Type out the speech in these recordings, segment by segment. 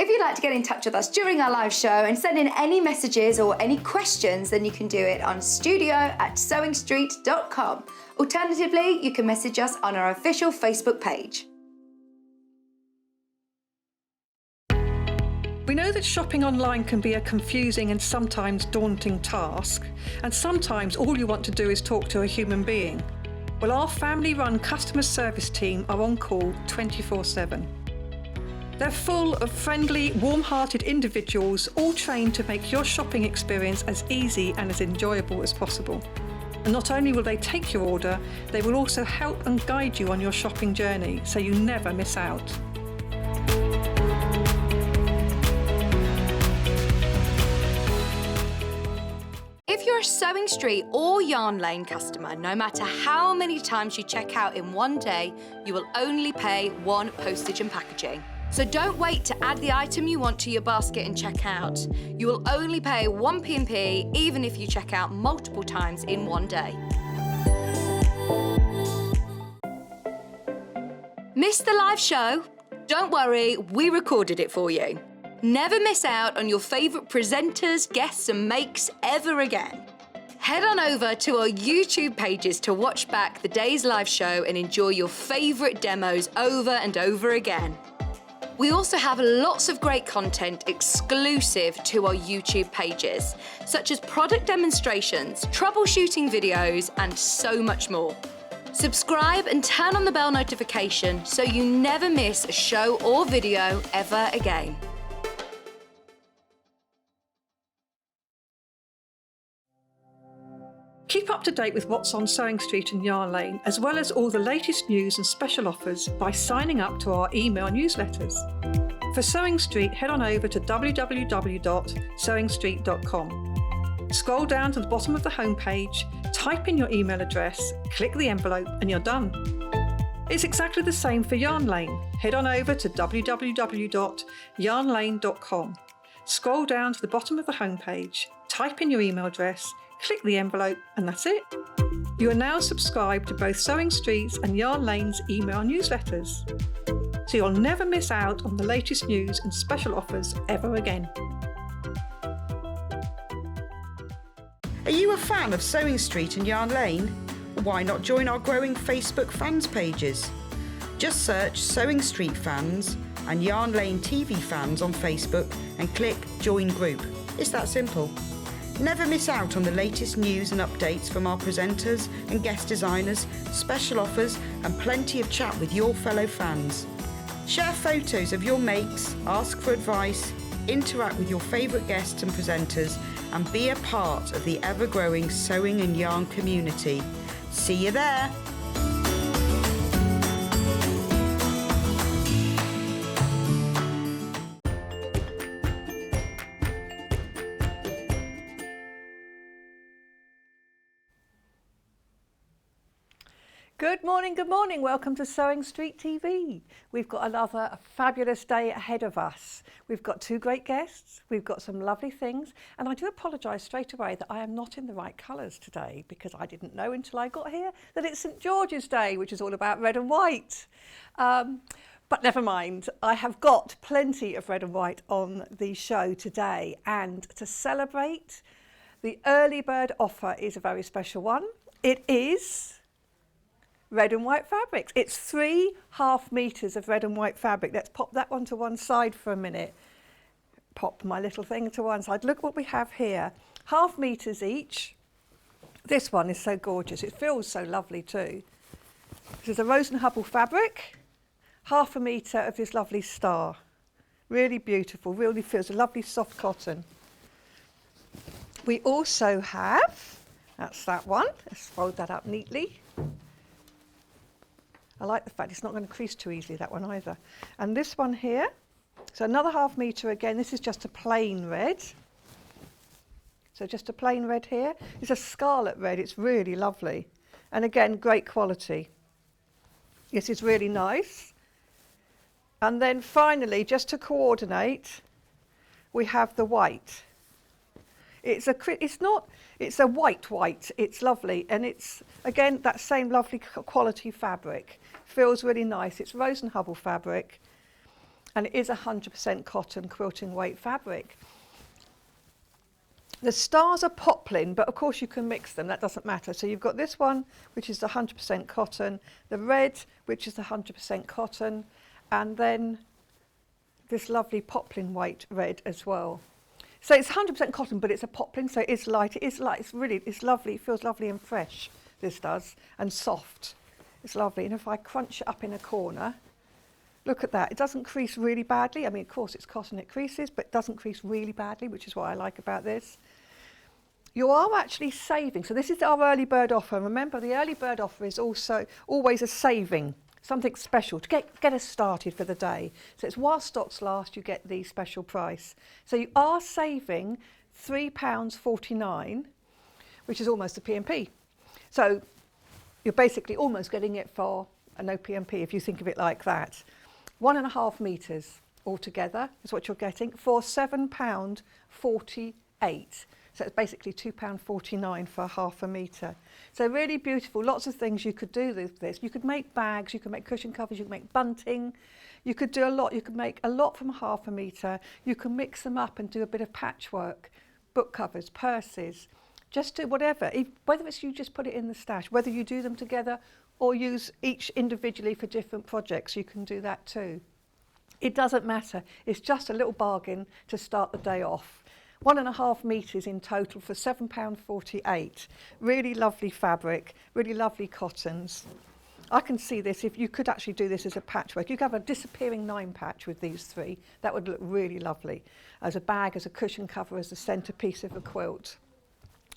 If you'd like to get in touch with us during our live show and send in any messages or any questions, then you can do it on studio@sewingstreet.com. Alternatively, you can message us on our official Facebook page. We know that shopping online can be a confusing and sometimes daunting task, and sometimes all you want to do is talk to a human being. Well, our family-run customer service team are on call 24/7. They're full of friendly, warm-hearted individuals, all trained to make your shopping experience as easy and as enjoyable as possible. And not only will they take your order, they will also help and guide you on your shopping journey, so you never miss out. If you're a Sewing Street or Yarn Lane customer, no matter how many times you check out in one day, you will only pay one postage and packaging. So don't wait to add the item you want to your basket and check out. You will only pay one P&P even if you check out multiple times in one day. Missed the live show? Don't worry, we recorded it for you. Never miss out on your favourite presenters, guests and makes ever again. Head on over to our YouTube pages to watch back the day's live show and enjoy your favourite demos over and over again. We also have lots of great content exclusive to our YouTube pages, such as product demonstrations, troubleshooting videos, and so much more. Subscribe and turn on the bell notification so you never miss a show or video ever again. Keep up to date with what's on Sewing Street and Yarn Lane, as well as all the latest news and special offers by signing up to our email newsletters. For Sewing Street, head on over to www.sewingstreet.com. Scroll down to the bottom of the homepage, type in your email address, click the envelope, and you're done. It's exactly the same for Yarn Lane. Head on over to www.yarnlane.com. Scroll down to the bottom of the homepage, type in your email address, click the envelope, and that's it. You are now subscribed to both Sewing Street's and Yarn Lane's email newsletters, so you'll never miss out on the latest news and special offers ever again. Are you a fan of Sewing Street and Yarn Lane? Why not join our growing Facebook fans pages? Just search Sewing Street Fans and Yarn Lane TV Fans on Facebook and click Join Group. It's that simple. Never miss out on the latest news and updates from our presenters and guest designers, special offers, and plenty of chat with your fellow fans. Share photos of your makes, ask for advice, interact with your favourite guests and presenters, and be a part of the ever-growing sewing and yarn community. See you there! Good morning. Welcome to Sewing Street TV. We've got another fabulous day ahead of us. We've got two great guests, we've got some lovely things, and I do apologise straight away that I am not in the right colours today because I didn't know until I got here that it's St George's Day, which is all about red and white. But never mind, I have got plenty of red and white on the show today, and to celebrate, the early bird offer is a very special one. It is red and white fabrics. It's 3.5 meters of red and white fabric. Let's pop that one to one side for a minute. Pop my little thing to one side. Look what we have here. 0.5 meters each. This one is so gorgeous. It feels so lovely too. This is a Rose and Hubble fabric. 0.5 meter of this lovely star. Really beautiful. Really feels a lovely soft cotton. We also have, that's that one. Let's fold that up neatly. I like the fact it's not going to crease too easily, that one either. And this one here, so another 0.5 meter again. This is just a plain red. So just a plain red here. It's a scarlet red. It's really lovely. And again, great quality. This is really nice. And then finally, just to coordinate, we have the white. It's a white. It's lovely, and it's again that same lovely quality fabric. Feels really nice. It's Rose and Hubble fabric, and it is 100% cotton quilting weight fabric. The stars are poplin, but of course you can mix them, that doesn't matter. So you've got this one, which is 100% cotton, the red, which is 100% cotton, and then this lovely poplin weight red as well. So it's 100% cotton, but it's a poplin, so it is light, it's lovely, it feels lovely and fresh, this does, and soft. It's lovely, and if I crunch it up in a corner, look at that, it doesn't crease really badly. I mean, of course it's cotton, it creases, but it doesn't crease really badly, which is what I like about this. You are actually saving, so this is our early bird offer. Remember, the early bird offer is also always a saving, something special to get us started for the day. So it's while stocks last, you get the special price. So you are saving £3.49, which is almost a P&P. So you're basically almost getting it for no P&P if you think of it like that. 1.5 metres altogether is what you're getting for £7.48. So it's basically £2.49 for half a metre. So really beautiful, lots of things you could do with this. You could make bags, you could make cushion covers, you could make bunting, you could do a lot. You could make a lot from half a metre. You can mix them up and do a bit of patchwork, book covers, purses, just do whatever. Whether it's you just put it in the stash, whether you do them together or use each individually for different projects, you can do that too. It doesn't matter, it's just a little bargain to start the day off. 1.5 metres in total for £7.48. Really lovely fabric, really lovely cottons. I can see this, if you could actually do this as a patchwork. You could have a disappearing 9 patch with these 3. That would look really lovely. As a bag, as a cushion cover, as a centrepiece of a quilt.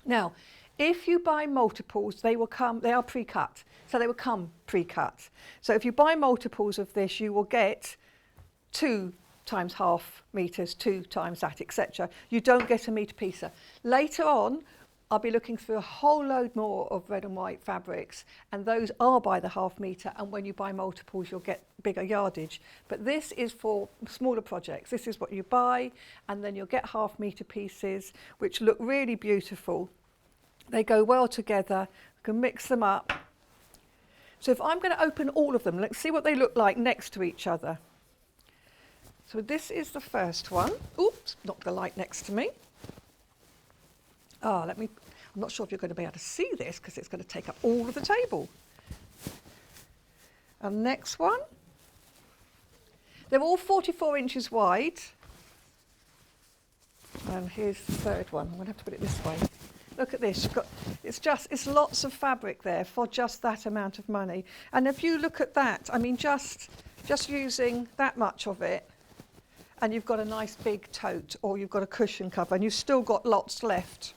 Now, if you buy multiples, they are pre-cut. So they will come pre-cut. So if you buy multiples of this, you will get 2 times half metres, 2 times that, etc. You don't get a metre piecer. Later on, I'll be looking through a whole load more of red and white fabrics, and those are by the half metre, and when you buy multiples, you'll get bigger yardage. But this is for smaller projects. This is what you buy, and then you'll get half metre pieces, which look really beautiful. They go well together. You can mix them up. So if I'm going to open all of them, let's see what they look like next to each other. So this is the first one. Oops, knocked the light next to me. I'm not sure if you're going to be able to see this because it's going to take up all of the table. And next one. They're all 44 inches wide. And here's the third one. I'm going to have to put it this way. Look at this. It's lots of fabric there for just that amount of money. And if you look at that, I mean, just using that much of it, and you've got a nice big tote, or you've got a cushion cover, and you've still got lots left.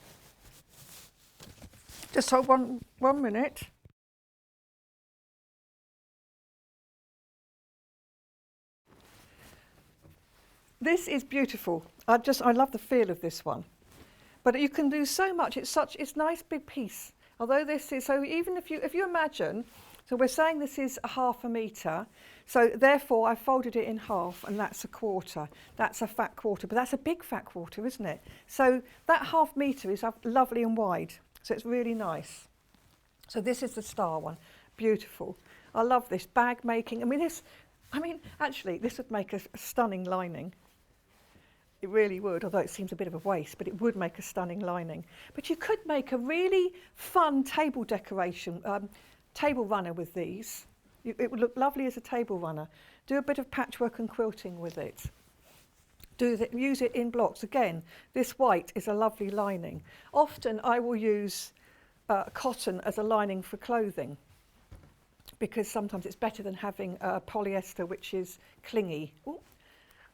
Just hold one minute. This is beautiful. I love the feel of this one. But you can do so much. It's a nice big piece. Although this is, so even if you imagine, so we're saying this is a half a metre, so therefore I folded it in half, and that's a quarter. That's a fat quarter, but that's a big fat quarter, isn't it? So that half metre is lovely and wide, so it's really nice. So this is the star one, beautiful. I love this bag making. Actually, this would make a stunning lining. It really would, although it seems a bit of a waste, but it would make a stunning lining. But you could make a really fun table decoration, table runner with these. It would look lovely as a table runner. Do a bit of patchwork and quilting with it. Use it in blocks. Again, this white is a lovely lining. Often I will use cotton as a lining for clothing, because sometimes it's better than having polyester, which is clingy. Ooh,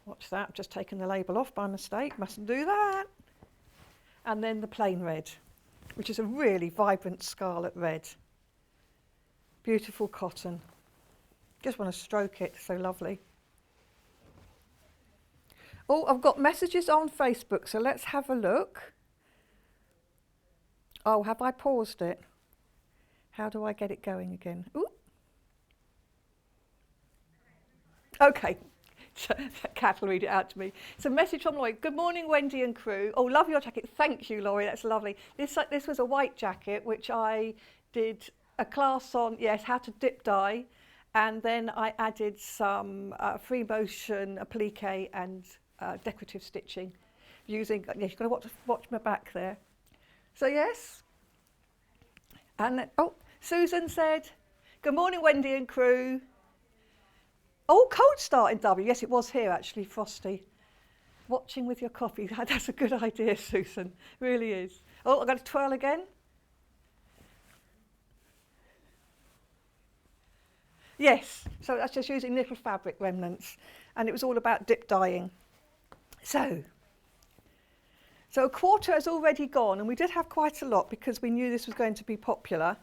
watch that, I've just taken the label off by mistake, mustn't do that. And then the plain red, which is a really vibrant scarlet red. Beautiful cotton. Just want to stroke it, so lovely. Oh, I've got messages on Facebook, so let's have a look. Oh, have I paused it? How do I get it going again? Ooh. Okay. Kat will read it out to me. So message from Laurie. Good morning, Wendy and crew. Oh, love your jacket. Thank you, Laurie. That's lovely. This was a white jacket, which I did a class on, yes, how to dip dye And then I added some free motion applique and decorative stitching using, yes, you've got to watch my back there. So yes, and then, oh, Susan said, good morning Wendy and crew. Oh, cold start in W. Yes, it was here actually, frosty. Watching with your coffee, that's a good idea, Susan, really is. Oh, I've got to twirl again. Yes, so that's just using little fabric remnants, and it was all about dip dyeing. So a quarter has already gone, and we did have quite a lot because we knew this was going to be popular.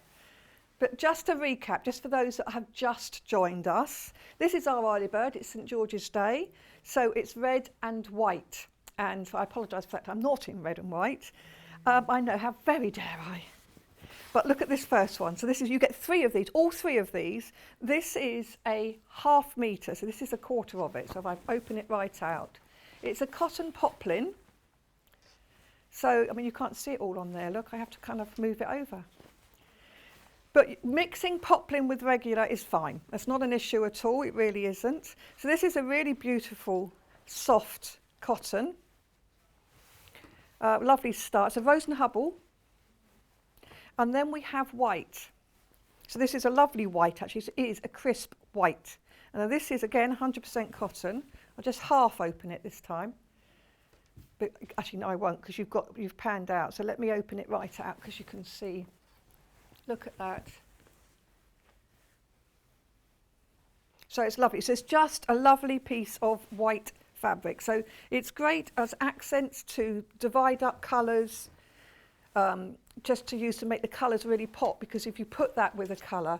But just to recap, just for those that have just joined us, this is our early bird, it's St George's Day, so it's red and white. And I apologise for that, I'm not in red and white. I know, how very dare I. But look at this first one. So this is, you get 3 of these, all 3 of these. This is a ½ metre, so this is a quarter of it. So if I open it right out, it's a cotton poplin. So, I mean, you can't see it all on there. Look, I have to kind of move it over. But mixing poplin with regular is fine. That's not an issue at all, it really isn't. So this is a really beautiful, soft cotton. Lovely start. It's a Rose and Hubble. And then we have white. So this is a lovely white, actually. It is a crisp white. And this is, again, 100% cotton. I'll just half open it this time. But actually, no, I won't, because you've panned out. So let me open it right out, because you can see. Look at that. So it's lovely. So it's just a lovely piece of white fabric. So it's great as accents to divide up colours, just to use to make the colours really pop, because if you put that with a colour,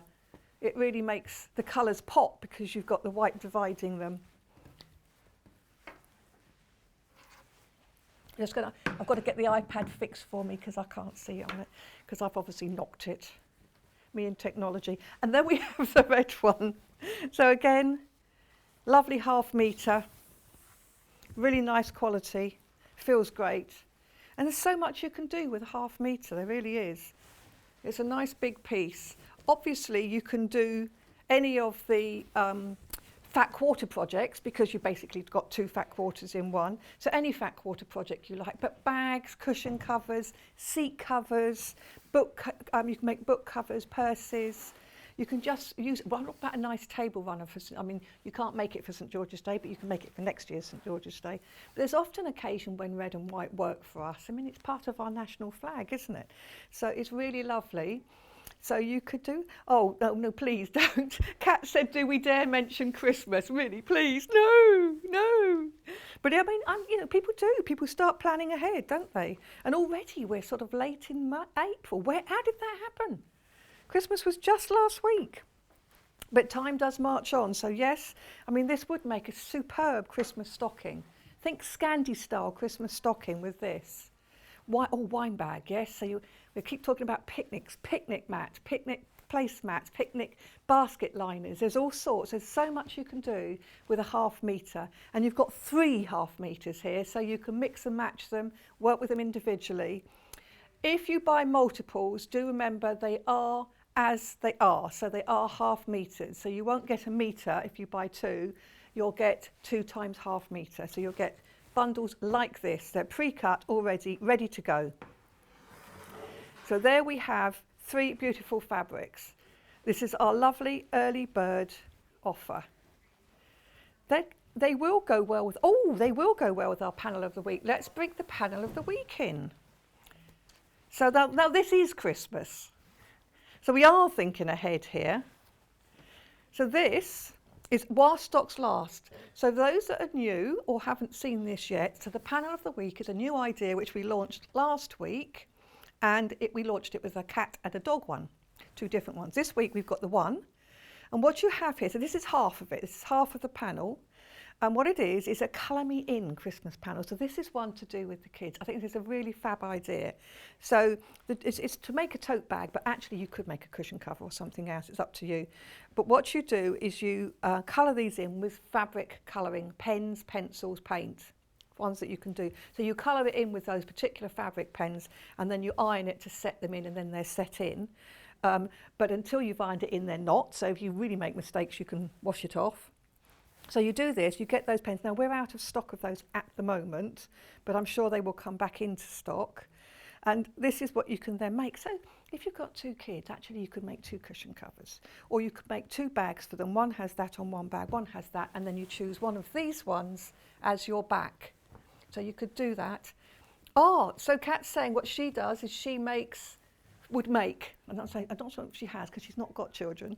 it really makes the colours pop because you've got the white dividing them. I've got to get the iPad fixed for me because I can't see on it, because I've obviously knocked it. Me and technology. And then we have the red one. So again, lovely ½ metre, really nice quality, feels great. And there's so much you can do with a ½ metre, there really is. It's a nice big piece. Obviously you can do any of the fat quarter projects, because you've basically got 2 fat quarters in one. So any fat quarter project you like, but bags, cushion covers, seat covers, you can make book covers, purses. You can just use, well, what about a nice table runner for, I mean, you can't make it for St George's Day, but you can make it for next year's St George's Day. But there's often occasion when red and white work for us. I mean, it's part of our national flag, isn't it? So it's really lovely. So you could do, oh, no, please don't. Kat said, do we dare mention Christmas? Really, please, no. But I mean, you know, people do. People start planning ahead, don't they? And already we're sort of late in April. How did that happen? Christmas was just last week. But time does march on. So yes, I mean, this would make a superb Christmas stocking. Think Scandi style Christmas stocking with this. Wine bag, yes. So we keep talking about picnics, picnic mats, picnic placemats, picnic basket liners. There's all sorts. There's so much you can do with a ½ metre. And you've got 3 ½ metres here, so you can mix and match them, work with them individually. If you buy multiples, do remember they are as they are. So they are ½ metres. So you won't get a metre if you buy 2. You'll get 2 times ½ metre. So you'll get bundles like this. They're pre-cut already, ready to go. So there we have 3 beautiful fabrics. This is our lovely early bird offer. They will go well with, they will go well with our panel of the week. Let's bring the panel of the week in. So now this is Christmas. So we are thinking ahead here. So this is while stocks last. So those that are new or haven't seen this yet, so the panel of the week is a new idea which we launched last week, and we launched it with a cat and a dog one, 2 different ones. This week we've got the one, and what you have here, so this is half of it, this is half of the panel, and what it is a colour me in Christmas panel. So this is one to do with the kids. I think this is a really fab idea. So it's to make a tote bag, but actually you could make a cushion cover or something else, it's up to you. But what you do is you colour these in with fabric colouring, pens, pencils, paint, ones that you can do. So you colour it in with those particular fabric pens, and then you iron it to set them in, and then they're set in. But until you find it in, they're not. So if you really make mistakes, you can wash it off. So you do this, you get those pens. Now we're out of stock of those at the moment, but I'm sure they will come back into stock. And this is what you can then make. So if you've got 2 kids, actually you could make 2 cushion covers, or you could make 2 bags for them. One has that on one bag, one has that, and then you choose one of these ones as your back. So you could do that. Oh, so Kat's saying what she does is she would make, I'm not sure if she has because she's not got children,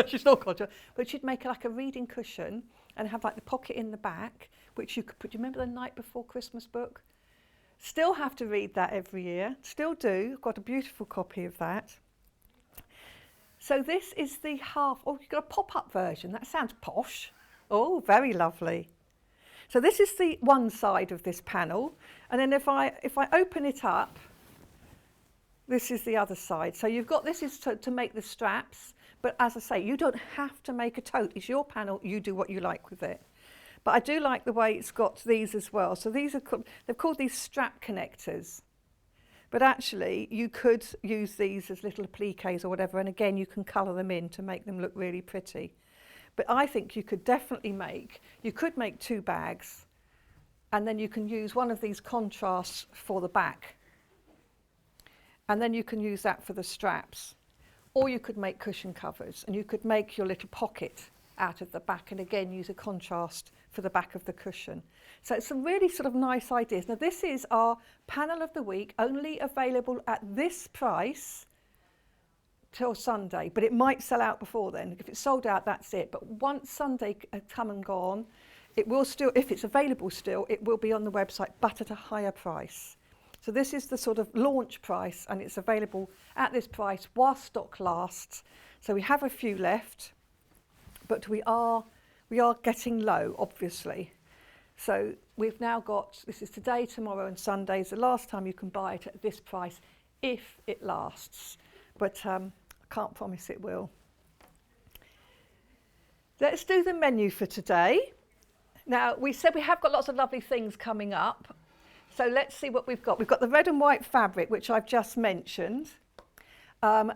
she's not got children, but she'd make like a reading cushion and have like the pocket in the back, which you could put, do you remember the Night Before Christmas book? Still have to read that every year, still do, got a beautiful copy of that. So this is the half, oh, you've got a pop-up version, that sounds posh. Oh, very lovely. So this is the one side of this panel, and then if I open it up, this is the other side. So you've got, this is to make the straps, but as I say, you don't have to make a tote. It's your panel, you do what you like with it. But I do like the way it's got these as well. So these are, they've called these strap connectors. But actually, you could use these as little appliques or whatever, and again, you can colour them in to make them look really pretty. But I think you could definitely make 2 bags, and then you can use one of these contrasts for the back. And then you can use that for the straps. Or you could make cushion covers, and you could make your little pocket out of the back, and again use a contrast for the back of the cushion. So it's some really sort of nice ideas. Now this is our panel of the week, only available at this price till Sunday, but it might sell out before then. If it's sold out, that's it. But once Sunday has come and gone, it will still, if it's available still, it will be on the website, but at a higher price. So this is the sort of launch price, and it's available at this price while stock lasts. So we have a few left, but we are getting low, obviously. So we've now got, this is today, tomorrow and Sunday is the last time you can buy it at this price if it lasts. But I can't promise it will. Let's do the menu for today. Now, we said we have got lots of lovely things coming up. So let's see what we've got. We've got the red and white fabric, which I've just mentioned. And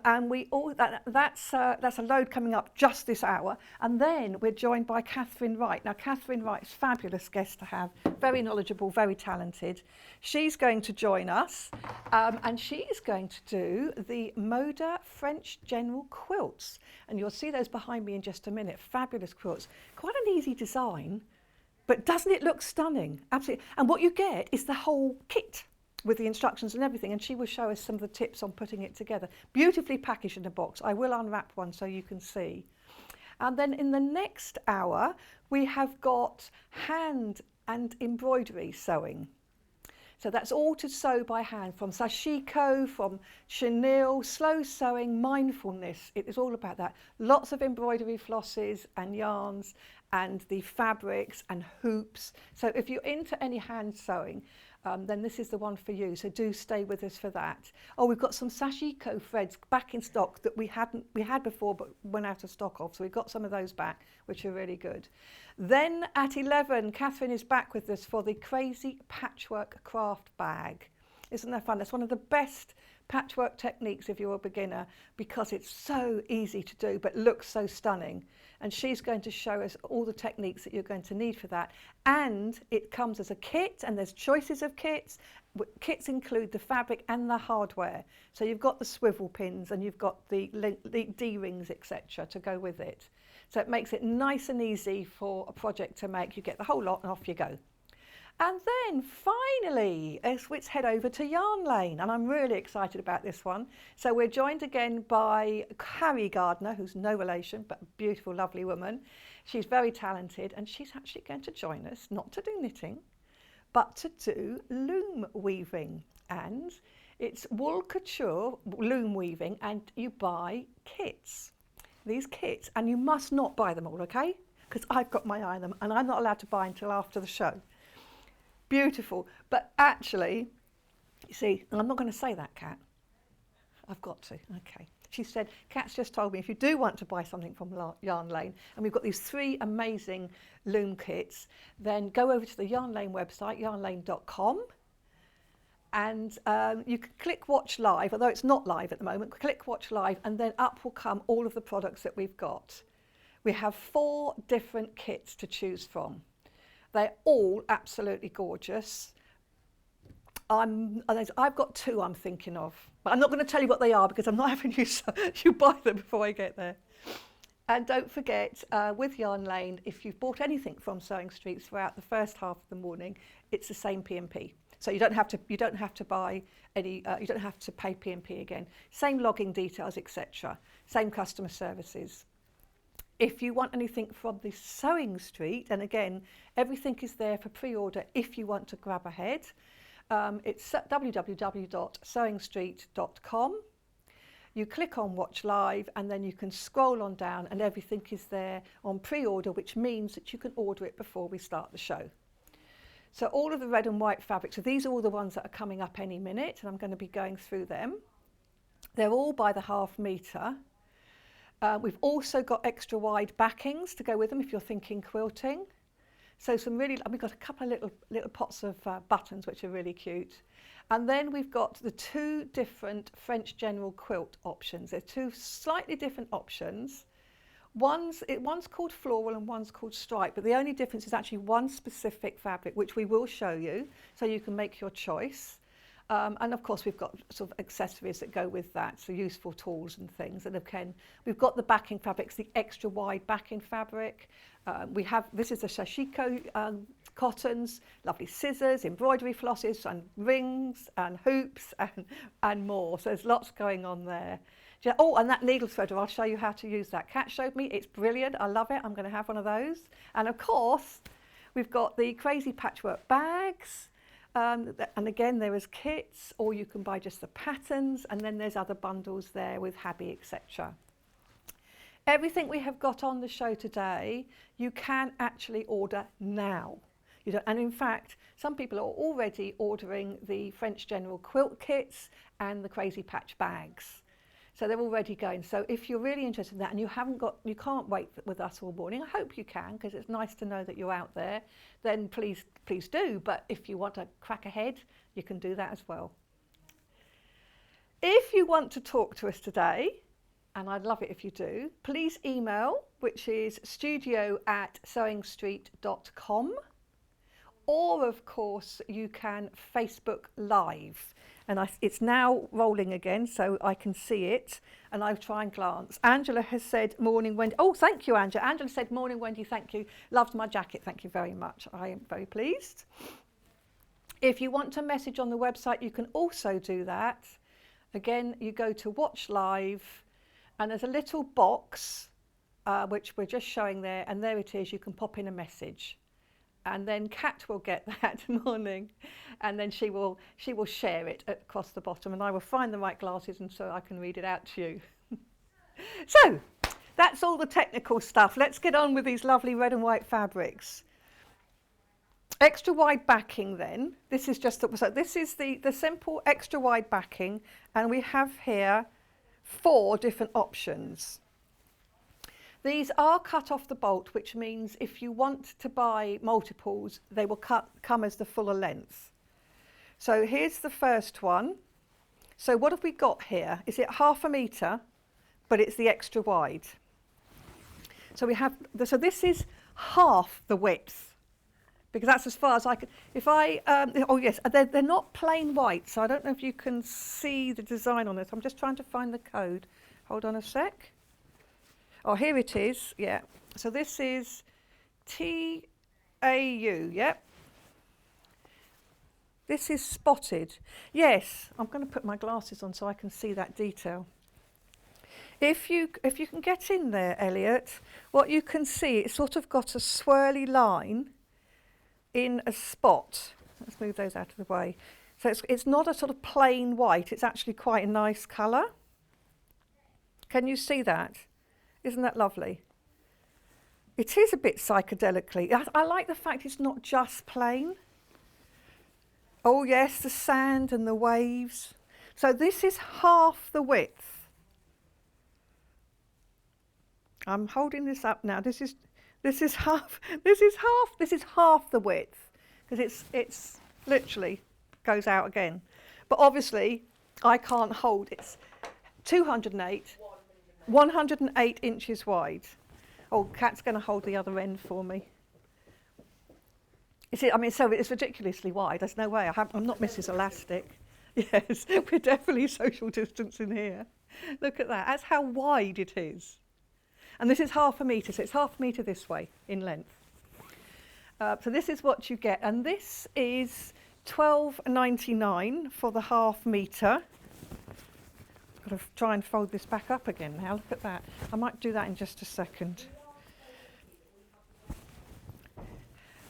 that's a load coming up just this hour. And then we're joined by Catherine Wright. Now, Catherine Wright's a fabulous guest to have, very knowledgeable, very talented. She's going to join us, and she's going to do the Moda French General Quilts. And you'll see those behind me in just a minute. Fabulous quilts. Quite an easy design, but doesn't it look stunning? Absolutely. And what you get is the whole kit with the instructions and everything, and she will show us some of the tips on putting it together. Beautifully packaged in a box. I will unwrap one so you can see. And then in the next hour, we have got hand and embroidery sewing. So that's all to sew by hand, from sashiko, from chenille, slow sewing, mindfulness. It is all about that. Lots of embroidery flosses and yarns and the fabrics and hoops. So if you're into any hand sewing, then this is the one for you. So do stay with us for that. Oh, we've got some sashiko threads back in stock that we had before but went out of stock of. So we've got some of those back, which are really good. Then at 11, Catherine is back with us for the Crazy Patchwork Craft Bag. Isn't that fun? That's one of the best patchwork techniques if you're a beginner, because it's so easy to do but looks so stunning. And she's going to show us all the techniques that you're going to need for that. And it comes as a kit, and there's choices of kits. Kits include the fabric and the hardware. So you've got the swivel pins and you've got the D-rings, etc. to go with it. So it makes it nice and easy for a project to make. You get the whole lot and off you go. And then finally, let's head over to Yarn Lane, and I'm really excited about this one. So we're joined again by Harry Gardner, who's no relation, but a beautiful, lovely woman. She's very talented, and she's actually going to join us, not to do knitting, but to do loom weaving. And it's wool couture loom weaving, and you buy kits. These kits, and you must not buy them all, okay? Because I've got my eye on them, and I'm not allowed to buy until after the show. Beautiful, but actually, you see, and I'm not going to say that, Kat. I've got to, okay. She said, Kat's just told me if you do want to buy something from Yarn Lane, and we've got these 3 amazing loom kits, then go over to the Yarn Lane website, yarnlane.com, And you can click watch live, although it's not live at the moment. Click watch live and then up will come all of the products that we've got. We have 4 different kits to choose from. They're all absolutely gorgeous. I've got 2 I'm thinking of, but I'm not going to tell you what they are because I'm not having you buy them before I get there. And don't forget, with Yarn Lane, if you've bought anything from Sewing Street throughout the first half of the morning, it's the same P&P. So you don't have to buy any. You don't have to pay P&P again. Same login details, etc. Same customer services. If you want anything from the Sewing Street, and again, everything is there for pre-order if you want to grab ahead. It's at www.sewingstreet.com. You click on Watch Live and then you can scroll on down and everything is there on pre-order, which means that you can order it before we start the show. So all of the red and white fabrics, so these are all the ones that are coming up any minute and I'm going to be going through them. They're all by the ½ metre. We've also got extra wide backings to go with them if you're thinking quilting. So we've got a couple of little pots of buttons which are really cute. And then we've got the 2 different French general quilt options. They're 2 slightly different options. One's called floral and one's called stripe, but the only difference is actually one specific fabric, which we will show you, so you can make your choice. And of course, we've got sort of accessories that go with that, so useful tools and things. And again, we've got the backing fabrics, the extra wide backing fabric. This is the Sashiko cottons, lovely scissors, embroidery flosses, and rings and hoops and more. So there's lots going on there. Oh, and that needle threader, I'll show you how to use that. Kat showed me, it's brilliant, I love it, I'm going to have one of those. And of course, we've got the crazy patchwork bags. And again, there is kits, or you can buy just the patterns, and then there's other bundles there with Habby, etc. Everything we have got on the show today, you can actually order now. And in fact, some people are already ordering the French General quilt kits and the crazy patch bags. So they're already going. So if you're really interested in that and you can't wait with us all morning, I hope you can, because it's nice to know that you're out there, then please do. But if you want to crack ahead, you can do that as well. If you want to talk to us today, and I'd love it if you do, please email, which is studio@sewingstreet.com. Or, of course, you can Facebook Live. And it's now rolling again, so I can see it, and I'll try and glance. Angela has said, morning, Wendy. Oh, thank you, Angela. Angela said, morning, Wendy, thank you. Loved my jacket, thank you very much. I am very pleased. If you want to message on the website, you can also do that. Again, you go to Watch Live, and there's a little box, which we're just showing there, and there it is. You can pop in a message. And then Kat will get that morning, and then she will share it across the bottom, and I will find the right glasses and so I can read it out to you. So that's all the technical stuff. Let's get on with these lovely red and white fabrics. Extra wide backing then. This is just this is the simple extra wide backing, and we have here 4 different options. These are cut off the bolt, which means if you want to buy multiples, they will come as the fuller length. So here's the first one. So what have we got here? Is it ½ metre, but it's the extra wide. So so this is half the width, because that's as far as I can. Oh yes, they're not plain white, so I don't know if you can see the design on it. I'm just trying to find the code. Hold on a sec. Oh, here it is, yeah. So this is TAU, yep. This is spotted. Yes, I'm going to put my glasses on so I can see that detail. If you can get in there, Elliot, what you can see, it's sort of got a swirly line in a spot. Let's move those out of the way. So it's not a sort of plain white, it's actually quite a nice colour. Can you see that? Isn't that lovely? It is a bit psychedelically. I like the fact it's not just plain. Oh yes, the sand and the waves. So this is half the width. I'm holding this up now. This is half the width, because it's literally goes out again. But obviously, I can't hold it. It's 208, 108 inches wide. Oh, Kat's going to hold the other end for me. You see, I mean, so it's ridiculously wide. There's no way. I'm not Mrs. Elastic. Yes, we're definitely social distancing here. Look at that. That's how wide it is. And this is 1/2 metre, so it's 1/2 metre this way in length. So this is what you get. And this is £12.99 for the 1/2 metre. Got to try and fold this back up again now. Look at that. I might do that in just a second.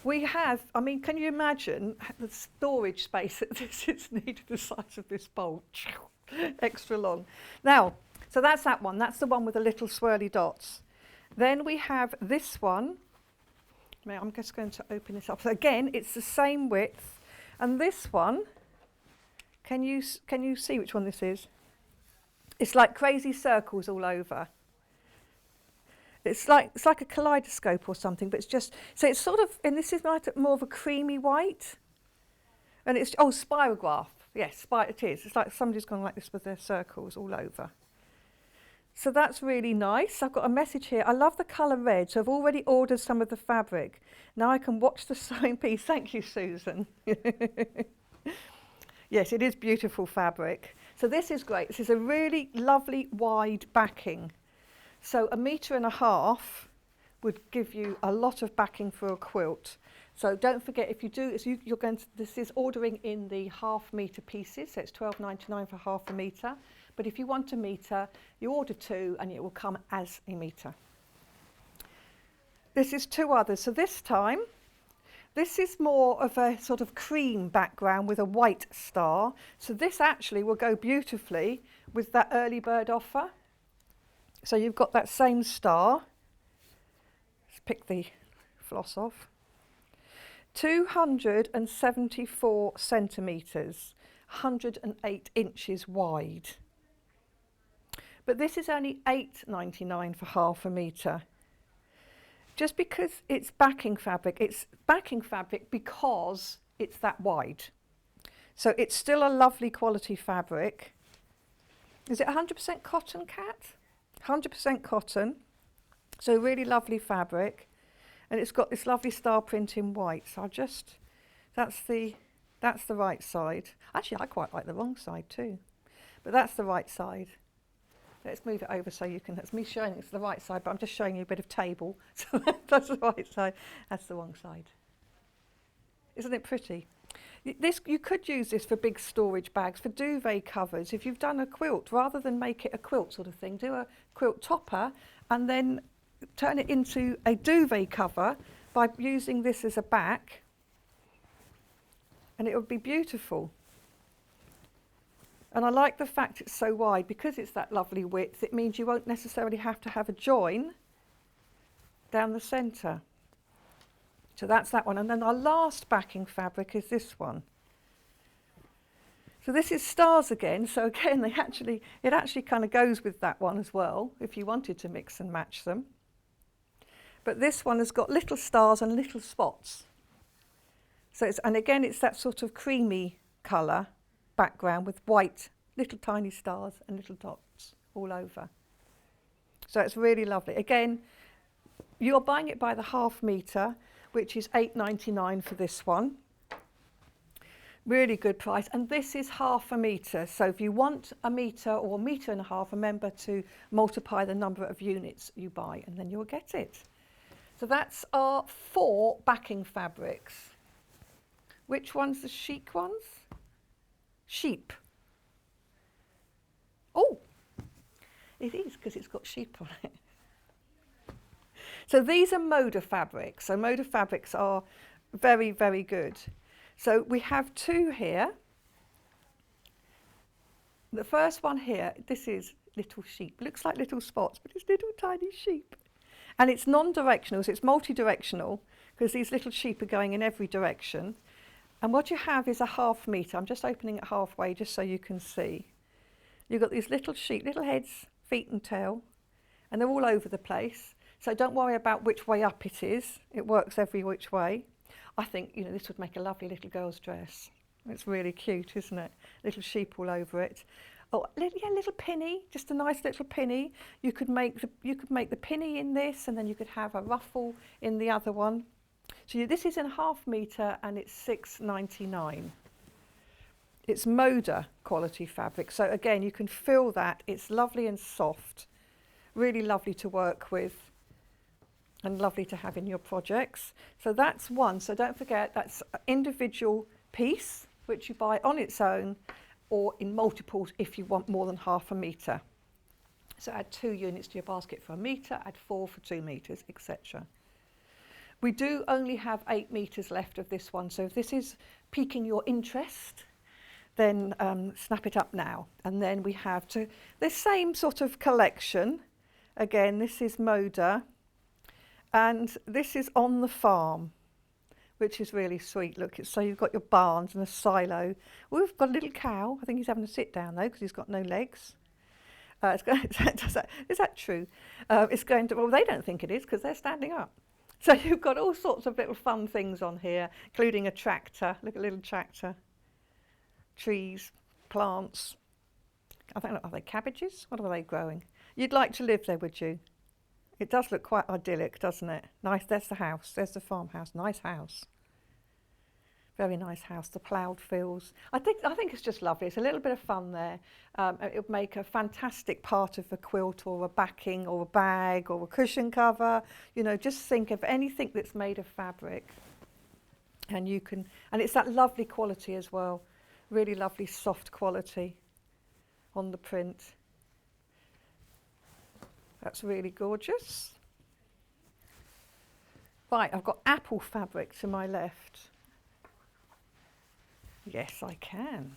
We have, I mean, can you imagine the storage space that this is needed the size of this bowl? Extra long. Now, so that's that one. That's the one with the little swirly dots. Then we have this one. I'm just going to open this up. So again, it's the same width. And this one, can you see which one this is? It's like crazy circles all over. It's like a kaleidoscope or something, but it's just, so it's sort of, and this is more of a creamy white. And it's, oh, spirograph. Yes, it is. It's like somebody's gone like this with their circles all over. So that's really nice. I've got a message here. I love the colour red, so I've already ordered some of the fabric. Now I can watch the sewing piece. Thank you, Susan. Yes, it is beautiful fabric. So this is great. This is a really lovely wide backing. So 1.5 meters would give you a lot of backing for a quilt. So don't forget, if you do, you're going to, this is ordering in the 1/2 metre pieces, so it's £12.99 for 1/2 metre. But if you want 1 metre, you order 2 and it will come as 1 metre. This is 2 others. So this time, this is more of a sort of cream background with a white star. So this actually will go beautifully with that early bird offer. So you've got that same star. Let's pick the floss off. 274 centimetres, 108 inches wide. But this is only £8.99 for 1/2 metre. Just because it's backing fabric because it's that wide. So it's still a lovely quality fabric. Is it 100% cotton, Kat? 100% cotton. So really lovely fabric. And it's got this lovely star print in white. So that's the right side. Actually, I quite like the wrong side too. But that's the right side. Let's move it over so you can, that's me showing it's the right side, but I'm just showing you a bit of table. So that's the right side, that's the wrong side. Isn't it pretty? You could use this for big storage bags, for duvet covers. If you've done a quilt, rather than make it a quilt sort of thing, do a quilt topper and then turn it into a duvet cover by using this as a back, and it would be beautiful. And I like the fact it's so wide, because it's that lovely width. It means you won't necessarily have to have a join down the centre. So that's that one. And then our last backing fabric is this one. So this is stars again. So again, it actually kind of goes with that one as well, if you wanted to mix and match them. But this one has got little stars and little spots. So and again, it's that sort of creamy colour background with white, little tiny stars and little dots all over. So it's really lovely. Again, you're buying it by the 1/2 metre, which is £8.99 for this one. Really good price. And this is 1/2 metre. So if you want 1 metre or 1.5 metres, remember to multiply the number of units you buy and then you'll get it. So that's our 4 backing fabrics. Which one's the chic ones? Sheep. Oh, it is, because it's got sheep on it. So these are Moda fabrics. So Moda fabrics are very, very good. So we have 2 here. The first one here, this is little sheep. Looks like little spots, but it's little tiny sheep. And it's non-directional, so it's multi-directional, because these little sheep are going in every direction. And what you have is a 1/2 metre. I'm just opening it halfway just so you can see. You've got these little sheep, little heads, feet and tail, and they're all over the place. So don't worry about which way up it is. It works every which way. I think, this would make a lovely little girl's dress. It's really cute, isn't it? Little sheep all over it. Oh, yeah, little pinny, just a nice little pinny. You could make the pinny in this, and then you could have a ruffle in the other one. So this is in 1/2 metre, and it's £6.99. It's Moda quality fabric. So again, you can feel that. It's lovely and soft. Really lovely to work with and lovely to have in your projects. So that's one. So don't forget, that's an individual piece, which you buy on its own or in multiples if you want more than 1/2 metre. So add 2 units to your basket for 1 metre, add 4 for 2 metres, etc. We do only have 8 metres left of this one. So if this is piquing your interest, then snap it up now. And then we have the same sort of collection. Again, this is Moda, and this is On the Farm, which is really sweet. Look, so you've got your barns and a silo. We've got a little cow. I think he's having a sit down though, because he's got no legs. Is that true? It's going to, well, they don't think it is because they're standing up. So you've got all sorts of little fun things on here, including a tractor. Look at a little tractor. Trees, plants. I don't know, are they cabbages? What are they growing? You'd like to live there, would you? It does look quite idyllic, doesn't it? Nice, there's the house, there's the farmhouse, nice house. Very nice house, the ploughed fields. I think it's just lovely. It's a little bit of fun there. It would make a fantastic part of a quilt or a backing or a bag or a cushion cover. You know, just think of anything that's made of fabric. And you can, and it's that lovely quality as well. Really lovely soft quality on the print. That's really gorgeous. Right, I've got apple fabric to my left. Yes, I can.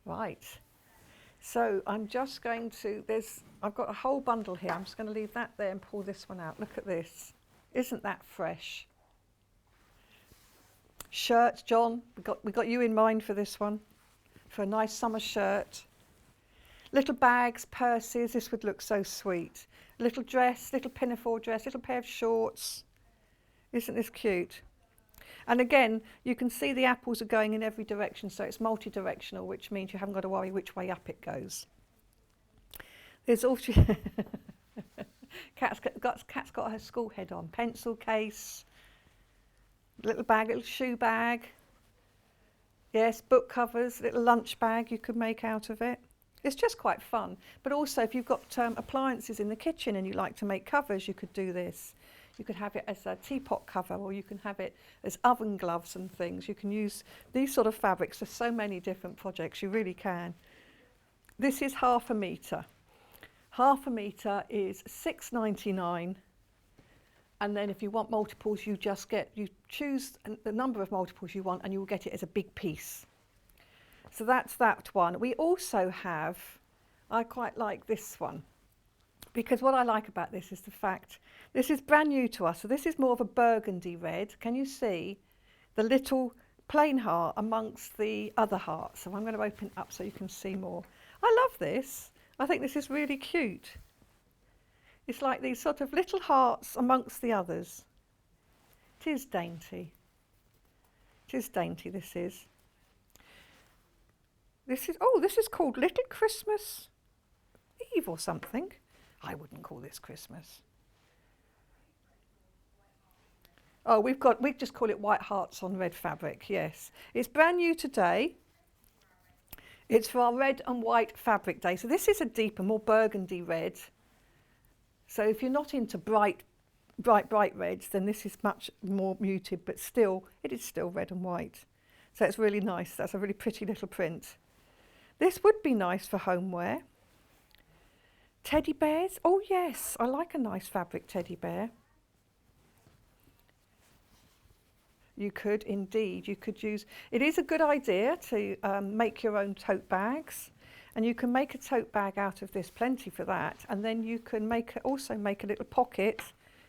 Right. So I'm just going to, I've got a whole bundle here. I'm just going to leave that there and pull this one out. Look at this. Isn't that fresh? Shirt, John, we got you in mind for this one, for a nice summer shirt. Little bags, purses, this would look so sweet. Little dress, little pinafore dress, little pair of shorts. Isn't this cute? And again, you can see the apples are going in every direction, so it's multi-directional, which means you haven't got to worry which way up it goes. There's also Cat's got her school head on, pencil case, little bag, little shoe bag. Yes, book covers, little lunch bag you could make out of it. It's just quite fun. But also, if you've got appliances in the kitchen and you like to make covers, you could do this. You could have it as a teapot cover, or you can have it as oven gloves and things. You can use these sort of fabrics for so many different projects. You really can. This is 1/2 metre. 1/2 metre is £6.99. And then if you want multiples, you choose the number of multiples you want, and you will get it as a big piece. So that's that one. We also have, I quite like this one, because what I like about this is the fact, this is brand new to us. So this is more of a burgundy red. Can you see the little plain heart amongst the other hearts? So I'm going to open it up so you can see more. I love this. I think this is really cute. It's like these sort of little hearts amongst the others. It is dainty. It is dainty, this is. This is called Little Christmas Eve or something. I wouldn't call this Christmas. Oh, we just call it white hearts on red fabric, yes. It's brand new today. It's for our red and white fabric day. So this is a deeper, more burgundy red. So if you're not into bright reds, then this is much more muted, but still, it is still red and white. So it's really nice. That's a really pretty little print. This would be nice for homeware. Teddy bears. Oh yes, I like a nice fabric teddy bear. You could indeed. You could use. It is a good idea to make your own tote bags, and you can make a tote bag out of this. Plenty for that. And then you can also make a little pocket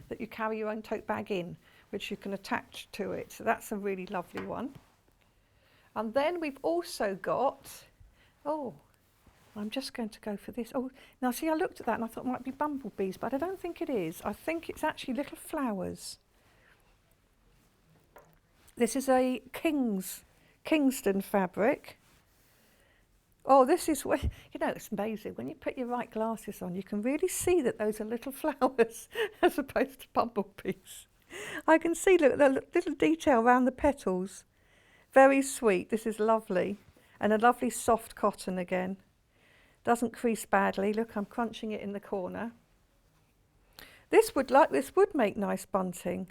that you carry your own tote bag in, which you can attach to it. So that's a really lovely one. And then we've also got. Oh, I'm just going to go for this. Oh, now see, I looked at that and I thought it might be bumblebees, but I don't think it is. I think it's actually little flowers. This is a king's Kingston fabric. Oh, this is where, you know, it's amazing. When you put your right glasses on, you can really see that those are little flowers as opposed to bumblebees. I can see the little detail around the petals. Very sweet. This is lovely. And a lovely soft cotton again. Doesn't crease badly. Look, I'm crunching it in the corner. This would make nice bunting.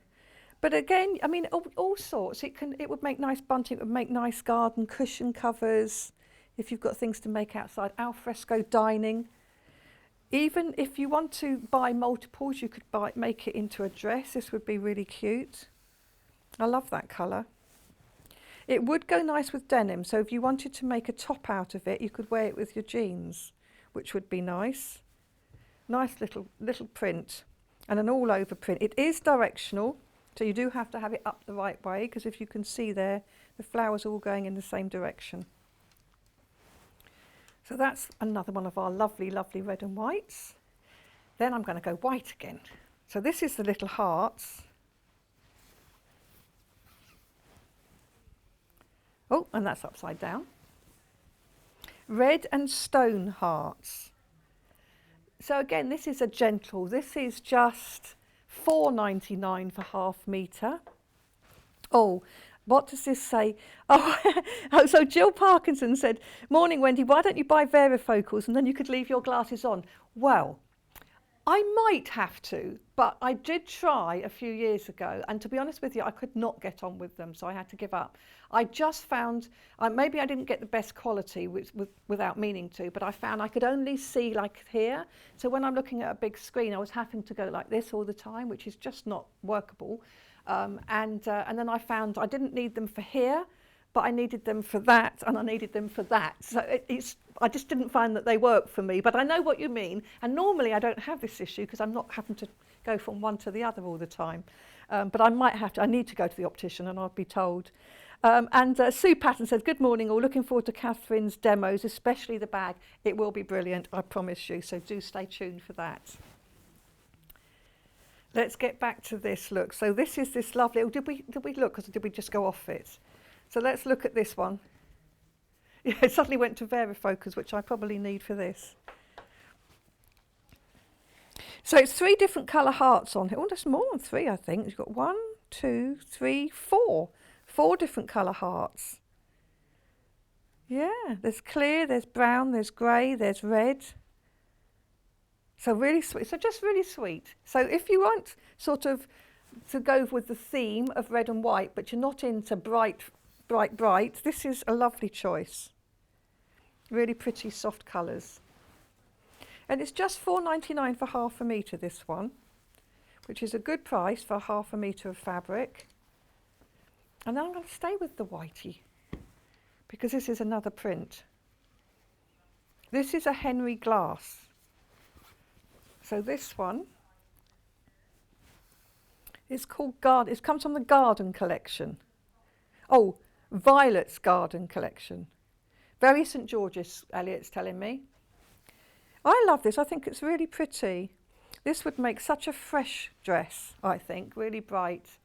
But again, I mean, all sorts. It would make nice bunting. It would make nice garden cushion covers. If you've got things to make outside, alfresco dining. Even if you want to buy multiples, you could make it into a dress. This would be really cute. I love that colour. It would go nice with denim, so if you wanted to make a top out of it, you could wear it with your jeans, which would be nice. Nice little print, and an all-over print. It is directional, so you do have to have it up the right way, because if you can see there, the flowers are all going in the same direction. So that's another one of our lovely, lovely red and whites. Then I'm going to go white again. So this is the little hearts. Oh, and that's upside down. Red and stone hearts. So again, this is a gentle. This is just £4.99 for half metre. Oh, what does this say? Oh, so Jill Parkinson said, "Morning, Wendy, why don't you buy varifocals and then you could leave your glasses on?" Well, I might have to, but I did try a few years ago, and to be honest with you, I could not get on with them, so I had to give up. I just found, maybe I didn't get the best quality without meaning to, but I found I could only see like here. So when I'm looking at a big screen, I was having to go like this all the time, which is just not workable. And then I found I didn't need them for here, but I needed them for that, and I needed them for that. So I just didn't find that they worked for me, but I know what you mean. And normally I don't have this issue because I'm not having to go from one to the other all the time. But I might have to, I need to go to the optician and I'll be told. Sue Patton said, "Good morning all, looking forward to Catherine's demos, especially the bag. It will be brilliant, I promise you, so do stay tuned for that." Let's get back to this look. So this is this lovely, did we look, or did we just go off it? So let's look at this one. Yeah, it suddenly went to varifocus, which I probably need for this. So it's 3 different colour hearts on here. Oh, there's more than 3, I think. You've got 1, 2, 3, 4. 4 different colour hearts. Yeah, there's clear, there's brown, there's grey, there's red. So really sweet. So just really sweet. So if you want sort of to go with the theme of red and white, but you're not into bright, this is a lovely choice. Really pretty soft colours. And it's just £4.99 for half a metre, this one, which is a good price for half a metre of fabric. And then I'm going to stay with the whitey, because this is another print. This is a Henry Glass. So this one is called Garden. It comes from the Garden collection. Oh, Violet's Garden collection. Very St George's, Elliot's telling me. I love this. I think it's really pretty. This would make such a fresh dress, I think, really bright.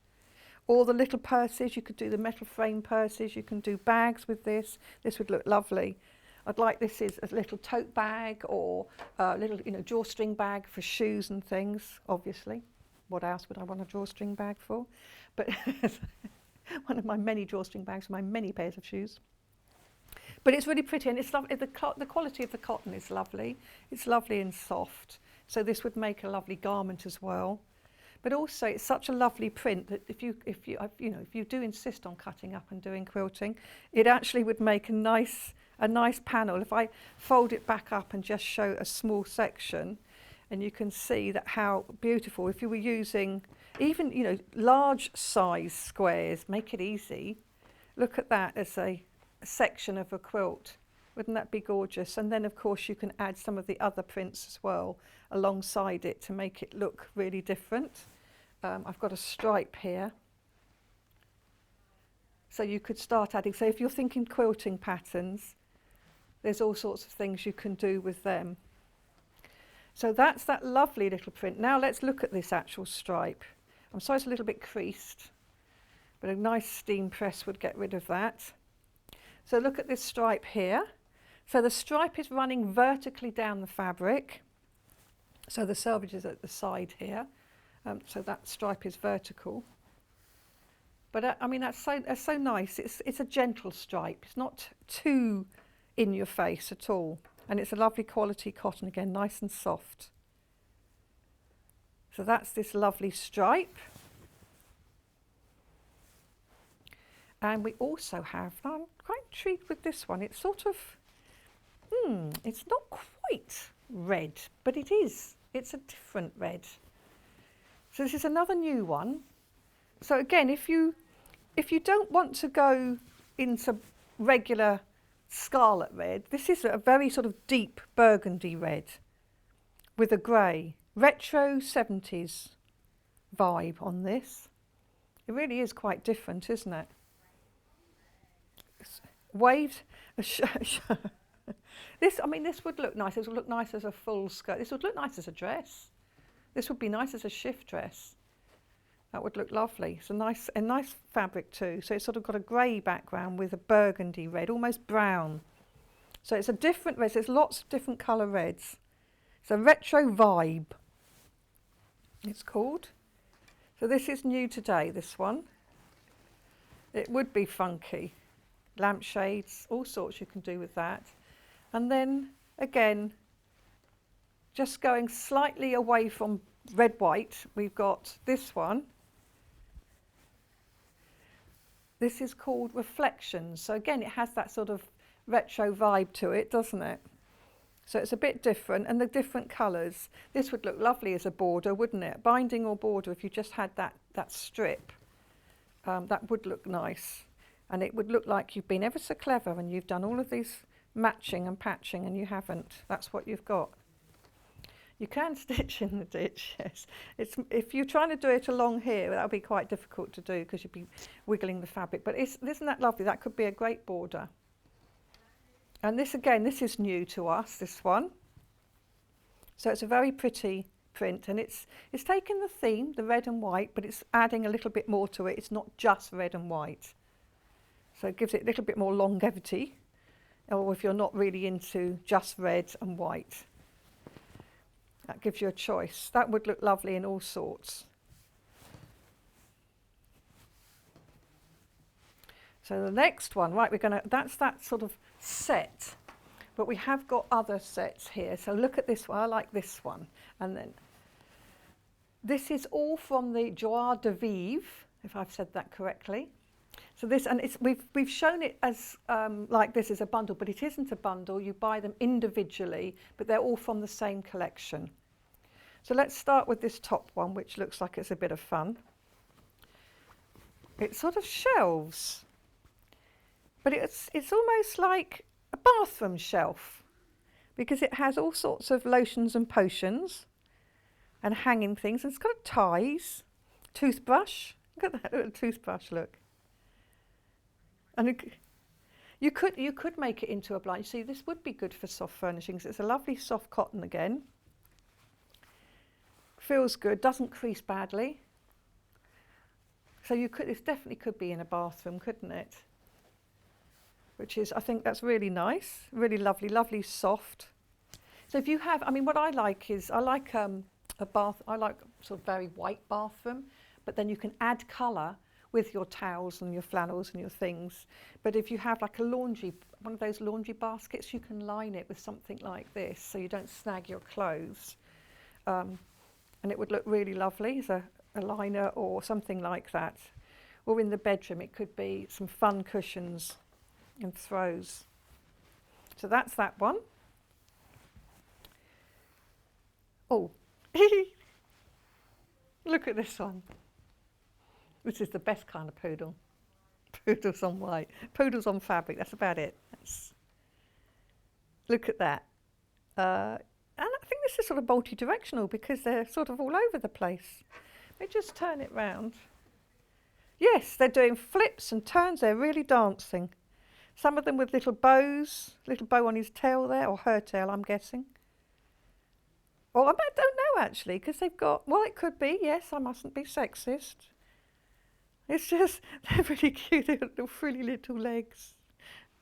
All the little purses, you could do the metal frame purses, you can do bags with this. This would look lovely. I'd like this as a little tote bag or a little, drawstring bag for shoes and things, obviously. What else would I want a drawstring bag for? But one of my many drawstring bags for my many pairs of shoes. But it's really pretty, and it's lovely. The quality of the cotton is lovely. It's lovely and soft. So this would make a lovely garment as well. But also, it's such a lovely print that if you do insist on cutting up and doing quilting, it actually would make a nice panel. If I fold it back up and just show a small section, and you can see that how beautiful. If you were using even large size squares, make it easy. Look at that as a section of a quilt. Wouldn't that be gorgeous? And then of course you can add some of the other prints as well alongside it to make it look really different. I've got a stripe here. So you could start adding, so if you're thinking quilting patterns, there's all sorts of things you can do with them. So that's that lovely little print. Now let's look at this actual stripe. I'm sorry it's a little bit creased, but a nice steam press would get rid of that. So look at this stripe here. So the stripe is running vertically down the fabric. So the selvage is at the side here. So that stripe is vertical. But I mean, that's so nice. It's a gentle stripe. It's not too in your face at all. And it's a lovely quality cotton again, nice and soft. So that's this lovely stripe. And we also have, I'm quite intrigued with this one. It's sort of, it's not quite red, but it is. It's a different red. So this is another new one. So again, if you don't want to go into regular scarlet red, this is a very sort of deep burgundy red with a grey. Retro 70s vibe on this. It really is quite different, isn't it? Waved. This, I mean, this would look nice. This would look nice as a full skirt. This would look nice as a dress. This would be nice as a shift dress. That would look lovely. It's a nice fabric too. So it's sort of got a grey background with a burgundy red, almost brown. So it's a different red. There's lots of different colour reds. It's a retro vibe, it's called. So this is new today, this one. It would be funky. Lampshades, all sorts you can do with that. And then again, just going slightly away from red white, we've got this one. This is called Reflections. So again, it has that sort of retro vibe to it, doesn't it? So it's a bit different, and the different colours. This would look lovely as a border, wouldn't it? Binding or border, if you just had that strip, that would look nice. And it would look like you've been ever so clever and you've done all of these matching and patching, and you haven't. That's what you've got. You can stitch in the ditch, yes. If you're trying to do it along here, that would be quite difficult to do because you'd be wiggling the fabric. But isn't that lovely? That could be a great border. And this again, this is new to us, this one. So it's a very pretty print, and it's taken the theme, the red and white, but it's adding a little bit more to it. It's not just red and white. So it gives it a little bit more longevity, or if you're not really into just red and white. That gives you a choice. That would look lovely in all sorts. So the next one, right, that's that sort of set, but we have got other sets here. So look at this one, I like this one. And then this is all from the Joie de Vivre, if I've said that correctly. So this, and we've shown it as like this as a bundle, but it isn't a bundle. You buy them individually, but they're all from the same collection. So let's start with this top one, which looks like it's a bit of fun. It sort of shelves, but it's almost like a bathroom shelf because it has all sorts of lotions and potions and hanging things. And it's got ties, toothbrush. Look at that little toothbrush, look. And you could make it into a blind. You see, this would be good for soft furnishings. It's a lovely soft cotton again. Feels good, doesn't crease badly. So this definitely could be in a bathroom, couldn't it? Which is, I think that's really nice, really lovely, lovely soft. So if you have, I mean, what I like is, I like sort of very white bathroom, but then you can add colour with your towels and your flannels and your things. But if you have like one of those laundry baskets, you can line it with something like this so you don't snag your clothes. And it would look really lovely as a liner or something like that. Or in the bedroom, it could be some fun cushions and throws. So that's that one. Oh, look at this one. This is the best kind of poodle. Poodles on white. Poodles on fabric, that's about it. Look at that. And I think this is sort of multi-directional because they're sort of all over the place. They just turn it round. Yes, they're doing flips and turns. They're really dancing. Some of them with little bows, little bow on his tail there, or her tail, I'm guessing. Or I don't know actually, because they've got, well, it could be, yes, I mustn't be sexist. It's just, they're really cute, they've got little frilly little legs.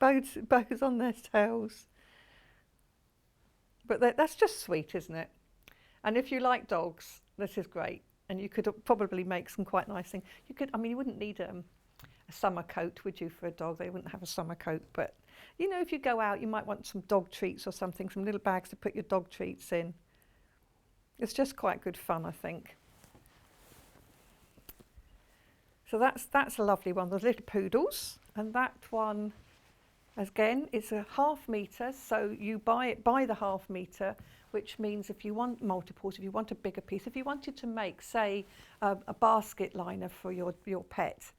bows on their tails. But that's just sweet, isn't it? And if you like dogs, this is great. And you could probably make some quite nice things. You could, I mean, you wouldn't need a summer coat, would you, for a dog? They wouldn't have a summer coat. But, you know, if you go out, you might want some dog treats or something, some little bags to put your dog treats in. It's just quite good fun, I think. So that's a lovely one, those little poodles. And that one, again, is a ½ metre, so you buy it by the ½ metre, which means if you want multiples, if you want a bigger piece, if you wanted to make, say, a basket liner for your pet,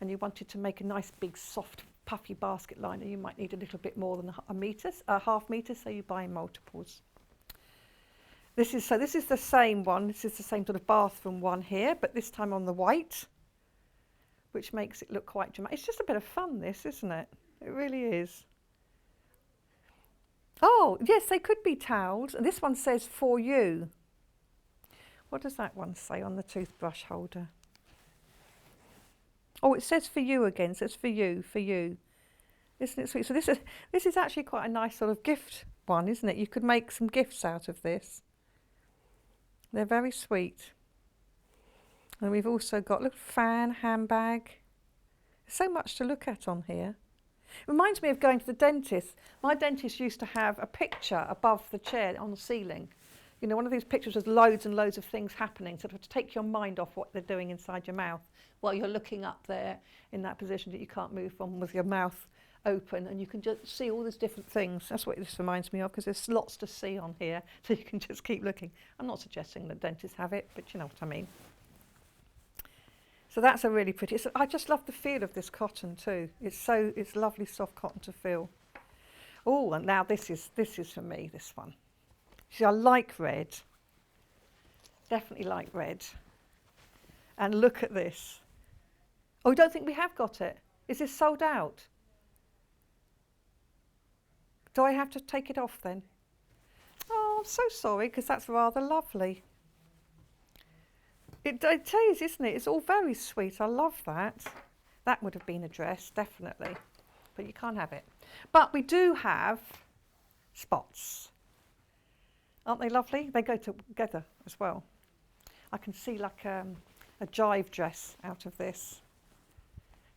and you wanted to make a nice big soft puffy basket liner, you might need a little bit more than a ½ metre, so you buy multiples. This is the same one, this is the same sort of bathroom one here, but this time on the white, which makes it look quite dramatic. It's just a bit of fun, this, isn't it? It really is. Oh, yes, they could be towels. And this one says for you. What does that one say on the toothbrush holder? Oh, it says for you again. It says for you, for you. Isn't it sweet? So this is actually quite a nice sort of gift one, isn't it? You could make some gifts out of this. They're very sweet. And we've also got a little fan, handbag. There's so much to look at on here. It reminds me of going to the dentist. My dentist used to have a picture above the chair on the ceiling. You know, one of these pictures with loads and loads of things happening, sort of to take your mind off what they're doing inside your mouth while you're looking up there in that position that you can't move from with your mouth open, and you can just see all these different things. That's what this reminds me of, because there's lots to see on here, so you can just keep looking. I'm not suggesting that dentists have it, but you know what I mean. So that's a really pretty. I just love the feel of this cotton too. It's lovely soft cotton to feel. Oh, and now this is for me, this one. See, I like red. Definitely like red. And look at this. Oh, you don't think we have got it? Is this sold out? Do I have to take it off then? Oh, I'm so sorry, because that's rather lovely. It is, isn't it? It's all very sweet. I love that. That would have been a dress, definitely. But you can't have it. But we do have spots. Aren't they lovely? They go together as well. I can see like a jive dress out of this.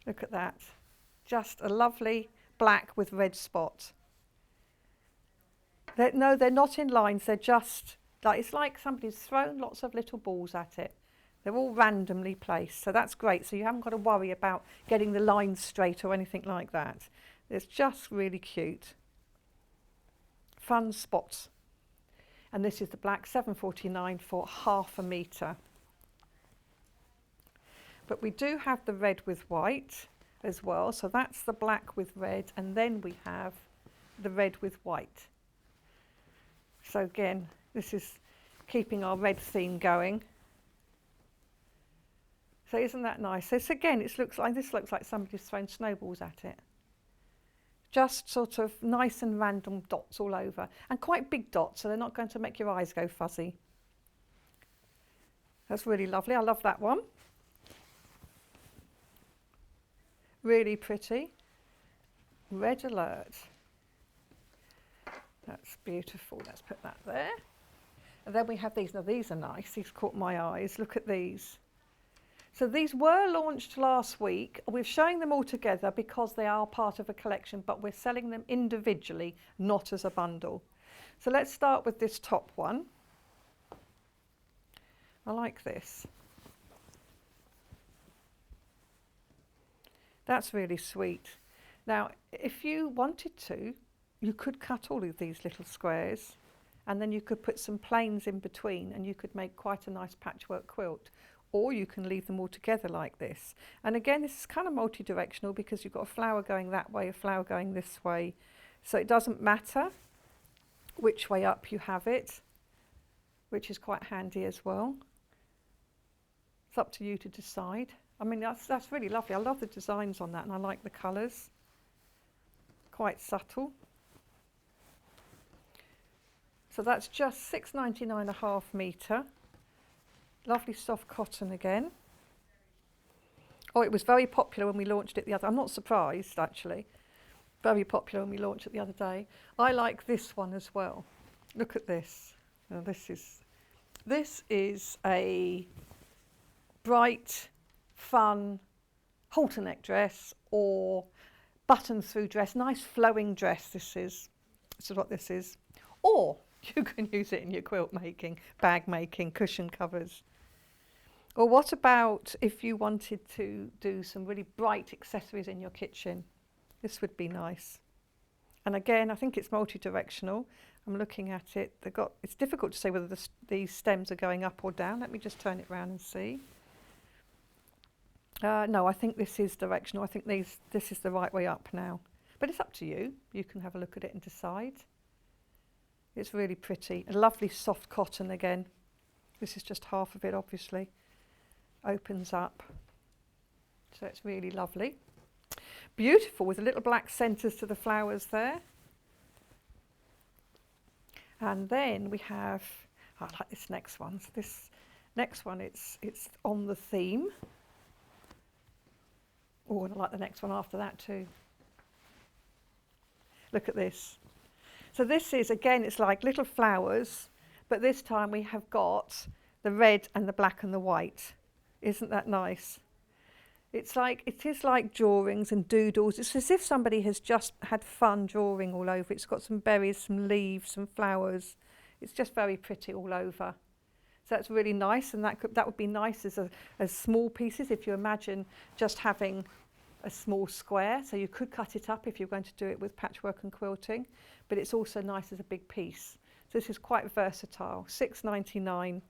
Look at that. Just a lovely black with red spot. No, they're not in lines. They're just, like, it's like somebody's thrown lots of little balls at it. They're all randomly placed, so that's great. So you haven't got to worry about getting the lines straight or anything like that. It's just really cute. Fun spots. And this is the black, £7.49 for ½ metre. But we do have the red with white as well. So that's the black with red, and then we have the red with white. So again, this is keeping our red theme going. So isn't that nice? So again, this looks like somebody's thrown snowballs at it. Just sort of nice and random dots all over, and quite big dots, so they're not going to make your eyes go fuzzy. That's really lovely. I love that one. Really pretty. Red alert. That's beautiful. Let's put that there. And then we have these. Now these are nice. These caught my eyes. Look at these. So these were launched last week. We're showing them all together because they are part of a collection, but we're selling them individually, not as a bundle. So let's start with this top one. I like this. That's really sweet. Now, if you wanted to, you could cut all of these little squares, and then you could put some planes in between, and you could make quite a nice patchwork quilt. Or you can leave them all together like this. And again, this is kind of multi-directional because you've got a flower going that way, a flower going this way. So it doesn't matter which way up you have it, which is quite handy as well. It's up to you to decide. I mean, that's really lovely. I love the designs on that, and I like the colours. Quite subtle. So that's just £6.99 ½ metre. Lovely soft cotton again. Oh, it was very popular when we launched it the other. I'm not surprised, actually. very popular when we launched it the other day. I like this one as well. Look at this. Now this is a bright, fun halter neck dress or button through dress, nice flowing dress. This is what this is. Or you can use it in your quilt making, bag making, cushion covers. Or what about if you wanted to do some really bright accessories in your kitchen? This would be nice. And again, I think it's multi-directional. I'm looking at it. It's difficult to say whether these stems are going up or down. Let me just turn it around and see. No, I think this is directional. I think this is the right way up now. But it's up to you. You can have a look at it and decide. It's really pretty. A lovely soft cotton again. This is just half of it, obviously. Opens up. So it's really lovely. Beautiful, with the little black centres to the flowers there. And then we have, I like this next one. So this next one, it's on the theme. Oh, and I like the next one after that too. Look at this. So this is, again, it's like little flowers, but this time we have got the red and the black and the white. Isn't that nice? It is like drawings and doodles. It's as if somebody has just had fun drawing all over. It's got some berries, some leaves, some flowers. It's just very pretty all over. So that's really nice, and that would be nice as small pieces if you imagine just having a small square. So you could cut it up if you're going to do it with patchwork and quilting, but it's also nice as a big piece. So this is quite versatile. £6.99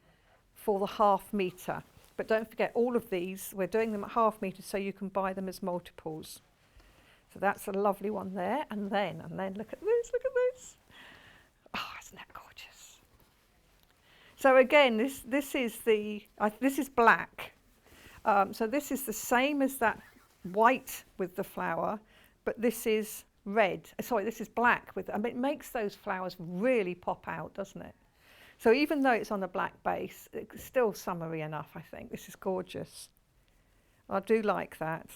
for the half metre. But don't forget, all of these, we're doing them at half metre so you can buy them as multiples. So that's a lovely one there. And then look at this. Oh, isn't that gorgeous? So again, this is black. So this is the same as that white with the flower, but this is red. Sorry, this is black with, I mean, it makes those flowers really pop out, doesn't it? So even though it's on a black base, it's still summery enough, I think. This is gorgeous. I do like that.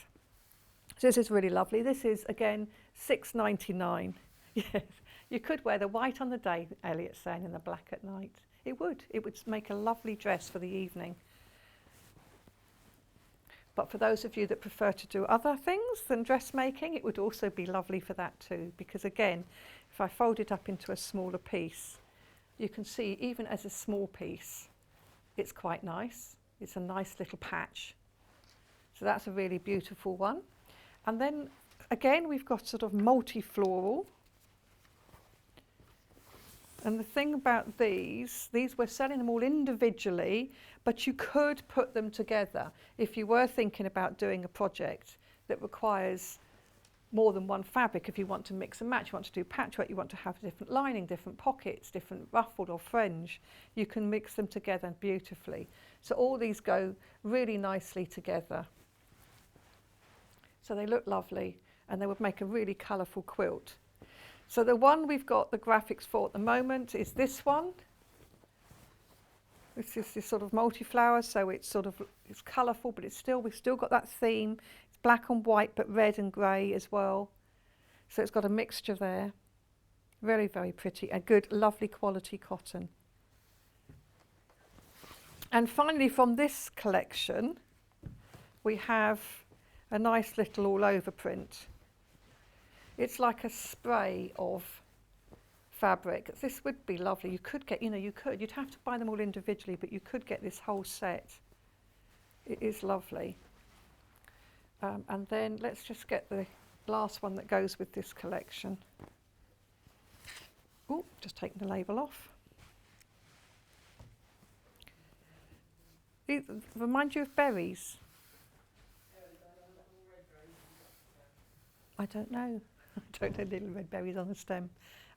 So this is really lovely. This is, again, £6.99. Yes, you could wear the white on the day, Elliot's saying, and the black at night. It would make a lovely dress for the evening. But for those of you that prefer to do other things than dressmaking, it would also be lovely for that too. Because again, if I fold it up into a smaller piece, you can see even as a small piece, it's quite nice. It's a nice little patch. So that's a really beautiful one. And then again, we've got sort of multi-floral. And the thing about these we're selling them all individually, but you could put them together if you were thinking about doing a project that requires more than one fabric. If you want to mix and match, you want to do patchwork, you want to have different lining, different pockets, different ruffled or fringe, you can mix them together beautifully. So all these go really nicely together. So they look lovely and they would make a really colourful quilt. So the one we've got the graphics for at the moment is this one. This is this sort of multi-flower, so it's colourful, but we've still got that theme. It's black and white, but red and grey as well. So it's got a mixture there. Very, very pretty. A good, lovely quality cotton. And finally, from this collection, we have a nice little all-over print. It's like a spray of fabric. This would be lovely. You could get, you'd have to buy them all individually, but you could get this whole set. It is lovely. And then let's just get the last one that goes with this collection. Oh, just taking the label off. These remind you of berries? I don't know. I don't know little red berries on the stem.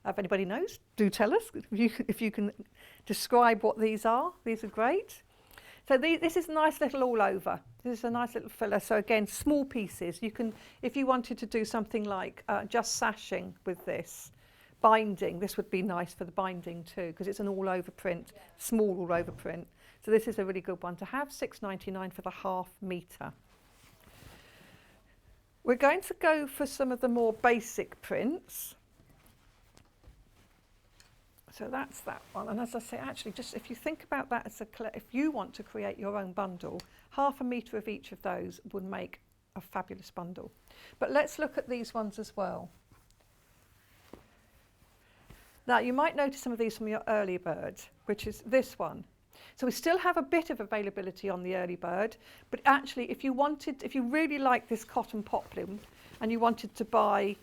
If anybody knows, do tell us. If you can describe what these are great. So this is a nice little all over. This is a nice little filler. So again, small pieces. You can, if you wanted to do something like just sashing with this, binding, this would be nice for the binding too, because it's an all over print, small all over print. So this is a really good one to have, £6.99 for the half metre. We're going to go for some of the more basic prints. So that's that one. And as I say, actually, just if you think about that as if you want to create your own bundle, 1/2 metre of each of those would make a fabulous bundle. But let's look at these ones as well. Now, you might notice some of these from your early bird, which is this one. So we still have a bit of availability on the early bird, but actually, if you really like this cotton poplin and you wanted to buy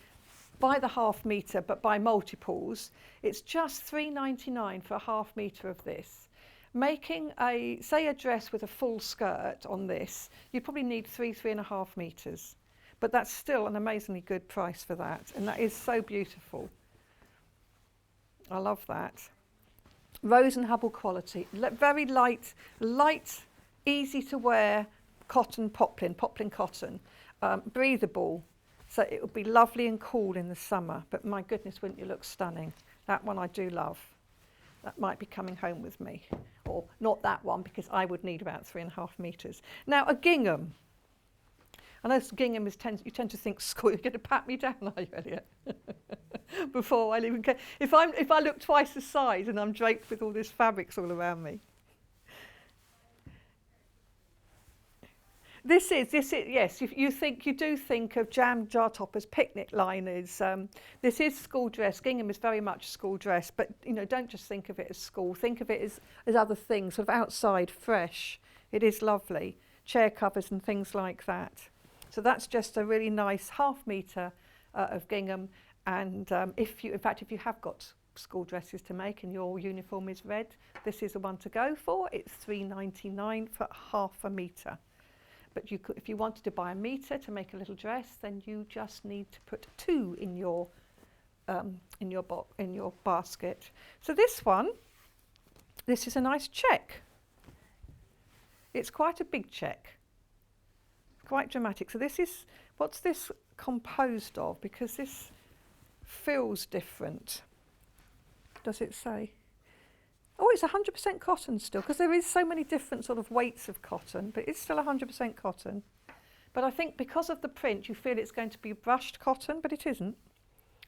the 1/2 metre but buy multiples, it's just £3.99 for a 1/2 metre of this. Making say a dress with a full skirt on this, you probably need 3.5 metres, but that's still an amazingly good price for that, and that is so beautiful. I love that. Rose and Hubble quality, very light, easy to wear cotton poplin cotton, breathable. So it would be lovely and cool in the summer, but my goodness, wouldn't you look stunning? That one I do love. That might be coming home with me. Or not that one, because I would need about 3.5 metres. Now, a gingham. I know gingham is you tend to think school. You're going to pat me down, are you, Elliot? Before I even get, if I look twice the size and I'm draped with all this fabrics all around me. This is yes. You do think of jam jar toppers, picnic liners. This is school dress. Gingham is very much school dress, but don't just think of it as school. Think of it as other things, sort of outside, fresh. It is lovely. Chair covers and things like that. So that's just a really nice 1/2 metre of gingham. And if you have got school dresses to make and your uniform is red, this is the one to go for. It's £3.99 for 1/2 metre. But if you wanted to buy a metre to make a little dress, then you just need to put 2 in your basket. So this is a nice check. It's quite a big check, quite dramatic. So what's this composed of? Because this feels different. Does it say? Oh, it's 100% cotton still, because there is so many different sort of weights of cotton, but it's still 100% cotton. But I think because of the print, you feel it's going to be brushed cotton, but it isn't.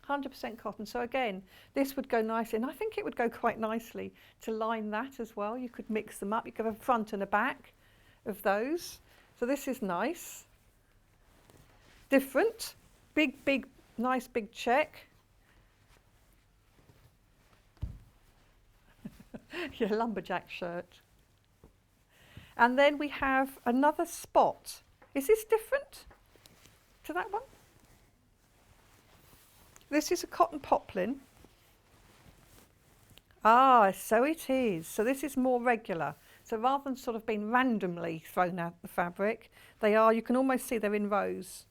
100% cotton. So again, this would go nicely, and I think it would go quite nicely to line that as well. You could mix them up. You could have a front and a back of those. So this is nice. Different. Big, nice big check. Your lumberjack shirt. And then we have another spot. Is this different to that one? This is a cotton poplin. Ah, so it is. So this is more regular. So rather than sort of being randomly thrown out the fabric, you can almost see they're in rows.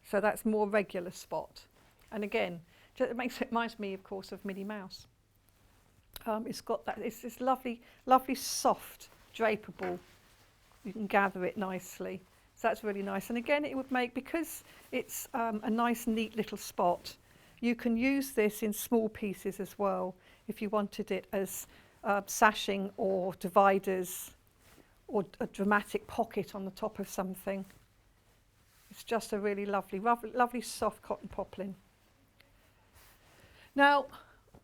So that's more regular spot. And again, it reminds me, of course, of Minnie Mouse. It's got that, it's this lovely soft drapeable. You can gather it nicely. So that's really nice. And again, it would make, because it's a nice, neat little spot, you can use this in small pieces as well if you wanted it as sashing or dividers or a dramatic pocket on the top of something. It's just a really lovely soft cotton poplin. Now,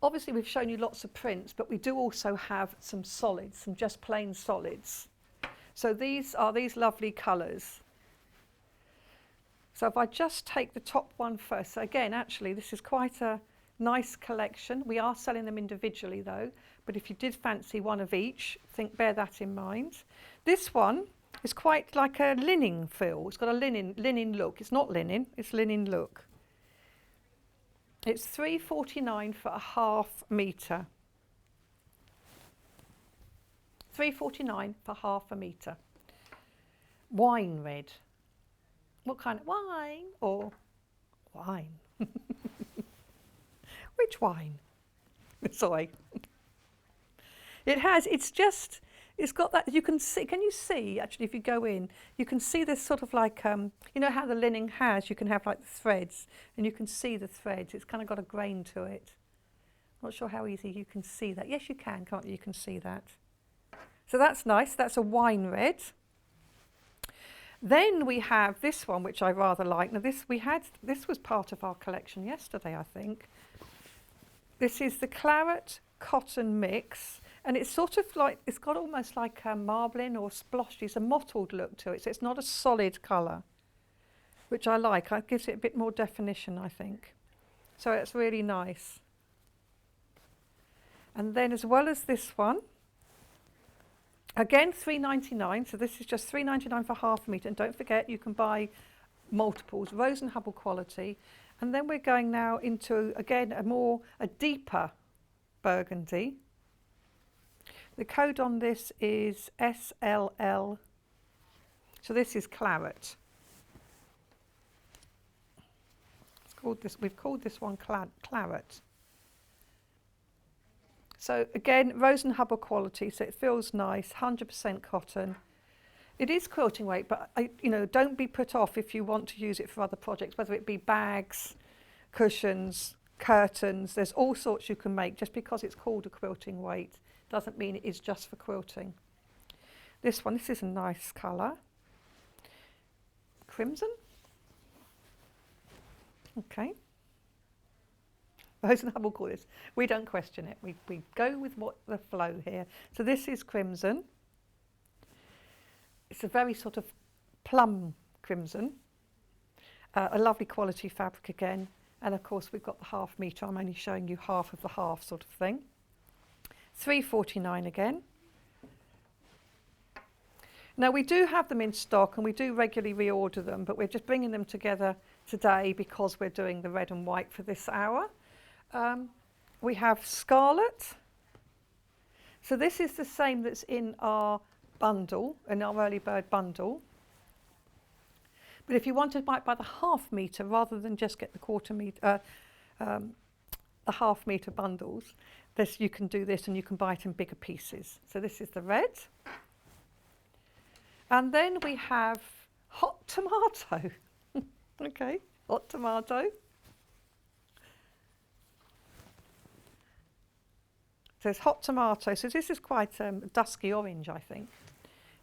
obviously we've shown you lots of prints, but we do also have some solids, some just plain solids. So these are these lovely colours. So if I just take the top one first, so again, actually, this is quite a nice collection. We are selling them individually though, but if you did fancy one of each, bear that in mind. This one is quite like a linen feel. It's got a linen look. It's not linen, it's linen look. It's £3.49 for a 1/2 metre. £3.49 for 1/2 metre. Wine red. What kind of wine? Or wine? Which wine? Sorry. It's got that, you can see, can you see, actually, if you go in, you can see this sort of like, you know how the linen has, you can have like the threads, and you can see the threads. It's kind of got a grain to it. Not sure how easy you can see that. Yes, you can, can't you? You can see that. So that's nice. That's a wine red. Then we have this one, which I rather like. Now this was part of our collection yesterday, I think. This is the claret cotton mix, and it's sort of like, it's got almost like a marbling or splotchy, a mottled look to it, so it's not a solid colour, which I like. It gives it a bit more definition, I think. So it's really nice. And then as well as this one, again £3.99, so this is just £3.99 for half a metre, and don't forget you can buy multiples, Rose and Hubble quality. And then we're going now into, again, a deeper burgundy. The code on this is SLL, so this is claret. We've called this one claret. So again, Rose and Hubble quality, so it feels nice, 100% cotton. It is quilting weight, but don't be put off if you want to use it for other projects, whether it be bags, cushions, curtains. There's all sorts you can make. Just because it's called a quilting weight doesn't mean it is just for quilting. This is a nice colour. Crimson. Okay. Rose and Hubble call this. We don't question it. We go with what the flow here. So this is crimson. It's a very sort of plum crimson. A lovely quality fabric again. And of course we've got the half metre. I'm only showing you half of the half sort of thing. £3.49 again. Now we do have them in stock and we do regularly reorder them, but we're just bringing them together today because we're doing the red and white for this hour. We have scarlet. So this is the same that's in our bundle, in our early bird bundle. But if you want to buy it by the half metre rather than just get the quarter metre, the half metre bundles, you can do this and you can buy it in bigger pieces. So this is the red. And then we have hot tomato. Okay, hot tomato. So it's hot tomato. So this is quite dusky orange, I think,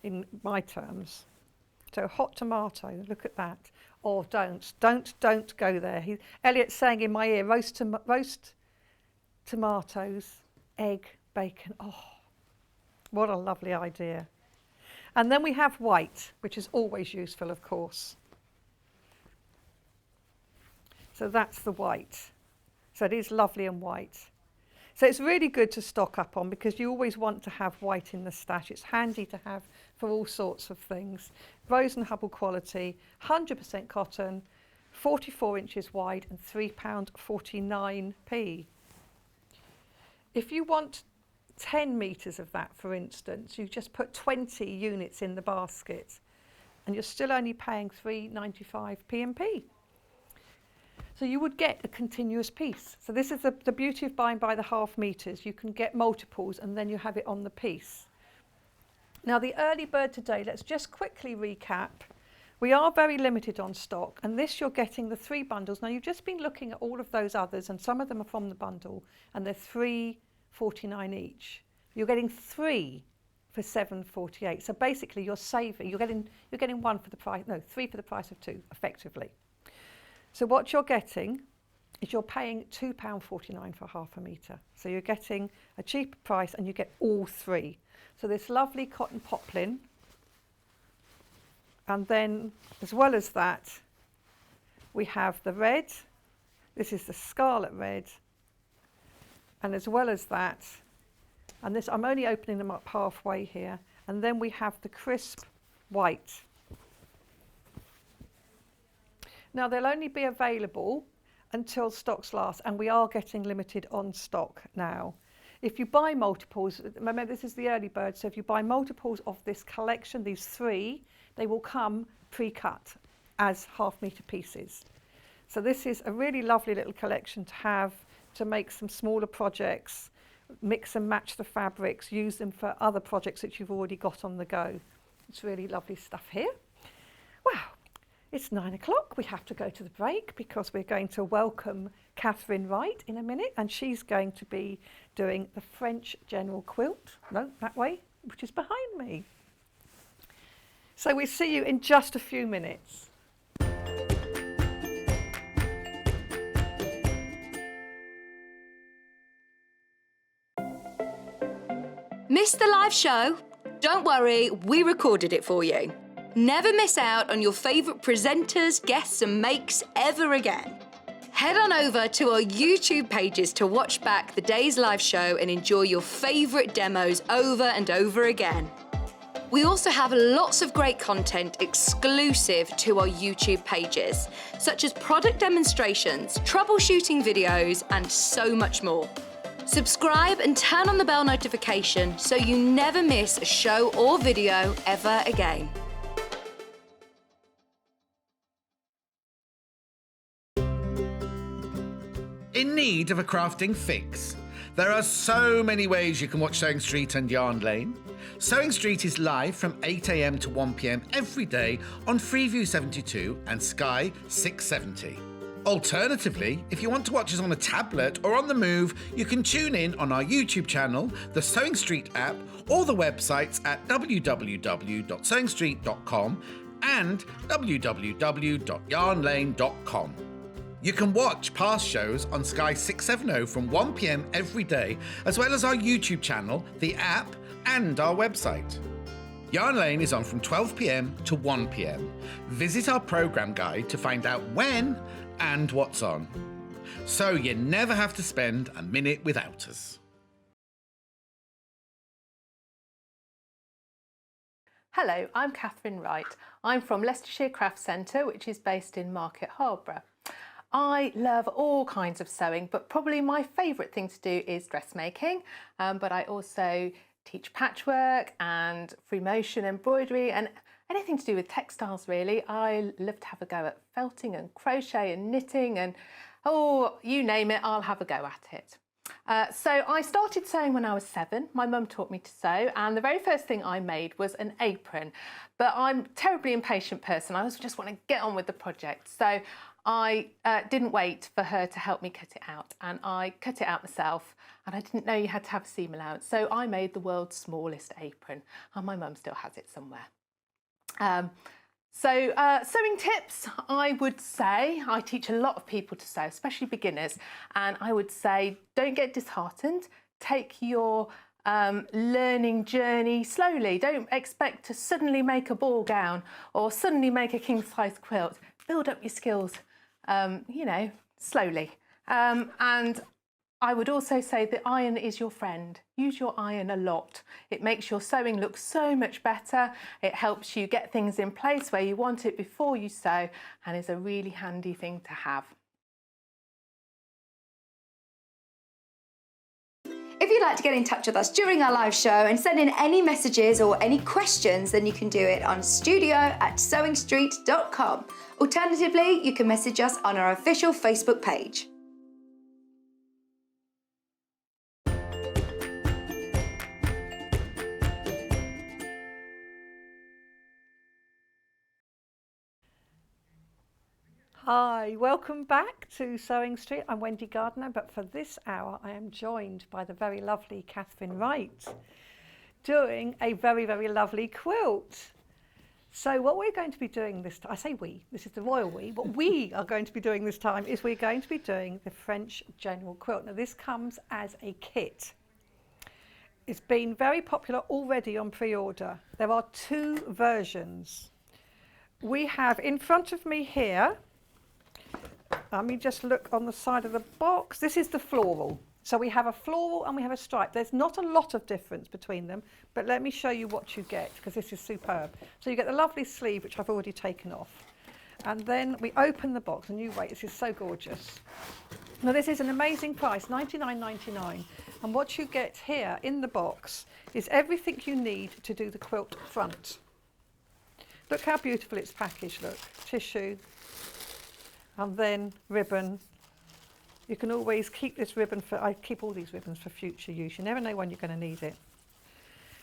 in my terms. So hot tomato, look at that. Oh, don't go there. Elliot's saying in my ear, roast tomatoes, egg, bacon. Oh, what a lovely idea. And then we have white, which is always useful, of course. So that's the white. So it is lovely and white. So it's really good to stock up on because you always want to have white in the stash. It's handy to have for all sorts of things. Rose and Hubble quality, 100% cotton, 44 inches wide and £3.49p. If you want 10 metres of that, for instance, you just put 20 units in the basket and you're still only paying £3.95 P&P. So you would get a continuous piece. So this is the beauty of buying by the half metres. You can get multiples and then you have it on the piece. Now the early bird today, let's just quickly recap. We are very limited on stock, and this you're getting the 3 bundles. Now you've just been looking at all of those others and some of them are from the bundle and they're £3.49 each. You're getting 3 for £7.48. So basically you're saving, you're getting 1 for the price, no, 3 for the price of 2 effectively. So what you're getting is you're paying £2.49 for half a metre. So you're getting a cheaper price and you get all 3. So this lovely cotton poplin. And then as well as that, we have the red. This is the scarlet red. And as well as that, and this, I'm only opening them up halfway here. And then we have the crisp white. Now they'll only be available until stocks last, and we are getting limited on stock now. If you buy multiples, remember this is the early bird, so if you buy multiples of this collection, these 3, they will come pre-cut as half metre pieces. So this is a really lovely little collection to have to make some smaller projects, mix and match the fabrics, use them for other projects that you've already got on the go. It's really lovely stuff here. Wow. It's 9 o'clock. We have to go to the break because we're going to welcome Catherine Wright in a minute, and she's going to be doing the French general quilt. No, that way, which is behind me. So we see you in just a few minutes. Missed the live show? Don't worry, we recorded it for you. Never miss out on your favourite presenters, guests and makes ever again. Head on over to our YouTube pages to watch back the day's live show and enjoy your favourite demos over and over again. We also have lots of great content exclusive to our YouTube pages, such as product demonstrations, troubleshooting videos, and so much more. Subscribe and turn on the bell notification so you never miss a show or video ever again. In need of a crafting fix? There are so many ways you can watch Sewing Street and Yarn Lane. Sewing Street is live from 8 AM to 1 PM every day on Freeview 72 and Sky 670. Alternatively, if you want to watch us on a tablet or on the move, you can tune in on our YouTube channel, the Sewing Street app, or the websites at www.sewingstreet.com and www.yarnlane.com. You can watch past shows on Sky 670 from 1 PM every day, as well as our YouTube channel, the app, and our website. Yarn Lane is on from 12 PM to 1 PM. Visit our programme guide to find out when and what's on. So you never have to spend a minute without us. Hello, I'm Catherine Wright. I'm from Leicestershire Craft Centre, which is based in Market Harborough. I love all kinds of sewing, but probably my favourite thing to do is dressmaking. But I also teach patchwork and free motion embroidery and anything to do with textiles really. I love to have a go at felting and crochet and knitting and you name it, I'll have a go at it. So I started sewing when I was 7. My mum taught me to sew and the very first thing I made was an apron. But I'm a terribly impatient person. I just want to get on with the project. So I didn't wait for her to help me cut it out and I cut it out myself and I didn't know you had to have a seam allowance. So I made the world's smallest apron and my mum still has it somewhere. Sewing tips, I would say, I teach a lot of people to sew, especially beginners, and I would say don't get disheartened, take your learning journey slowly. Don't expect to suddenly make a ball gown or suddenly make a king size quilt. Build up your skills, slowly. And I would also say the iron is your friend. Use your iron a lot. It makes your sewing look so much better. It helps you get things in place where you want it before you sew and is a really handy thing to have. If you'd like to get in touch with us during our live show and send in any messages or any questions, then you can do it on studio@sewingstreet.com. Alternatively, you can message us on our official Facebook page. Hi, welcome back to Sewing Street. I'm Wendy Gardner, but for this hour I am joined by the very lovely Catherine Wright doing a very, very lovely quilt. So what we're going to be doing this time, I say we, this is the royal we, what we are going to be doing this time is we're going to be doing the French general quilt. Now this comes as a kit. It's been very popular already on pre-order. There are 2 versions. We have in front of me here, let me just look on the side of the box. This is the floral. So we have a floral and we have a stripe. There's not a lot of difference between them, but let me show you what you get because this is superb. So you get the lovely sleeve, which I've already taken off. And then we open the box and you wait, this is so gorgeous. Now this is an amazing price, $99.99. And what you get here in the box is everything you need to do the quilt front. Look how beautiful it's packaged, look. Tissue, and then ribbon. You can always keep this ribbon I keep all these ribbons for future use. You never know when you're going to need it.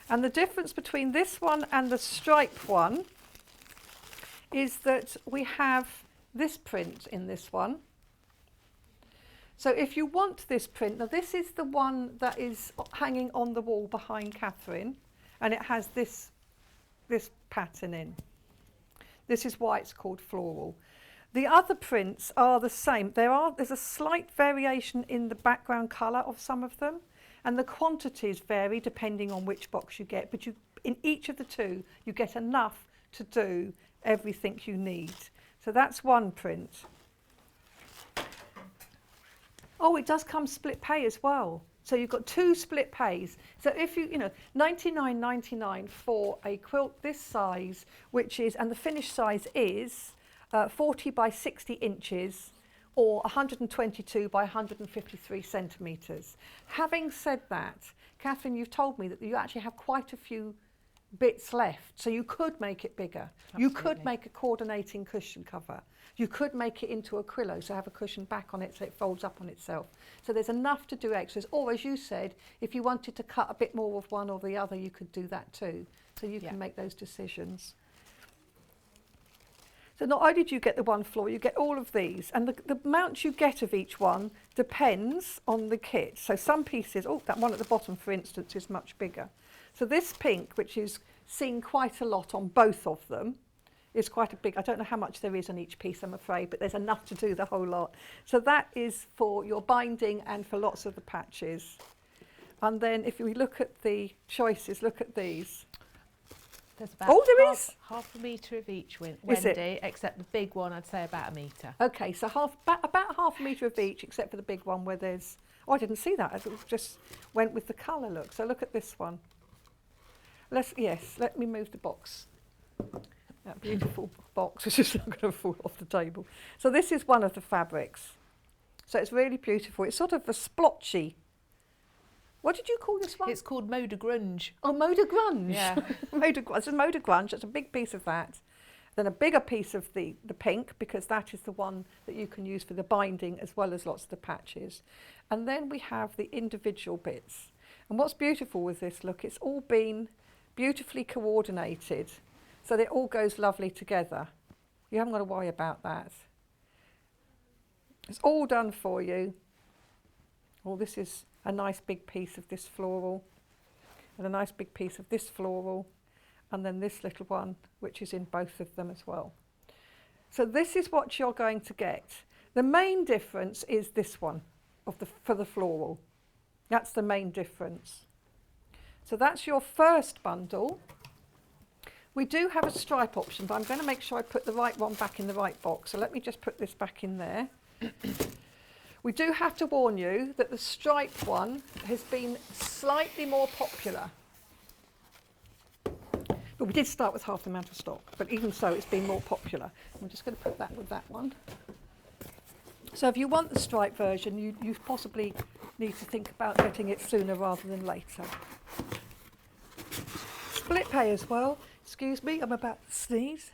And the difference between this one and the stripe one is that we have this print in this one. So if you want this print, now this is the one that is hanging on the wall behind Catherine, and it has this pattern in. This is why it's called floral. The other prints are the same. There's a slight variation in the background colour of some of them, and the quantities vary depending on which box you get, but in each of the two you get enough to do everything you need. So that's one print. Oh, it does come split pay as well. So you've got 2 split pays. So if you know, $99.99 for a quilt this size, which is, and the finished size is 40 by 60 inches or 122 by 153 centimetres. Having said that, Catherine, you've told me that you actually have quite a few bits left, so you could make it bigger. Absolutely. You could make a coordinating cushion cover. You could make it into a quillo, so have a cushion back on it so it folds up on itself. So there's enough to do extras. Or as you said, if you wanted to cut a bit more of one or the other, you could do that too. So you can make those decisions. So not only do you get the one floor, you get all of these. And the amount you get of each one depends on the kit. So some pieces, oh, that one at the bottom, for instance, is much bigger. So this pink, which is seen quite a lot on both of them, is quite a big, I don't know how much there is on each piece, I'm afraid, but there's enough to do the whole lot. So that is for your binding and for lots of the patches. And then if we look at the choices, look at these. There's about half a metre of each, Wendy, except the big one, I'd say about a metre. Okay, so about half a metre of each, except for the big one where there's, oh, I didn't see that, I just went with the colour look. So look at this one. Let me move the box. That beautiful box is just not going to fall off the table. So this is one of the fabrics. So it's really beautiful. It's sort of a splotchy. What did you call this one? It's called Moda Grunge. Oh, Moda Grunge. Yeah. Moda Grunge. That's a big piece of that. Then a bigger piece of the pink, because that is the one that you can use for the binding as well as lots of the patches. And then we have the individual bits. And what's beautiful with this, look, it's all been beautifully coordinated so that it all goes lovely together. You haven't got to worry about that. It's all done for you. Oh, this is a nice big piece of this floral and a nice big piece of this floral, and then this little one which is in both of them as well. So this is what you're going to get. The main difference is this one for the floral. That's the main difference. So that's your first bundle. We do have a stripe option, but I'm going to make sure I put the right one back in the right box. So let me just put this back in there. We do have to warn you that the striped one has been slightly more popular. But we did start with half the amount of stock, but even so, it's been more popular. I'm just going to put that with that one. So if you want the striped version, you possibly need to think about getting it sooner rather than later. Split pay as well. Excuse me, I'm about to sneeze.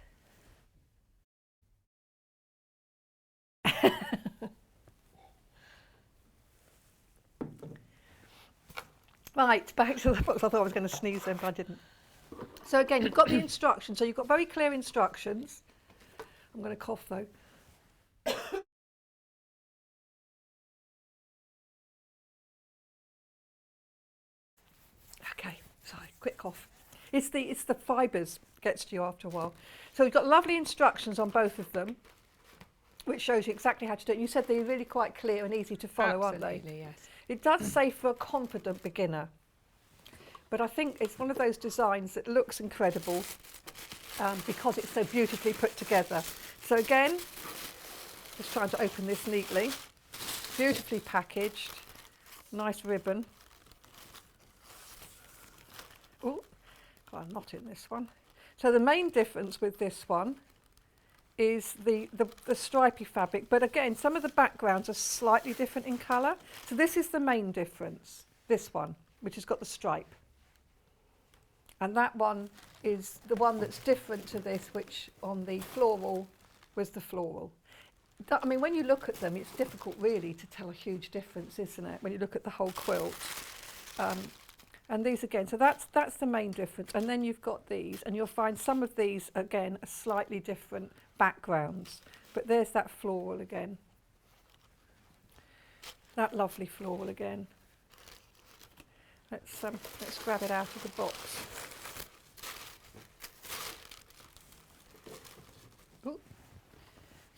Right, back to the box. I thought I was going to sneeze then, but I didn't. So again, you've got the instructions. So you've got very clear instructions. I'm going to cough though. Okay, sorry, quick cough. It's the fibres gets to you after a while. So we've got lovely instructions on both of them, which shows you exactly how to do it. You said they're really quite clear and easy to follow, aren't they? Absolutely, yes. It does say for a confident beginner, but I think it's one of those designs that looks incredible because it's so beautifully put together. So again, just trying to open this neatly, beautifully packaged, nice ribbon. Oh, got a knot in this one. So the main difference with this one is the stripy fabric, but again, some of the backgrounds are slightly different in colour. So this is the main difference, this one, which has got the stripe. And that one is the one that's different to this, which on the floral was the floral. I mean, when you look at them, it's difficult really to tell a huge difference, isn't it, when you look at the whole quilt. And these again, so that's the main difference. And then you've got these, and you'll find some of these, again, are slightly different backgrounds. But there's that floral again. That lovely floral again. Let's grab it out of the box.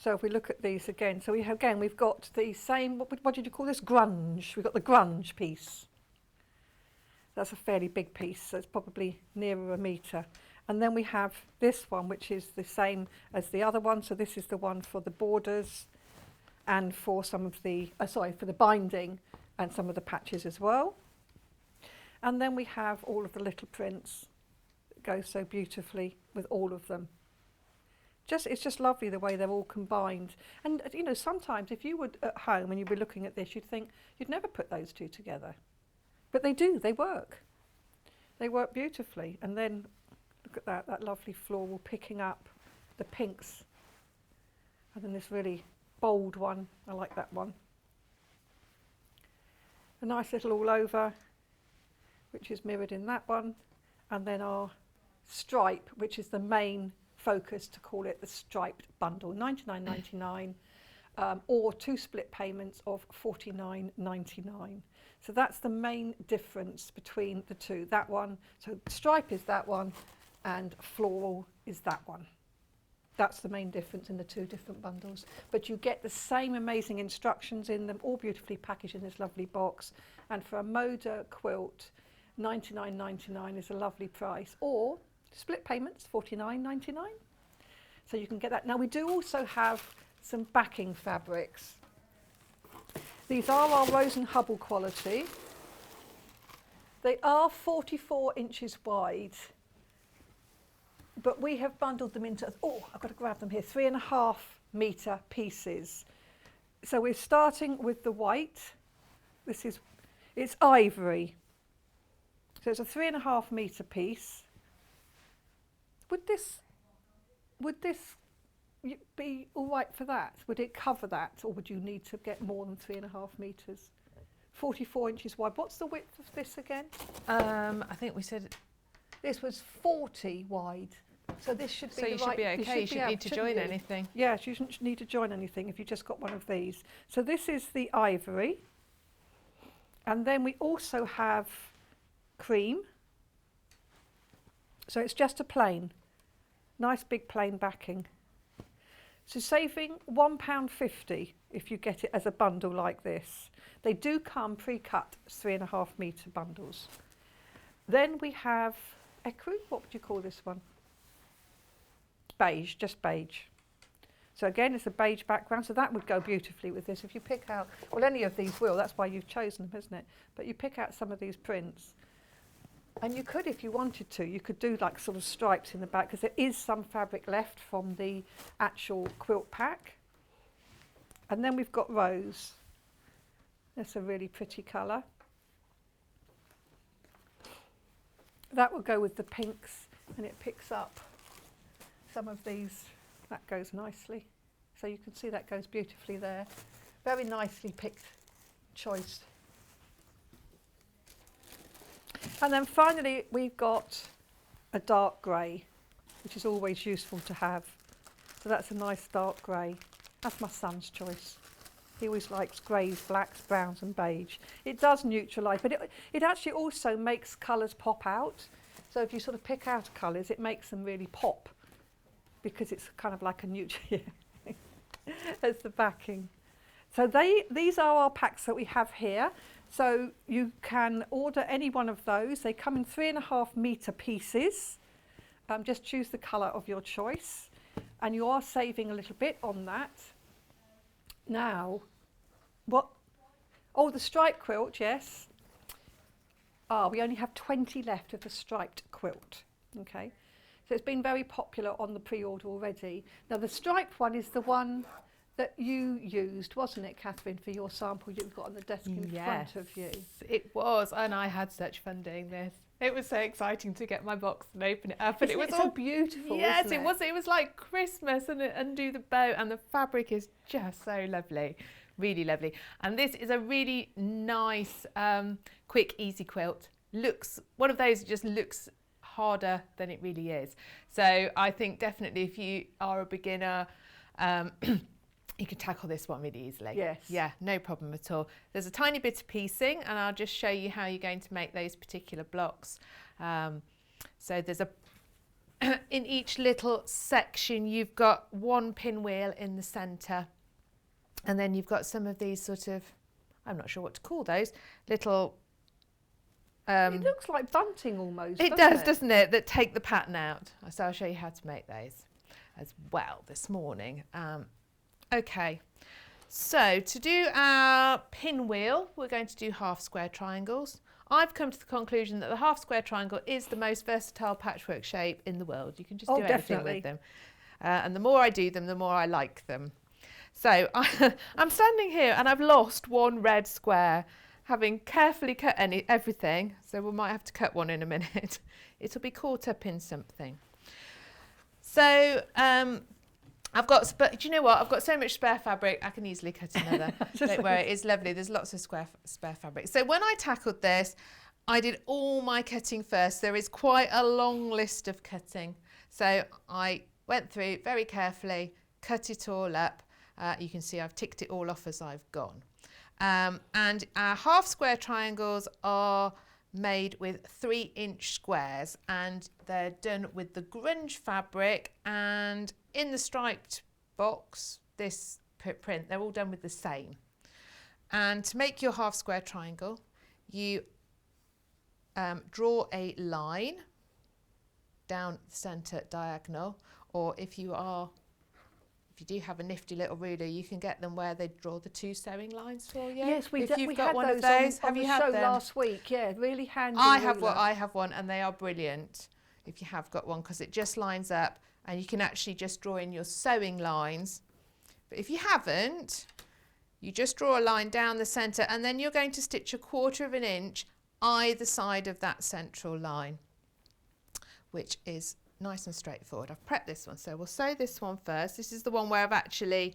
So if we look at these again, so we've got the same, what did you call this? Grunge. We've got the grunge piece. That's a fairly big piece, so it's probably nearer a metre. And then we have this one, which is the same as the other one. So this is the one for the borders and for some of the, for the binding and some of the patches as well. And then we have all of the little prints that go so beautifully with all of them. It's just lovely the way they're all combined. And you know, sometimes if you were at home and you were looking at this, you'd think you'd never put those two together. But they do, they work. They work beautifully. And then look at that lovely floral picking up the pinks. And then this really bold one, I like that one. A nice little all over, which is mirrored in that one. And then our stripe, which is the main focus, to call it the striped bundle, $99.99, or 2 split payments of $49.99. So that's the main difference between the two. That one, so stripe is that one, and floral is that one. That's the main difference in the two different bundles. But you get the same amazing instructions in them, all beautifully packaged in this lovely box. And for a Moda quilt, $99.99 is a lovely price, or split payments, $49.99. So you can get that. Now we do also have some backing fabrics. These are our Rose and Hubble quality. They are 44 inches wide, but we have bundled them into, I've got to grab them here, 3.5 metre pieces. So we're starting with the white. It's ivory. So it's a 3.5 metre piece. Would this be all right for that? Would it cover that, or would you need to get more than 3.5 metres? 44 inches wide. What's the width of this again? I think we said this was 40 wide. So this should be so. You should be okay. You shouldn't need to join anything. Yes, you shouldn't need to join anything if you just got one of these. So this is the ivory, and then we also have cream. So it's just a plain, nice big plain backing. So saving £1.50 if you get it as a bundle like this. They do come pre-cut 3.5 metre bundles. Then we have ecru. What would you call this one? Beige, just beige. So again, it's a beige background, so that would go beautifully with this. If you pick out, well, any of these will, that's why you've chosen them, isn't it? But you pick out some of these prints. And you could, if you wanted to, you could do like sort of stripes in the back, because there is some fabric left from the actual quilt pack. And then we've got rose. That's a really pretty colour. That will go with the pinks, and it picks up some of these. That goes nicely. So you can see that goes beautifully there. Very nicely picked choice. And then finally we've got a dark grey, which is always useful to have. So that's a nice dark grey. That's my son's choice. He always likes greys, blacks, browns and beige. It does neutralise, but it actually also makes colours pop out. So if you sort of pick out colours, it makes them really pop, because it's kind of like a neutral as the backing. So these are our packs that we have here. So you can order any one of those. They come in 3.5 metre pieces. Just choose the colour of your choice, and you are saving a little bit on that. Now, what? Oh, the striped quilt, yes. We only have 20 left of the striped quilt. Okay, so it's been very popular on the pre-order already. Now the striped one is the one that you used, wasn't it, Catherine, for your sample you've got on the desk in front of you? It was, and I had such fun doing this. It was so exciting to get my box and open it up, and it was all so beautiful. Yes, isn't it was. It was like Christmas, and undo the bow, and the fabric is just so lovely, really lovely. And this is a really nice, quick, easy quilt. Looks one of those that just looks harder than it really is. So I think definitely if you are a beginner, you can tackle this one really easily. Yes. Yeah, no problem at all. There's a tiny bit of piecing, and I'll just show you how you're going to make those particular blocks. So there's a in each little section you've got one pinwheel in the centre, and then you've got some of these sort of, I'm not sure what to call those, little it looks like bunting almost. it does, doesn't it, that take the pattern out. So I'll show you how to make those as well this morning. Okay, so to do our pinwheel, we're going to do half square triangles. I've come to the conclusion that the half square triangle is the most versatile patchwork shape in the world. You can just do anything with them. And the more I do them, the more I like them. So I'm standing here and I've lost one red square, having carefully cut everything. So we might have to cut one in a minute. It'll be caught up in something. So I've got, but do you know what? I've got so much spare fabric, I can easily cut another. Don't worry, it's lovely. There's lots of spare fabric. So when I tackled this, I did all my cutting first. There is quite a long list of cutting. So I went through very carefully, cut it all up. You can see I've ticked it all off as I've gone. And our half square triangles are made with 3-inch squares, and they're done with the grunge fabric, and in the striped box, this print, they're all done with the same. And to make your half square triangle, you draw a line down the centre diagonal, or if you do have a nifty little ruler, you can get them where they draw the 2 sewing lines for you. Yes, we if you've got had one those of those, on have you the had show them? last week. Yeah, really handy. I have one, and they are brilliant if you have got one, because it just lines up and you can actually just draw in your sewing lines. But if you haven't, you just draw a line down the centre, and then you're going to stitch 1/4 of an inch either side of that central line, which is nice and straightforward. I've prepped this one, so we'll sew this one first. This is the one where I've actually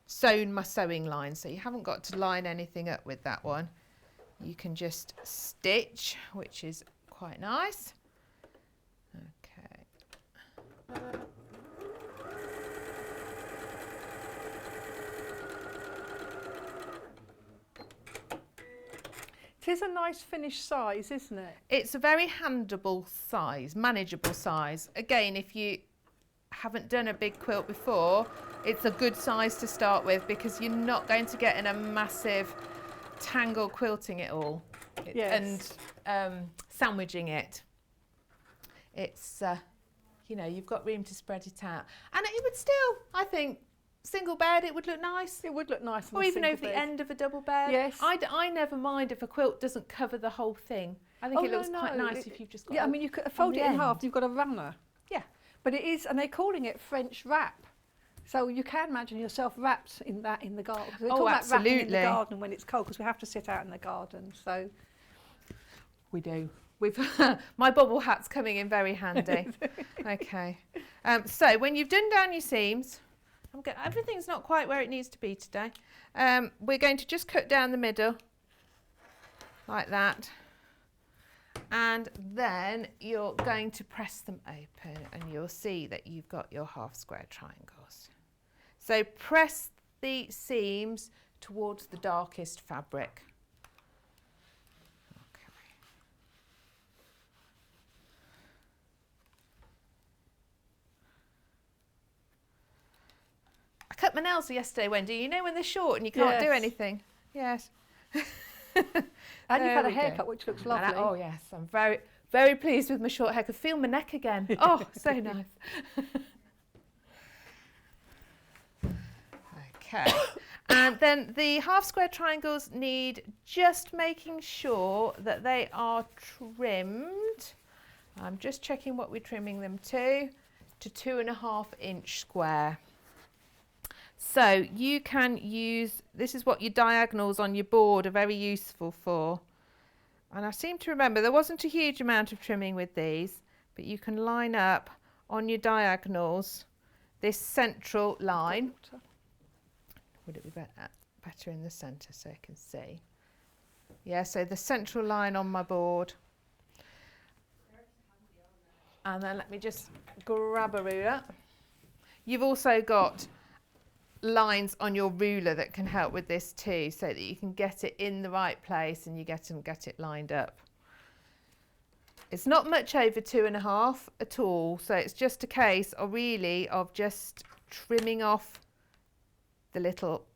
sewn my sewing line, so you haven't got to line anything up with that one. You can just stitch, which is quite nice. Okay. It is a nice finished size, isn't it? It's a very handleable size, manageable size. Again, if you haven't done a big quilt before, it's a good size to start with, because you're not going to get in a massive tangle quilting it all. Yes. And sandwiching it. It's, you know, you've got room to spread it out. And it would still, I think, single bed, it would look nice. It would look nice. Or even over the end of a double bed. Yes. I never mind if a quilt doesn't cover the whole thing. I think it looks quite nice if you've just got. Yeah, I mean, you could fold it in half. You've got a runner. Yeah. But it is, and they're calling it French wrap. So you can imagine yourself wrapped in that in the garden. They talk about wrapping in the garden when it's cold, because we have to sit out in the garden. So we do. We've my bobble hat's coming in very handy. Okay. So when you've done down your seams, everything's not quite where it needs to be today. We're going to just cut down the middle like that, and then you're going to press them open, and you'll see that you've got your half square triangles. So press the seams towards the darkest fabric. I cut my nails yesterday, Wendy. You know when they're short and you can't do anything? Yes. And you've had a haircut, which looks lovely. Oh yes, I'm very, very pleased with my short hair. I could feel my neck again. Oh, so nice. Okay. And then the half square triangles need just making sure that they are trimmed. I'm just checking what we're trimming them to 2.5 inch square. So you can use, this is what your diagonals on your board are very useful for. And I seem to remember there wasn't a huge amount of trimming with these, but you can line up on your diagonals this central line. Would it be better in the centre so you can see? Yeah, so the central line on my board. And then let me just grab a ruler. You've also got lines on your ruler that can help with this too, so that you can get it in the right place and you get it lined up. It's not much over 2.5 at all. So it's just a case of really of just trimming off the little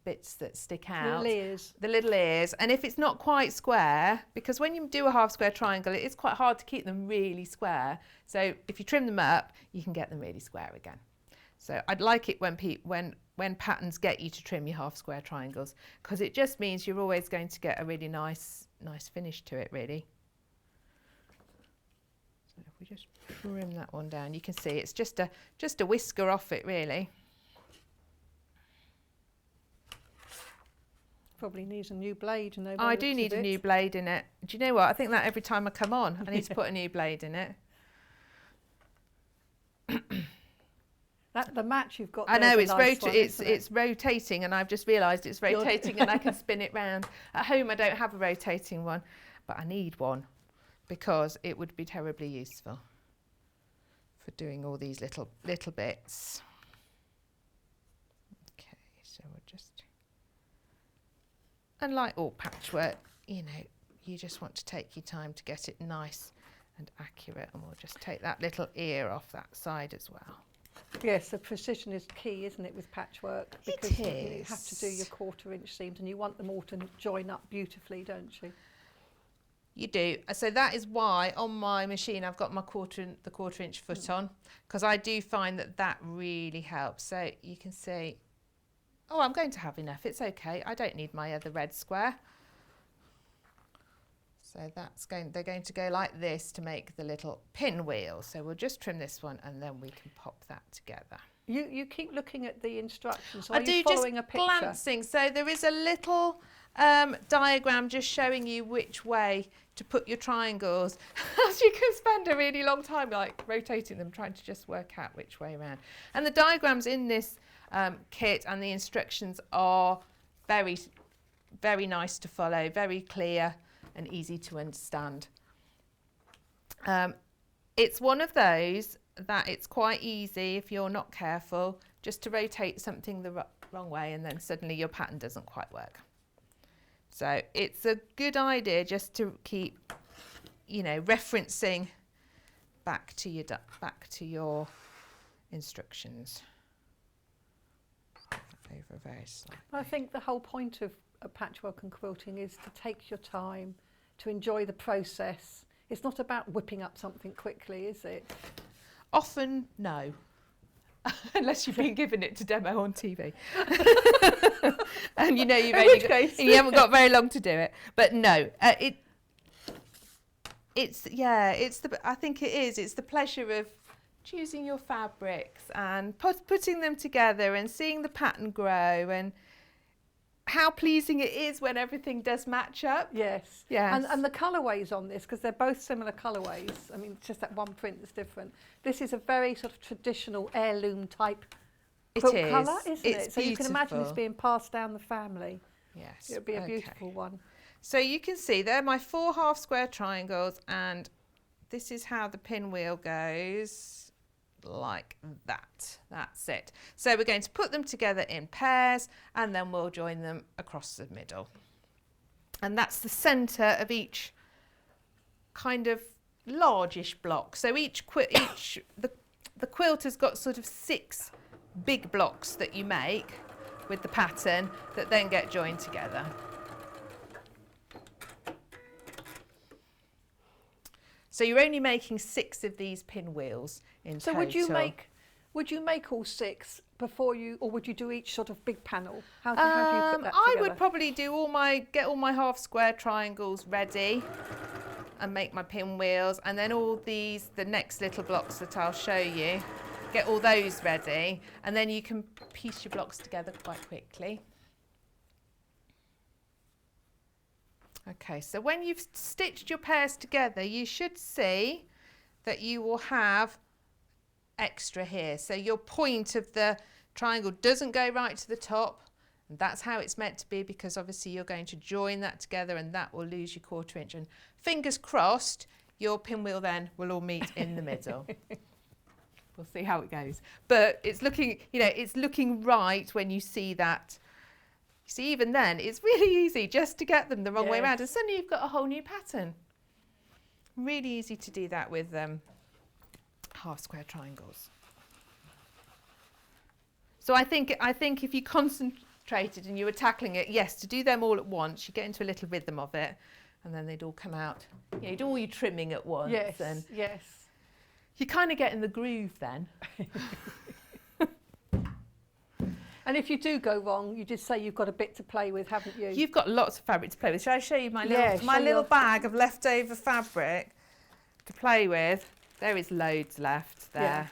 bits that stick out. The little ears. And if it's not quite square, because when you do a half square triangle, it is quite hard to keep them really square. So if you trim them up, you can get them really square again. So I'd like it when patterns get you to trim your half square triangles, because it just means you're always going to get a really nice finish to it, really. So if we just trim that one down, you can see it's just a whisker off it, really. Probably needs a new blade. I do need a new blade in it. Do you know what? I think that every time I come on, I need to put a new blade in it. The match you've got. I know it's it's rotating, and I've just realised it's rotating, and I can spin it round. At home, I don't have a rotating one, but I need one because it would be terribly useful for doing all these little bits. Okay, so we'll just. And like all patchwork, you know, you just want to take your time to get it nice and accurate, and we'll just take that little ear off that side as well. Yes, the precision is key, isn't it, with patchwork? Because you have to do your 1/4 inch seams, and you want them all to join up beautifully, don't you? You do. So that is why on my machine I've got my 1/4 inch foot on, because I do find that really helps. So you can see. Oh, I'm going to have enough. It's okay. I don't need my other red square. So they're going to go like this to make the little pinwheel. So we'll just trim this one, and then we can pop that together. You keep looking at the instructions. I do, just glancing. So there is a little diagram just showing you which way to put your triangles. As you can spend a really long time like rotating them, trying to just work out which way around. And the diagrams in this kit and the instructions are very, very nice to follow, very clear and easy to understand. It's one of those that it's quite easy, if you're not careful, just to rotate something the wrong way, and then suddenly your pattern doesn't quite work. So it's a good idea just to keep, you know, referencing back to your instructions. Over very slightly. I think the whole point of patchwork and quilting is to take your time, to enjoy the process. It's not about whipping up something quickly, is it? Often, no. Unless you've been given it to demo on TV. And you know you haven't got very long to do it. But no, I think it is. It's the pleasure of choosing your fabrics and putting them together and seeing the pattern grow, and how pleasing it is when everything does match up. Yes. And the colourways on this, because they're both similar colourways. I mean, it's just that one print that's different. This is a very sort of traditional heirloom type quilt colour, isn't it? So you can imagine this being passed down the family. Yes. It would be a beautiful one. So you can see there are my 4 half square triangles, and this is how the pinwheel goes. Like that. That's it. So we're going to put them together in pairs, and then we'll join them across the middle. And that's the centre of each kind of largish block. So the quilt has got sort of 6 big blocks that you make with the pattern that then get joined together. So you're only making 6 of these pinwheels in total. So would you make all 6 before you, or would you do each sort of big panel? How do you put that together? I would probably do get all my half square triangles ready and make my pinwheels, and then all the next little blocks that I'll show you, get all those ready, and then you can piece your blocks together quite quickly. Okay, so when you've stitched your pairs together, you should see that you will have extra here. So your point of the triangle doesn't go right to the top, and that's how it's meant to be, because obviously you're going to join that together, and that will lose your 1/4 inch. And fingers crossed, your pinwheel then will all meet in the middle. We'll see how it goes. But it's looking right when you see that. You see, even then, it's really easy just to get them the wrong way around, and suddenly you've got a whole new pattern. Really easy to do that with half square triangles. So I think if you concentrated and you were tackling it, yes, to do them all at once, you get into a little rhythm of it, and then they'd all come out. You know, you do all your trimming at once. Yes, and yes. you kind of get in the groove then. And if you do go wrong, you just say you've got a bit to play with, haven't you? You've got lots of fabric to play with. Shall I show you my little, Yeah, my show little your- bag of leftover fabric to play with? There is loads left there. Yeah.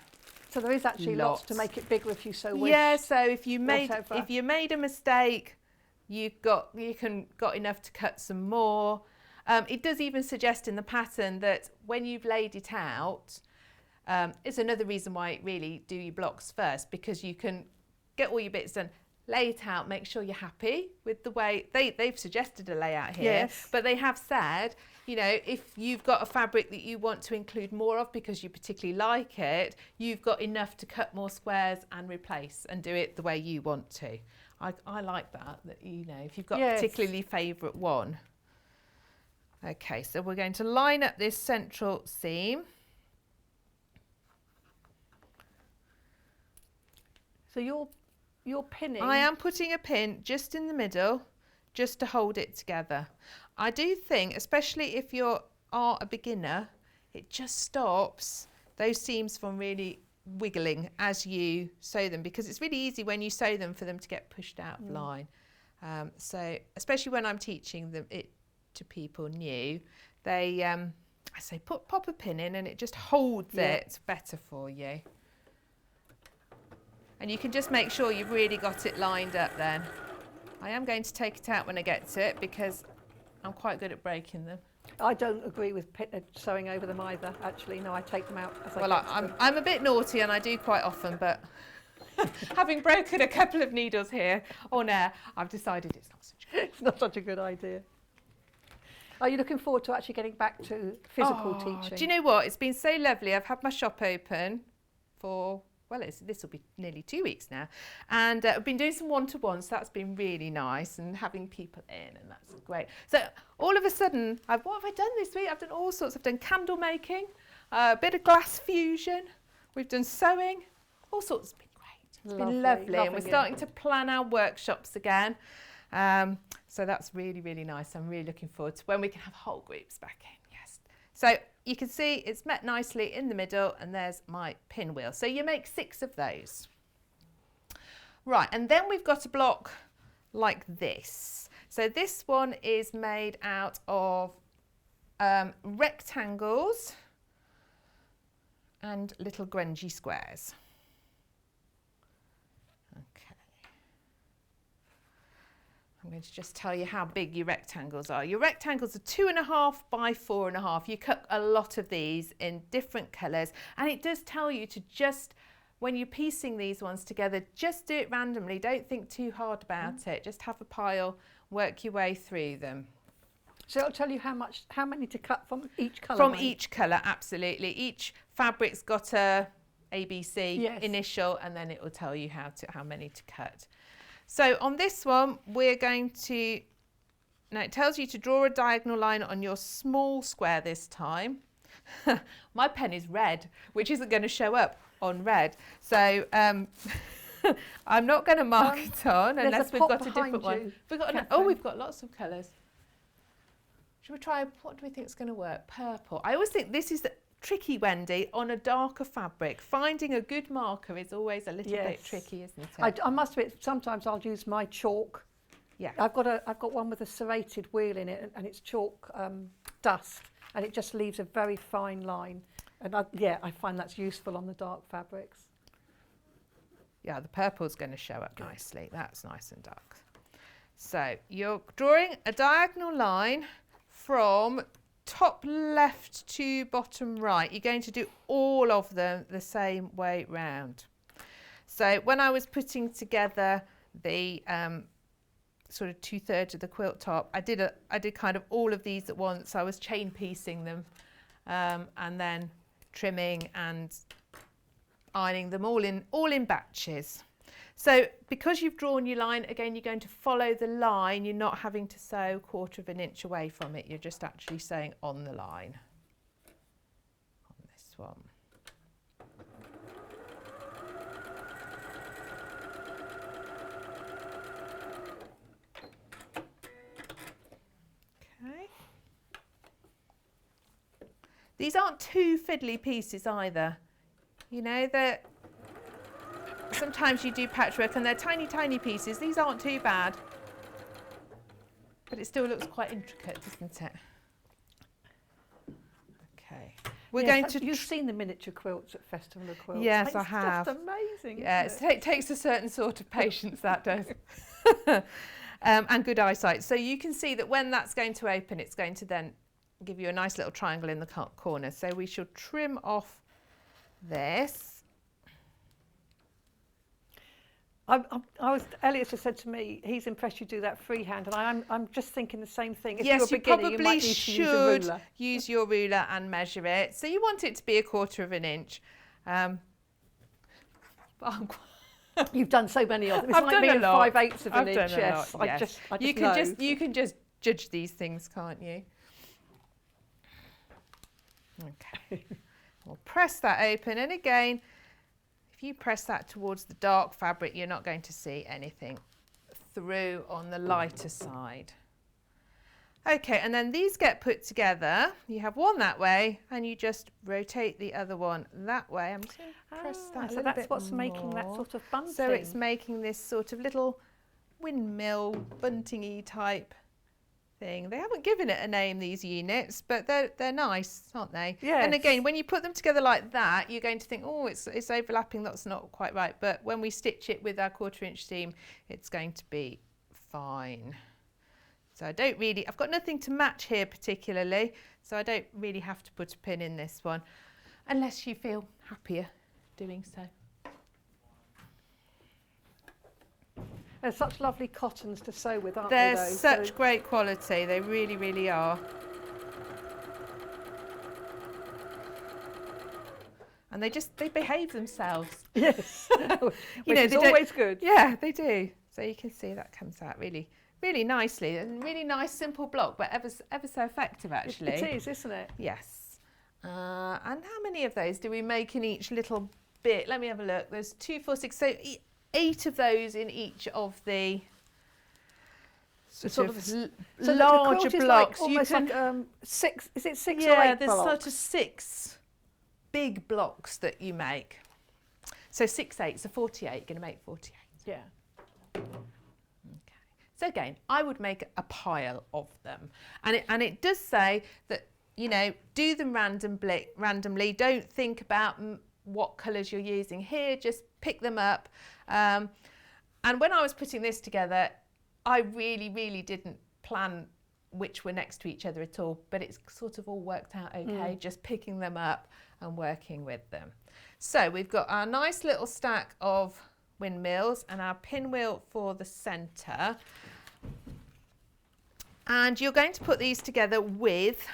So there is actually lots to Lots. make it bigger if you so wish. Yeah, so if you made whatever. a mistake, you got enough to cut some more. It does even suggest in the pattern that when you've laid it out, it's another reason why really do your blocks first, because you can get all your bits done, lay it out, make sure you're happy with the way they've suggested a layout here. Yes. But they have said, you know, if you've got a fabric that you want to include more of because you particularly like it, you've got enough to cut more squares and replace and do it the way you want to. I like that, you know, if you've got a Yes. particularly favourite one. Okay, so we're going to line up this central seam. So you're pinning. I am putting a pin just in the middle, just to hold it together. I do think, especially if you are a beginner, it just stops those seams from really wiggling as you sew them, because it's really easy when you sew them for them to get pushed out of line. So especially when I'm teaching them it to people new, they I say pop a pin in and it just holds it better for you. And you can just make sure you've really got it lined up then. I am going to take it out when I get to it because I'm quite good at breaking them. I don't agree with sewing over them either, actually. No, I take them out as I Well, get to them. I'm a bit naughty and I do quite often, but having broken a couple of needles here on air, I've decided it's not such a good. It's not such a good idea. Are you looking forward to actually getting back to physical teaching? Do you know what? It's been so lovely. I've had my shop open for, well, this will be nearly 2 weeks now. And I've been doing some one-to-ones, so that's been really nice, and having people in, and that's great. So all of a sudden, what have I done this week? I've done all sorts. I've done candle making, a bit of glass fusion. We've done sewing, all sorts. It's been great. It's been lovely. And we're starting to plan our workshops again. So that's really, really nice. I'm really looking forward to when we can have whole groups back in, yes. So you can see it's met nicely in the middle, and there's my pinwheel. So you make 6 of those. Right, and then we've got a block like this. So this one is made out of rectangles and little grungy squares. I'm going to just tell you how big your rectangles are. Your rectangles are 2.5 by 4.5. You cut a lot of these in different colours, and it does tell you to just, when you're piecing these ones together, just do it randomly. Don't think too hard about it. Just have a pile, work your way through them. So it'll tell you how many to cut from each colour. From each colour, absolutely. Each fabric's got a ABC initial, and then it will tell you how many to cut. So on this one, we're going to, now it tells you to draw a diagonal line on your small square this time. My pen is red, which isn't going to show up on red. So I'm not going to mark it on unless we've got a different one. We've got lots of colours. Should we try, what do we think is going to work? Purple. I always think this is tricky, Wendy, on a darker fabric. Finding a good marker is always a little bit tricky, isn't it? I must admit, sometimes I'll use my chalk. Yeah. I've got one with a serrated wheel in it, and it's chalk dust, and it just leaves a very fine line. And I find that's useful on the dark fabrics. Yeah, the purple's going to show up nicely. That's nice and dark. So you're drawing a diagonal line from top left to bottom right. You're going to do all of them the same way round. So when I was putting together the sort of 2/3 of the quilt top, I did kind of all of these at once. I was chain piecing them and then trimming and ironing them all in batches. So because you've drawn your line, again, you're going to follow the line. You're not having to sew 1/4 of an inch away from it. You're just actually sewing on the line. this one. Okay. These aren't too fiddly pieces either. You know, that sometimes you do patchwork and they're tiny, tiny pieces. These aren't too bad. But it still looks quite intricate, doesn't it? Okay. We're going to... You've seen the miniature quilts at Festival of Quilts. Yes, I have. It's just amazing. Yeah, it takes a certain sort of patience, that does. And good eyesight. So you can see that when that's going to open, it's going to then give you a nice little triangle in the corner. So we shall trim off this. Elliot just said to me, he's impressed you do that freehand, and I'm just thinking the same thing. If Yes, you're a you beginner, probably you might need to should use a ruler. use your ruler and measure it. So you want it to be 1/4 of an inch. You've done so many of them. It's I've like done being a lot. 5/8 of an I've inch. done a Yes, lot, yes. I You can just judge these things, can't you? Okay. We'll press that open, and again, if you press that towards the dark fabric, you're not going to see anything through on the lighter side. Okay, and then these get put together. You have one that way, and you just rotate the other one that way. I'm just going to press that a so little that's bit what's making that more. sort of bunting. So it's making this sort of little windmill bunting-y type thing. They haven't given it a name, these units, but they're nice, aren't they? Yes. And again, when you put them together like that, you're going to think, oh, it's overlapping. That's not quite right. But when we stitch it with our 1/4 inch seam, it's going to be fine. So I've got nothing to match here particularly, so I don't really have to put a pin in this one, unless you feel happier doing so. They're such lovely cottons to sew with, aren't They're they? such great quality, they really, really are. And they behave themselves. Yes, Which is always good. Yeah, they do. So you can see that comes out really, really nicely. A really nice, simple block, but ever so effective, actually. It is, isn't it? Yes. And how many of those do we make in each little bit? Let me have a look. There's 2, 4, 6, so 8 of those in each of the So larger the quilt blocks. Is like almost like 6. Is it 6 or 8 Yeah, there's blocks? sort of 6 big blocks that you make. So 6 8, so 48. You're going to make 48. Yeah. Okay. So again, I would make a pile of them, and it does say that, you know, do them randomly. Don't think about what colours you're using here. Just pick them up. And when I was putting this together, I really didn't plan which were next to each other at all, but it's sort of all worked out okay, just picking them up and working with them. So we've got our nice little stack of windmills and our pinwheel for the centre. And you're going to put these together with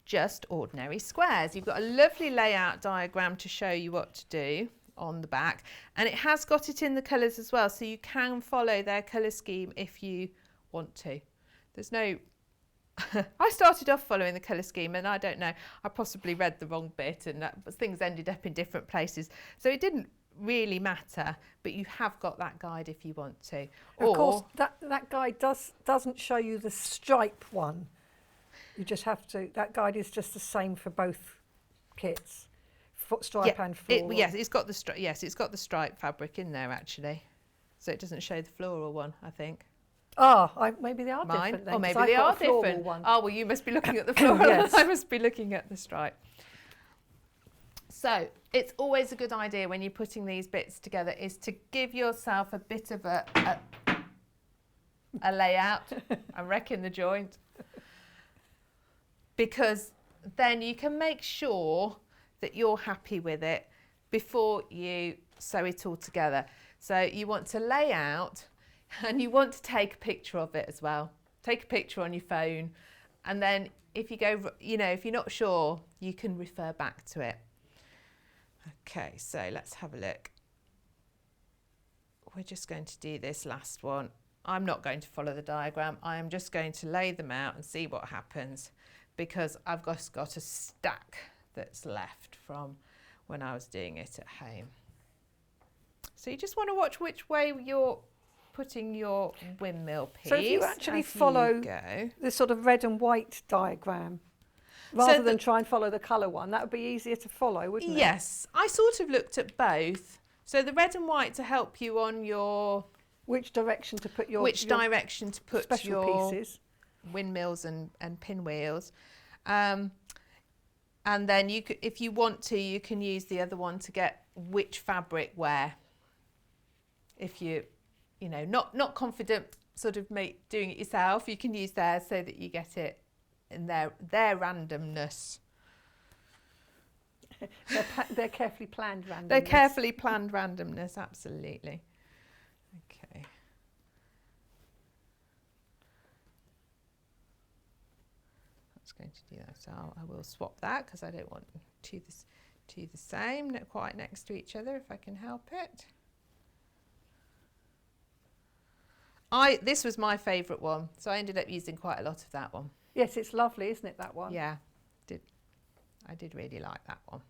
just ordinary squares. You've got a lovely layout diagram to show you what to do on the back, and it has got it in the colours as well, so you can follow their colour scheme if you want to. There's no I started off following the colour scheme, and I don't know, I possibly read the wrong bit and things ended up in different places, so it didn't really matter, but you have got that guide if you want to. Of course, that guide doesn't show you the stripe one. You just have to. That guide is just the same for both kits, stripe and floral. Yes, it's got the stripe fabric in there actually, so it doesn't show the floral one, I think. Maybe they are different then. Or 'cause maybe I've they got are a floral different. one. Oh well, you must be looking at the floral. Yes. I must be looking at the stripe. So it's always a good idea when you're putting these bits together is to give yourself a bit of a layout and reckon the joint, because then you can make sure that you're happy with it before you sew it all together. So you want to lay out and you want to take a picture of it as well. Take a picture on your phone, and then if you go, you know, if you're not sure, you can refer back to it. Okay, so let's have a look. We're just going to do this last one. I'm not going to follow the diagram. I am just going to lay them out and see what happens, because I've just got to stack that's left from when I was doing it at home. So you just want to watch which way you're putting your windmill piece. So if you actually follow the sort of red and white diagram, rather than try and follow the colour one, that would be easier to follow, wouldn't it? Yes, I sort of looked at both. So the red and white to help you on your... Which direction to put your special pieces. Windmills and pinwheels. And then you could, if you want to, you can use the other one to get which fabric where. If you know, not confident sort of doing it yourself, you can use theirs so that you get it in their randomness. They're carefully planned randomness. They're carefully planned randomness, absolutely. Okay. That's going to do that. So I will swap that because I don't want two the same, quite next to each other if I can help it. This was my favourite one, so I ended up using quite a lot of that one. Yes, it's lovely, isn't it, that one? Yeah, I did really like that one.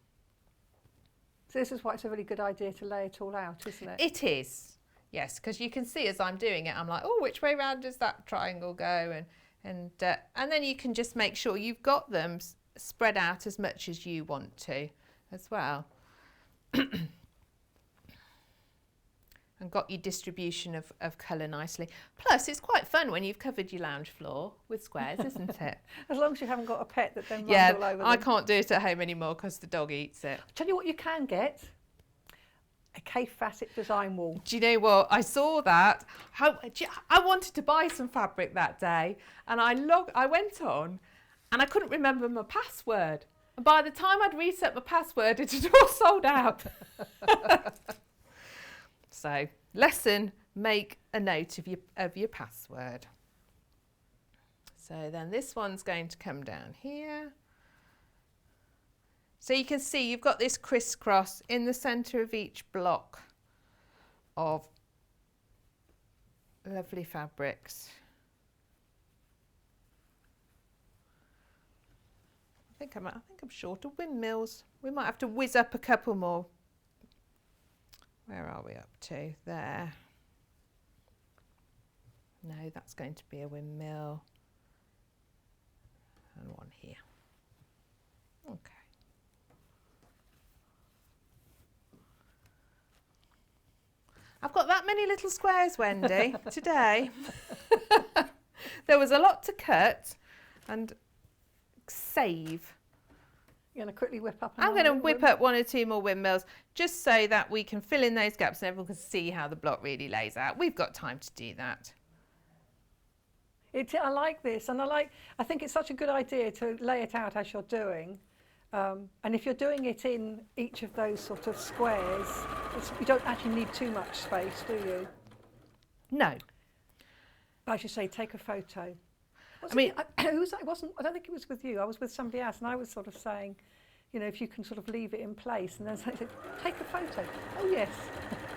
So this is why it's a really good idea to lay it all out, isn't it? It is, yes, because you can see as I'm doing it, I'm like, oh, which way round does that triangle go? And then you can just make sure you've got them spread out as much as you want to as well. And got your distribution of colour nicely. Plus, it's quite fun when you've covered your lounge floor with squares, isn't it? As long as you haven't got a pet that then runs all over them. I can't do it at home anymore because the dog eats it. I'll tell you what you can get. A K-facet design wall. Do you know what? I saw that. I wanted to buy some fabric that day, and I went on, and I couldn't remember my password. And by the time I'd reset my password, it had all sold out. So, lesson, make a note of your password. So then this one's going to come down here. So you can see you've got this crisscross in the centre of each block of lovely fabrics. I think I'm short of windmills. We might have to whiz up a couple more. Where are we up to? There. No, that's going to be a windmill. And one here. Okay. I've got that many little squares, Wendy, today. There was a lot to cut and save. You're going to quickly whip up I'm going to whip up one or two more windmills just so that we can fill in those gaps and everyone can see how the block really lays out. We've got time to do that. I like this, and I think it's such a good idea to lay it out as you're doing. And if you're doing it in each of those sort of squares, you don't actually need too much space, do you? No. As you say, take a photo. I don't think it was with you. I was with somebody else, and I was sort of saying, you know, if you can sort of leave it in place, and then say, take a photo. Oh yes,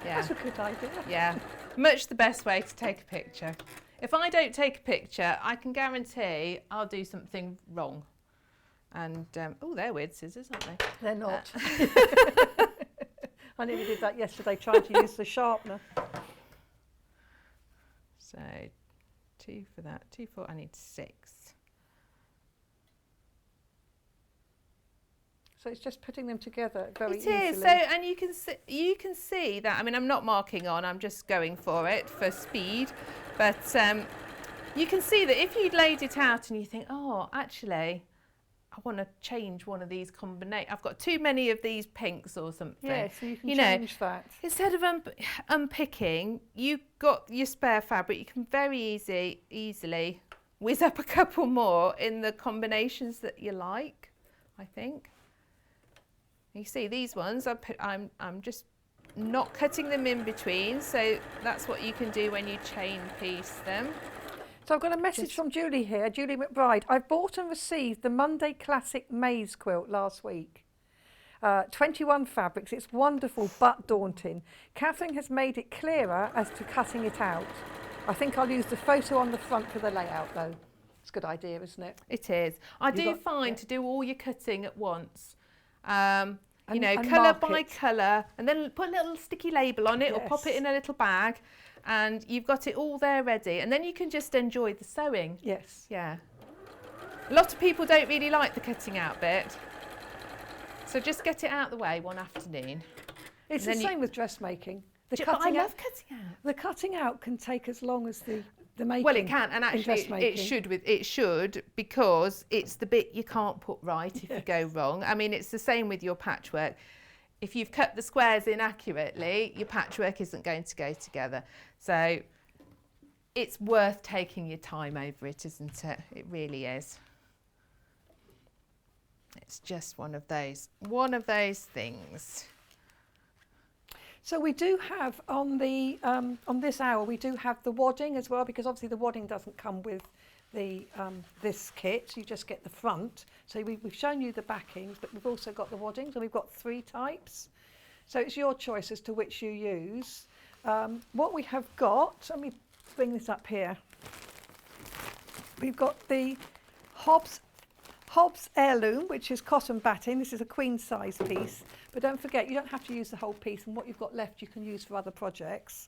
yeah. That's a good idea. Yeah, much the best way to take a picture. If I don't take a picture, I can guarantee I'll do something wrong. And oh, they're weird scissors, aren't they? They're not. I nearly did that yesterday, trying to use the sharpener. So. 2 for that, 2, 4, I need 6. So it's just putting them together very easily. It is, so, and you can see that, I mean, I'm not marking on, I'm just going for it for speed, but you can see that if you'd laid it out and you think, oh, actually, I want to change one of these combinations. I've got too many of these pinks or something. Yeah, so you can change that. Instead of unpicking, you've got your spare fabric. You can very easily whiz up a couple more in the combinations that you like, I think. You see these ones, I'm just not cutting them in between. So that's what you can do when you chain piece them. So I've got a message from Julie here, Julie McBride. I bought and received the Monday Classic Maize quilt last week. 21 fabrics, it's wonderful but daunting. Catherine has made it clearer as to cutting it out. I think I'll use the photo on the front for the layout though. It's a good idea, isn't it? It is. I do find to do all your cutting at once, You know, and colour mark by it. colour, and then put a little sticky label on it or pop it Yes. in a little bag, and you've got it all there ready. And then you can just enjoy the sewing. Yes. Yeah. A lot of people don't really like the cutting out bit. So just get it out the way one afternoon. It's the same with dressmaking. But I love cutting out. The cutting out can take as long as the making. Well, it can, and in actually dressmaking. it should, because it's the bit you can't put right if you go wrong. I mean, it's the same with your patchwork. If you've cut the squares inaccurately, your patchwork isn't going to go together. So it's worth taking your time over it, isn't it? It really is. It's just one of those things. So we do have on this hour, we do have the wadding as well, because obviously the wadding doesn't come with the this kit. You just get the front. So we've shown you the backings, but we've also got the waddings, and we've got 3 types. So it's your choice as to which you use. What we have got, let me bring this up here. We've got the Hobbs Heirloom, which is cotton batting. This is a queen size piece, but don't forget, you don't have to use the whole piece, and what you've got left you can use for other projects.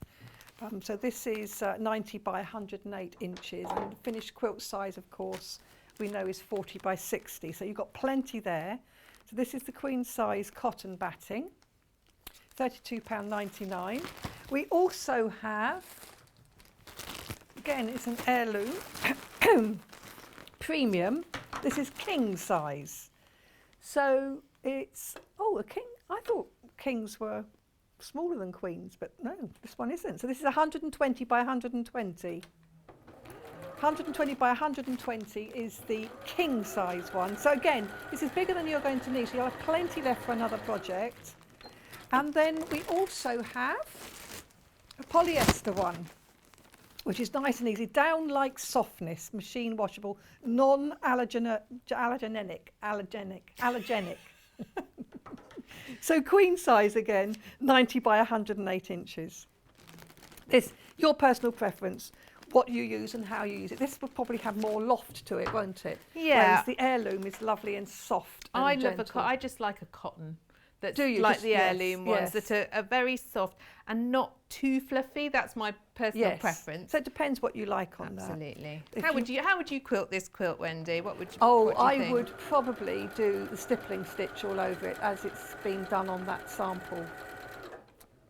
So this is 90 by 108 inches, and the finished quilt size, of course, we know is 40 by 60. So you've got plenty there. So this is the queen size cotton batting, £32.99. We also have, again, it's an heirloom, premium. This is king size. So it's, a king. I thought kings were smaller than queens, but no, this one isn't. So this is 120 by 120. 120 by 120 is the king size one. So again, this is bigger than you're going to need, so you'll have plenty left for another project. And then we also have a polyester one, which is nice and easy, down-like softness, machine washable, non-allergenic. So queen size again, 90 by 108 inches. It's your personal preference, what you use and how you use it. This will probably have more loft to it, won't it? Yeah. Whereas the heirloom is lovely and soft and gentle. I just like a cotton. That's Do you? like Just- the yes, heirloom ones yes. that are very soft and not too fluffy. That's my personal preference. So it depends what you like on that. Absolutely. If How would you quilt this quilt, Wendy? What would you? Oh, what do you I think? would probably do the stippling stitch all over it as it's been done on that sample.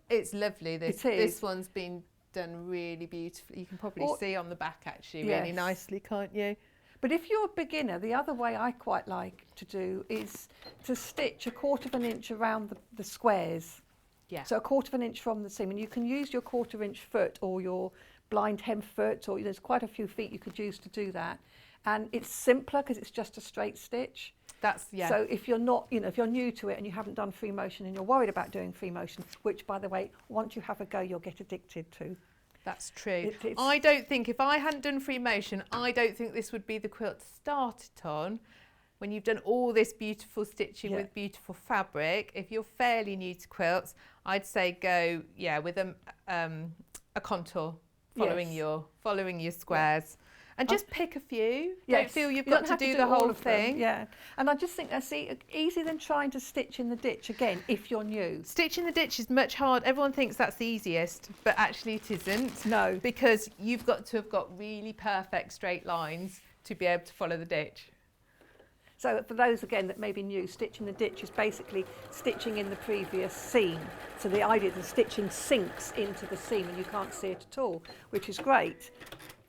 It's lovely. This It is. this one's been done really beautifully. You can probably Or- see on the back actually really Yes. nicely, can't you? But if you're a beginner, the other way I quite like to do is to stitch 1/4 of an inch around the squares. Yeah. So 1/4 of an inch from the seam, and you can use your 1/4 inch foot or your blind hem foot, or there's quite a few feet you could use to do that. And it's simpler because it's just a straight stitch. That's So if you're not, if you're new to it and you haven't done free motion and you're worried about doing free motion, which by the way, once you have a go, you'll get addicted to. That's true. It's- I don't think, if I hadn't done free motion, I don't think this would be the quilt to start it on. When you've done all this beautiful stitching Yeah. with beautiful fabric, if you're fairly new to quilts, I'd say go, with a contour following Yes. your squares. And just pick a few. Yes, Don't feel you've you got don't to have do the all whole of them, thing. Yeah, and I just think that's easier than trying to stitch in the ditch again if you're new. Stitching the ditch is much hard. Everyone thinks that's the easiest, but actually it isn't. No. Because you've got to have got really perfect straight lines to be able to follow the ditch. So for those again that may be new, stitching the ditch is basically stitching in the previous seam. So the idea is the stitching sinks into the seam and you can't see it at all, which is great.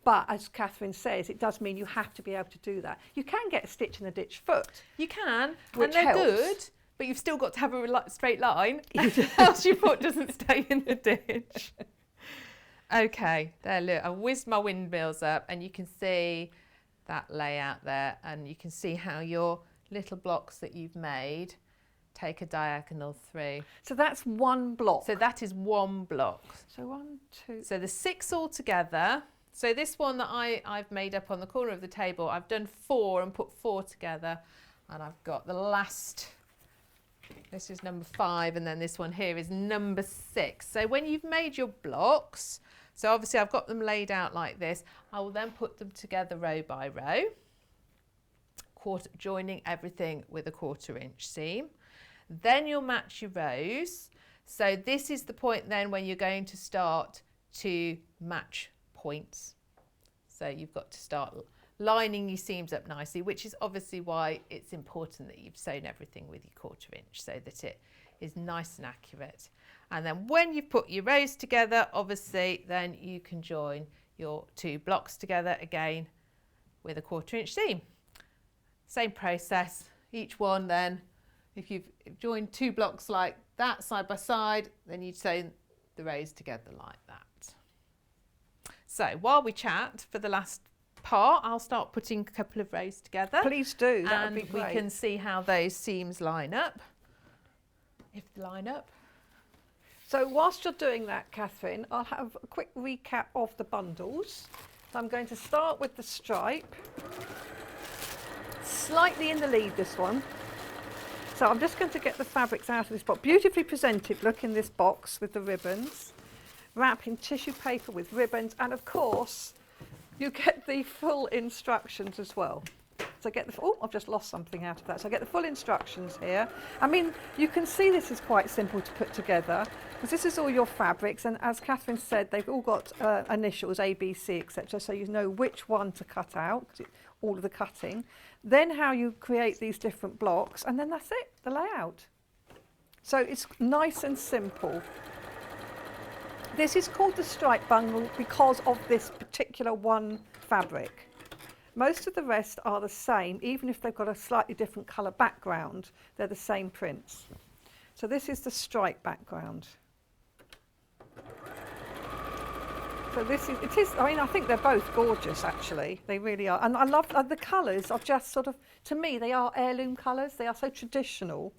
But as Catherine says, it does mean you have to be able to do that. You can get a stitch in the ditch foot. You can, Which and they're helps. good, but you've still got to have a straight line, else your foot doesn't stay in the ditch. Okay, there, look, I whizzed my windmills up and you can see that layout there, and you can see how your little blocks that you've made take a diagonal through. So that's one block. So that is one block. So 1, 2. So the 6 all together. So this one that I've made up on the corner of the table, I've done 4 and put 4 together, and I've got the last, this is number 5, and then this one here is number 6. So when you've made your blocks, so obviously I've got them laid out like this, I will then put them together row by row, joining everything with a 1/4 inch seam. Then you'll match your rows. So this is the point then when you're going to start to match points. So you've got to start lining your seams up nicely, which is obviously why it's important that you've sewn everything with your 1/4 inch so that it is nice and accurate. And then when you've put your rows together, obviously then you can join your 2 blocks together again with a 1/4 inch seam. Same process, each one then, if you've joined 2 blocks like that side by side, then you'd sew the rows together like that. So while we chat for the last part, I'll start putting a couple of rows together. Please do, that would be and great. we can see how those seams line up, if they line up. So whilst you're doing that, Catherine, I'll have a quick recap of the bundles. So I'm going to start with the stripe. Slightly in the lead, this one. So I'm just going to get the fabrics out of this box. Beautifully presented look in this box with the ribbons. Wrap in tissue paper with ribbons, and of course you get the full instructions as well. So I get the, oh, I've just lost something out of that. So I get the full instructions here. I mean, you can see this is quite simple to put together, because this is all your fabrics, and as Catherine said, they've all got initials, A, B, C, etc. So you know which one to cut out, all of the cutting. Then how you create these different blocks, and then that's it, the layout. So it's nice and simple. This is called the stripe bundle because of this particular one fabric. Most of the rest are the same, even if they've got a slightly different colour background, they're the same prints. So this is the stripe background. So this is, I mean, I think they're both gorgeous actually, they really are. And I love the colours are just sort of, to me, they are heirloom colours, they are so traditional.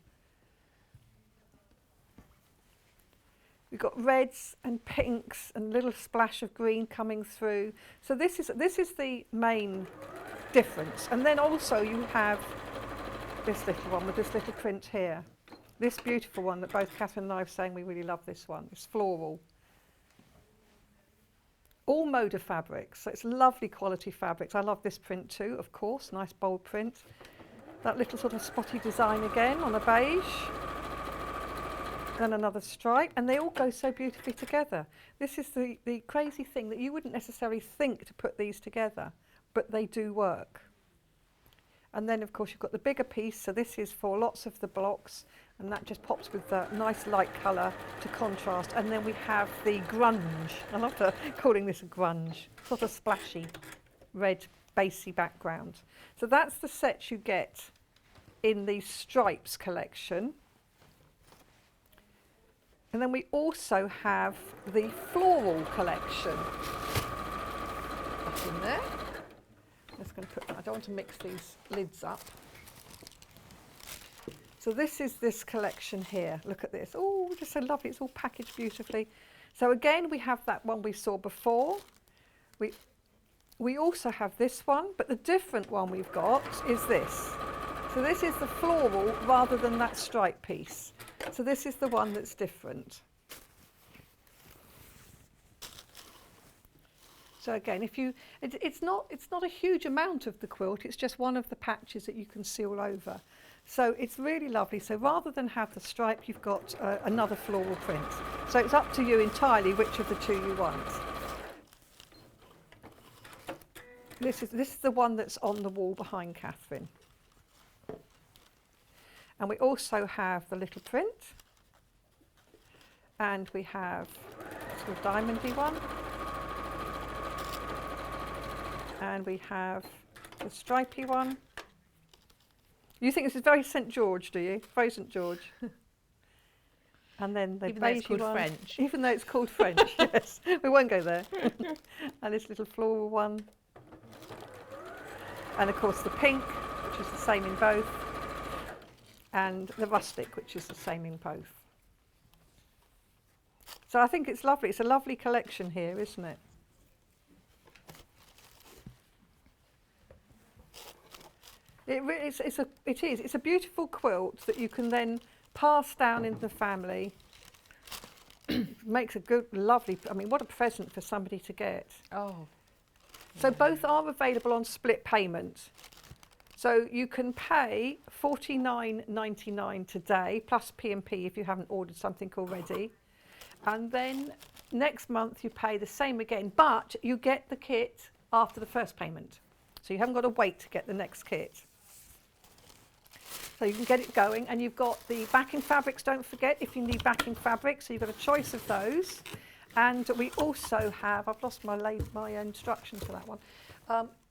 We've got reds and pinks and a little splash of green coming through. So this is the main difference. And then also you have this little one with this little print here. This beautiful one that both Catherine and I are saying we really love this one. It's floral. All Moda fabrics, so it's lovely quality fabrics. I love this print too, of course, nice bold print. That little sort of spotty design again on a beige. Then another stripe, and they all go so beautifully together. This is the crazy thing that you wouldn't necessarily think to put these together, but they do work. And then of course you've got the bigger piece, so this is for lots of the blocks, and that just pops with a nice light colour to contrast. And then we have the grunge, I love calling this a grunge, sort of splashy red basey background. So that's the set you get in the Stripes collection. And then we also have the floral collection. That's in there. I'm just going to put that, I don't want to mix these lids up. So this is this collection here. Look at this. Oh, just so lovely. It's all packaged beautifully. So again, we have that one we saw before. We also have this one, but the different one we've got is this. So this is the floral rather than that stripe piece. So this is the one that's different. So again, if you, it's not a huge amount of the quilt, it's just one of the patches that you can see all over. So it's really lovely. So rather than have the stripe, you've got another floral print. So it's up to you entirely which of the two you want. This is the one that's on the wall behind Catherine. And we also have the little print, and we have this little diamondy one, and we have the stripy one. You think this is very St George, do you? Very St George. And then the even though it's called one, French. Even though it's called French, yes. We won't go there. And this little floral one. And of course the pink, which is the same in both. And the rustic, which is the same in both. So I think it's lovely. It's a lovely collection here, isn't it? It is. It's a beautiful quilt that you can then pass down into the family. Makes a good, lovely, I mean, what a present for somebody to get. Oh. So both are available on split payment. So you can pay $49.99 today, plus P&P if you haven't ordered something already. And then next month you pay the same again, but you get the kit after the first payment. So you haven't got to wait to get the next kit. So you can get it going, and you've got the backing fabrics, don't forget, if you need backing fabrics. So you've got a choice of those. And we also have, I've lost my instructions for that one.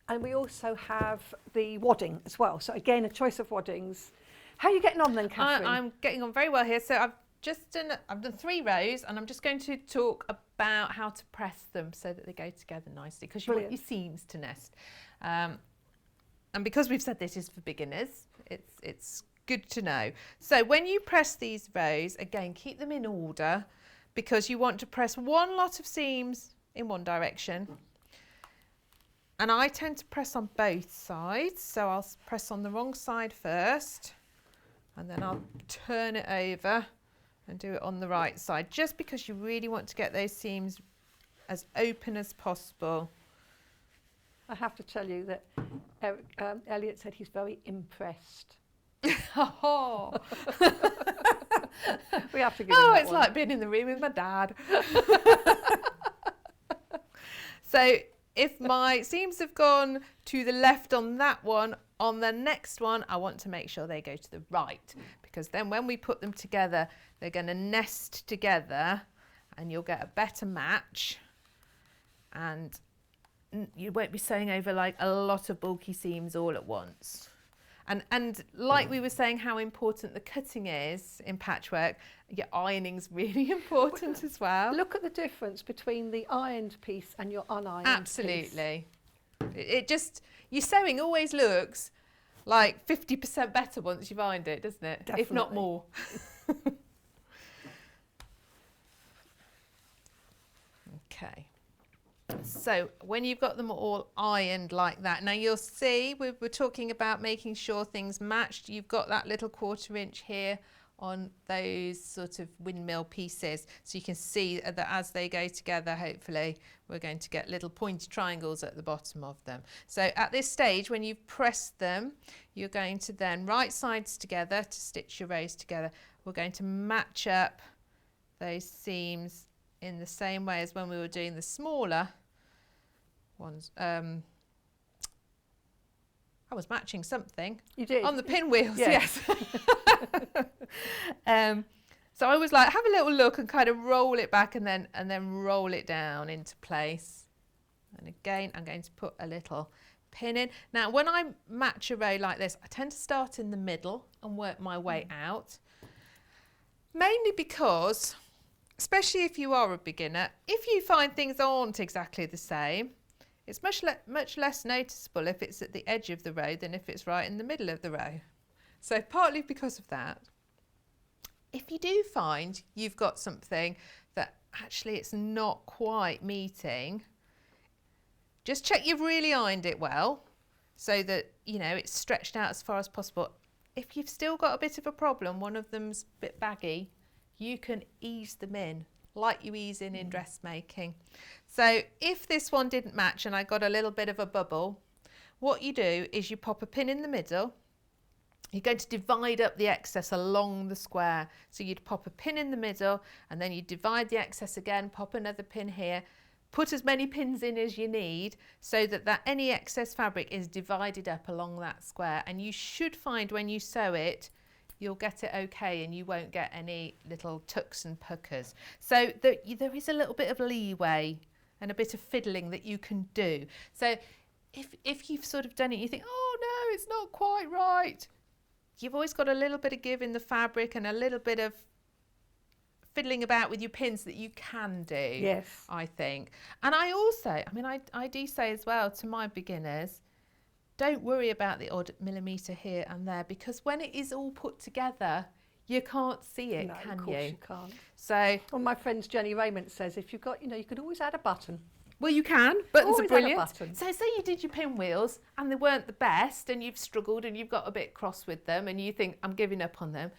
And we also have the wadding as well. So again, a choice of waddings. How are you getting on then, Catherine? I'm getting on very well here. So I've done 3 rows, and I'm just going to talk about how to press them so that they go together nicely, because you want your seams to nest. And because we've said this is for beginners, it's good to know. So when you press these rows, again, keep them in order, because you want to press one lot of seams in one direction. And I tend to press on both sides, so I'll press on the wrong side first, and then I'll turn it over and do it on the right side, just because you really want to get those seams as open as possible. I have to tell you that Elliot said he's very impressed. Oh. We have to give him that it's one. like being in the room with my dad. So if my seams have gone to the left on that one, on the next one, I want to make sure they go to the right, because then when we put them together, they're going to nest together and you'll get a better match, and you won't be sewing over like a lot of bulky seams all at once. And like we were saying, how important the cutting is in patchwork, your ironing's really important as well. Look at the difference between the ironed piece and your unironed Absolutely. It just, your sewing always looks like 50% better once you've ironed it, doesn't it? Definitely. If not more. Okay. So when you've got them all ironed like that, now you'll see we're talking about making sure things matched. You've got that little 1/4 inch here on those sort of windmill pieces, so you can see that as they go together, hopefully we're going to get little pointy triangles at the bottom of them. So at this stage, when you've pressed them, you're going to then right sides together to stitch your rows together. We're going to match up those seams in the same way as when we were doing the smaller ones. I was matching something. You did? On the pinwheels, Yes. So I was like, have a little look and kind of roll it back and then roll it down into place. And again, I'm going to put a little pin in. Now, when I match a row like this, I tend to start in the middle and work my way out. Mainly because, especially if you are a beginner, if you find things aren't exactly the same, it's much less noticeable if it's at the edge of the row than if it's right in the middle of the row. So partly because of that, if you do find you've got something that actually it's not quite meeting, just check you've really ironed it well so that, you know, it's stretched out as far as possible. If you've still got a bit of a problem, one of them's a bit baggy, you can ease them in like you ease in dressmaking. So if this one didn't match and I got a little bit of a bubble, what you do is you pop a pin in the middle. You're going to divide up the excess along the square. So you'd pop a pin in the middle and then you divide the excess again, pop another pin here, put as many pins in as you need so that any excess fabric is divided up along that square. And you should find when you sew it, you'll get it okay and you won't get any little tucks and puckers. So there is a little bit of leeway and a bit of fiddling that you can do. So if you've sort of done it, you think, oh no, it's not quite right. You've always got a little bit of give in the fabric and a little bit of fiddling about with your pins that you can do. Yes. I think. And I also, I do say as well to my beginners, don't worry about the odd millimetre here and there, because when it is all put together, you can't see it, No, can of course you? you can't. So, Well, my friend Jenny Raymond says if you've got, you could always add a button. well, you can. Buttons Always are add a brilliant. button. So say you did your pinwheels and they weren't the best and you've struggled and you've got a bit cross with them and you think, I'm giving up on them.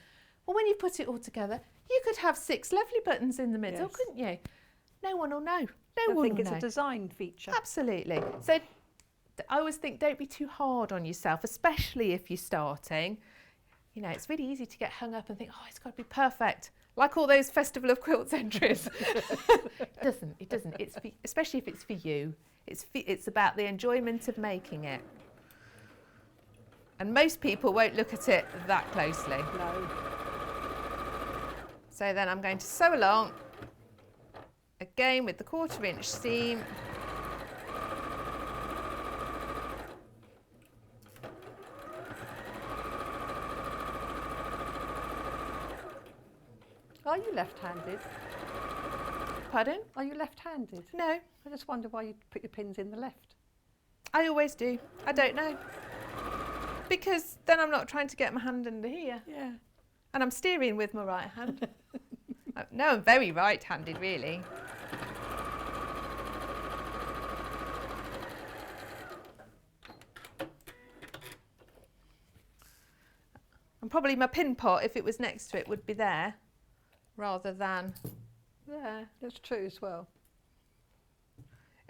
Well, when you put it all together, you could have 6 lovely buttons in the middle, Yes. couldn't you? No one will know. I think it's a design feature. Absolutely. So I always think don't be too hard on yourself, especially if you're starting. You know, it's really easy to get hung up and think, oh, it's got to be perfect. Like all those Festival of Quilts entries. It doesn't. It's especially if it's for you. It's about the enjoyment of making it. And most people won't look at it that closely. No. So then I'm going to sew along, again with the 1/4 inch seam. Are you left-handed? Pardon? Are you left-handed? No, I just wonder why you put your pins in the left. I always do. I don't know. Because then I'm not trying to get my hand under here. Yeah. And I'm steering with my right hand. No, I'm very right-handed, really. And probably my pin pot, if it was next to it, would be there rather than there. That's true as well.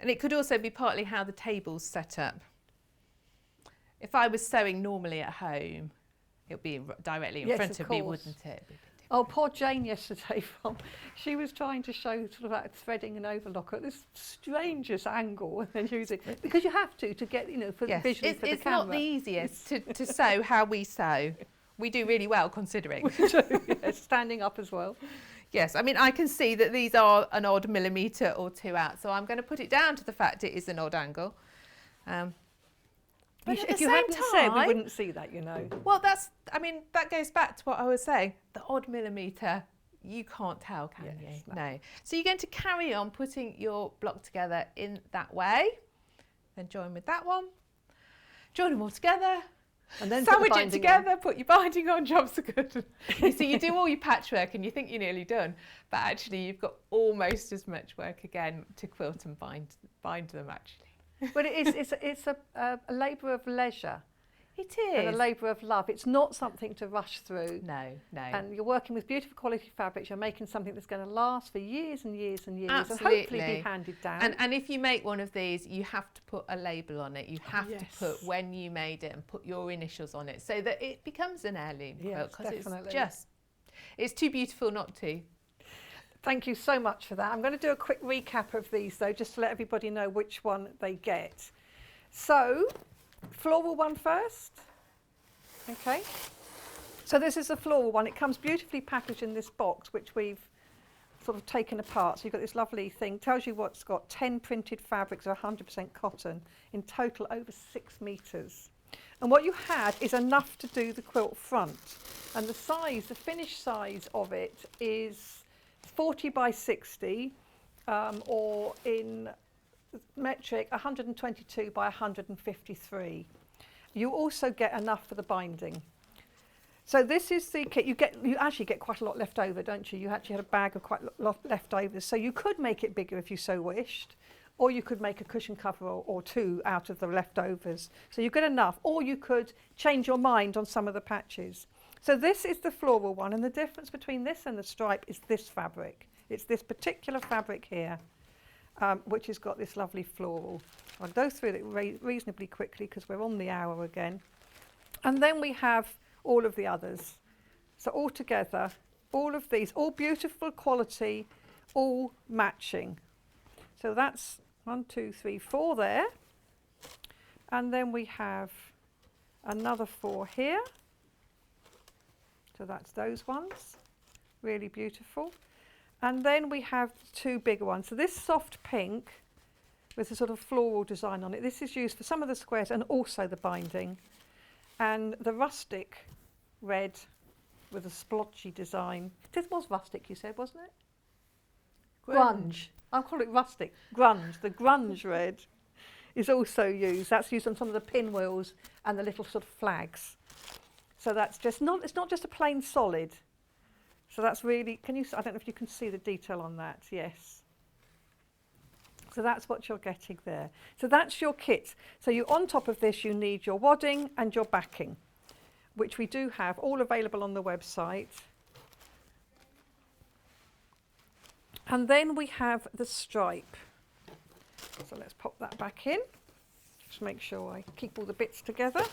And it could also be partly how the table's set up. If I was sewing normally at home, it would be directly in front of me, wouldn't it? Oh, poor Jane yesterday, she was trying to show sort of like threading an overlock at this strangest angle and then using, because you have to get, you know, for visually for the camera. It's not the easiest to sew how we sew. We do really well considering. We do, yes, standing up as well. Yes, I mean, I can see that these are an odd millimetre or 2 out, so I'm going to put it down to the fact it is an odd angle. But If you hadn't said, we wouldn't see that, you know. Well, that goes back to what I was saying. The odd millimetre, you can't tell, can you? No. So you're going to carry on putting your block together in that way. Then join with that one. Join them all together. And then sandwich it together, put your binding on, jobs are good. You see, you do all your patchwork and you think you're nearly done, but actually you've got almost as much work again to quilt and bind them, actually. But it's a labour of leisure. It is. And a labour of love. It's not something to rush through. No. And you're working with beautiful quality fabrics. You're making something that's going to last for years and years and years. Absolutely. And hopefully be handed down. And if you make one of these, you have to put a label on it. You have to put when you made it and put your initials on it so that it becomes an heirloom quilt. Because it's too beautiful not to. Thank you so much for that. I'm going to do a quick recap of these though, just to let everybody know which one they get. So, floral one first. Okay. So this is the floral one. It comes beautifully packaged in this box, which we've sort of taken apart. So you've got this lovely thing. Tells you what's got 10 printed fabrics of 100% cotton, in total over 6 metres. And what you had is enough to do the quilt front. And the size, the finished size of it is 40 by 60, or in metric 122 by 153. You also get enough for the binding. So this is the kit. You actually get quite a lot left over, don't you? You actually had a bag of quite a lot leftovers. So you could make it bigger if you so wished, or you could make a cushion cover or 2 out of the leftovers. So you get enough, or you could change your mind on some of the patches. So this is the floral one, and the difference between this and the stripe is this fabric. It's this particular fabric here, which has got this lovely floral. I'll go through it reasonably quickly because we're on the hour again. And then we have all of the others. So all together, all of these, all beautiful quality, all matching. So that's 1, 2, 3, 4 there. And then we have another 4 here. So that's those ones, really beautiful. And then we have 2 bigger ones. So this soft pink with a sort of floral design on it. This is used for some of the squares and also the binding. And the rustic red with a splotchy design. This was rustic, you said, wasn't it? Grunge. I'll call it rustic. Grunge. The grunge red is also used. That's used on some of the pinwheels and the little sort of flags. So that's just not, it's not just a plain solid. So that's really, I don't know if you can see the detail on that, yes. So that's what you're getting there. So that's your kit. So on top of this, you need your wadding and your backing, which we do have all available on the website. And then we have the stripe. So let's pop that back in. Just make sure I keep all the bits together.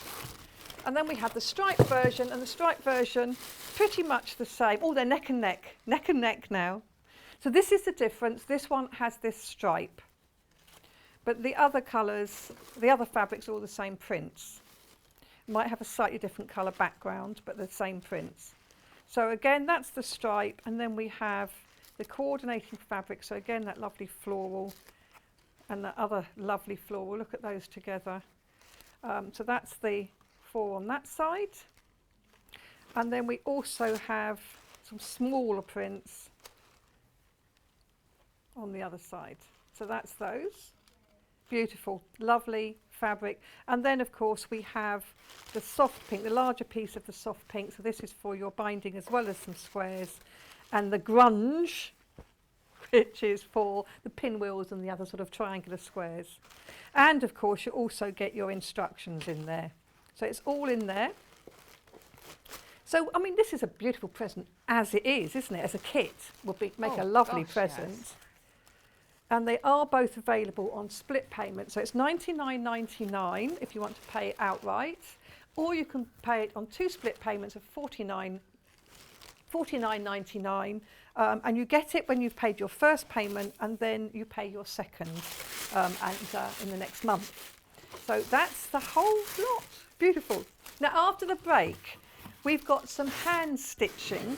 And then we have the striped version, and the striped version, pretty much the same. Oh, they're neck and neck now. So this is the difference. This one has this stripe. But the other colours, the other fabrics are all the same prints. Might have a slightly different colour background, but the same prints. So again, that's the stripe, and then we have the coordinating fabric. So again, that lovely floral and that other lovely floral. Look at those together. So that's the four on that side. And then we also have some smaller prints on the other side. So that's those. Beautiful, lovely fabric. And then of course we have the soft pink, the larger piece of the soft pink. So this is for your binding as well as some squares. And the grunge, which is for the pinwheels and the other sort of triangular squares. And of course you also get your instructions in there. So it's all in there. So, I mean, this is a beautiful present as it is, isn't it? As a kit, would make a lovely present. Yes. And they are both available on split payment. So it's $99.99 if you want to pay it outright, or you can pay it on two split payments of $49.99, and you get it when you've paid your first payment, and then you pay your second in the next month. So that's the whole lot. Beautiful. Now after the break, we've got some hand stitching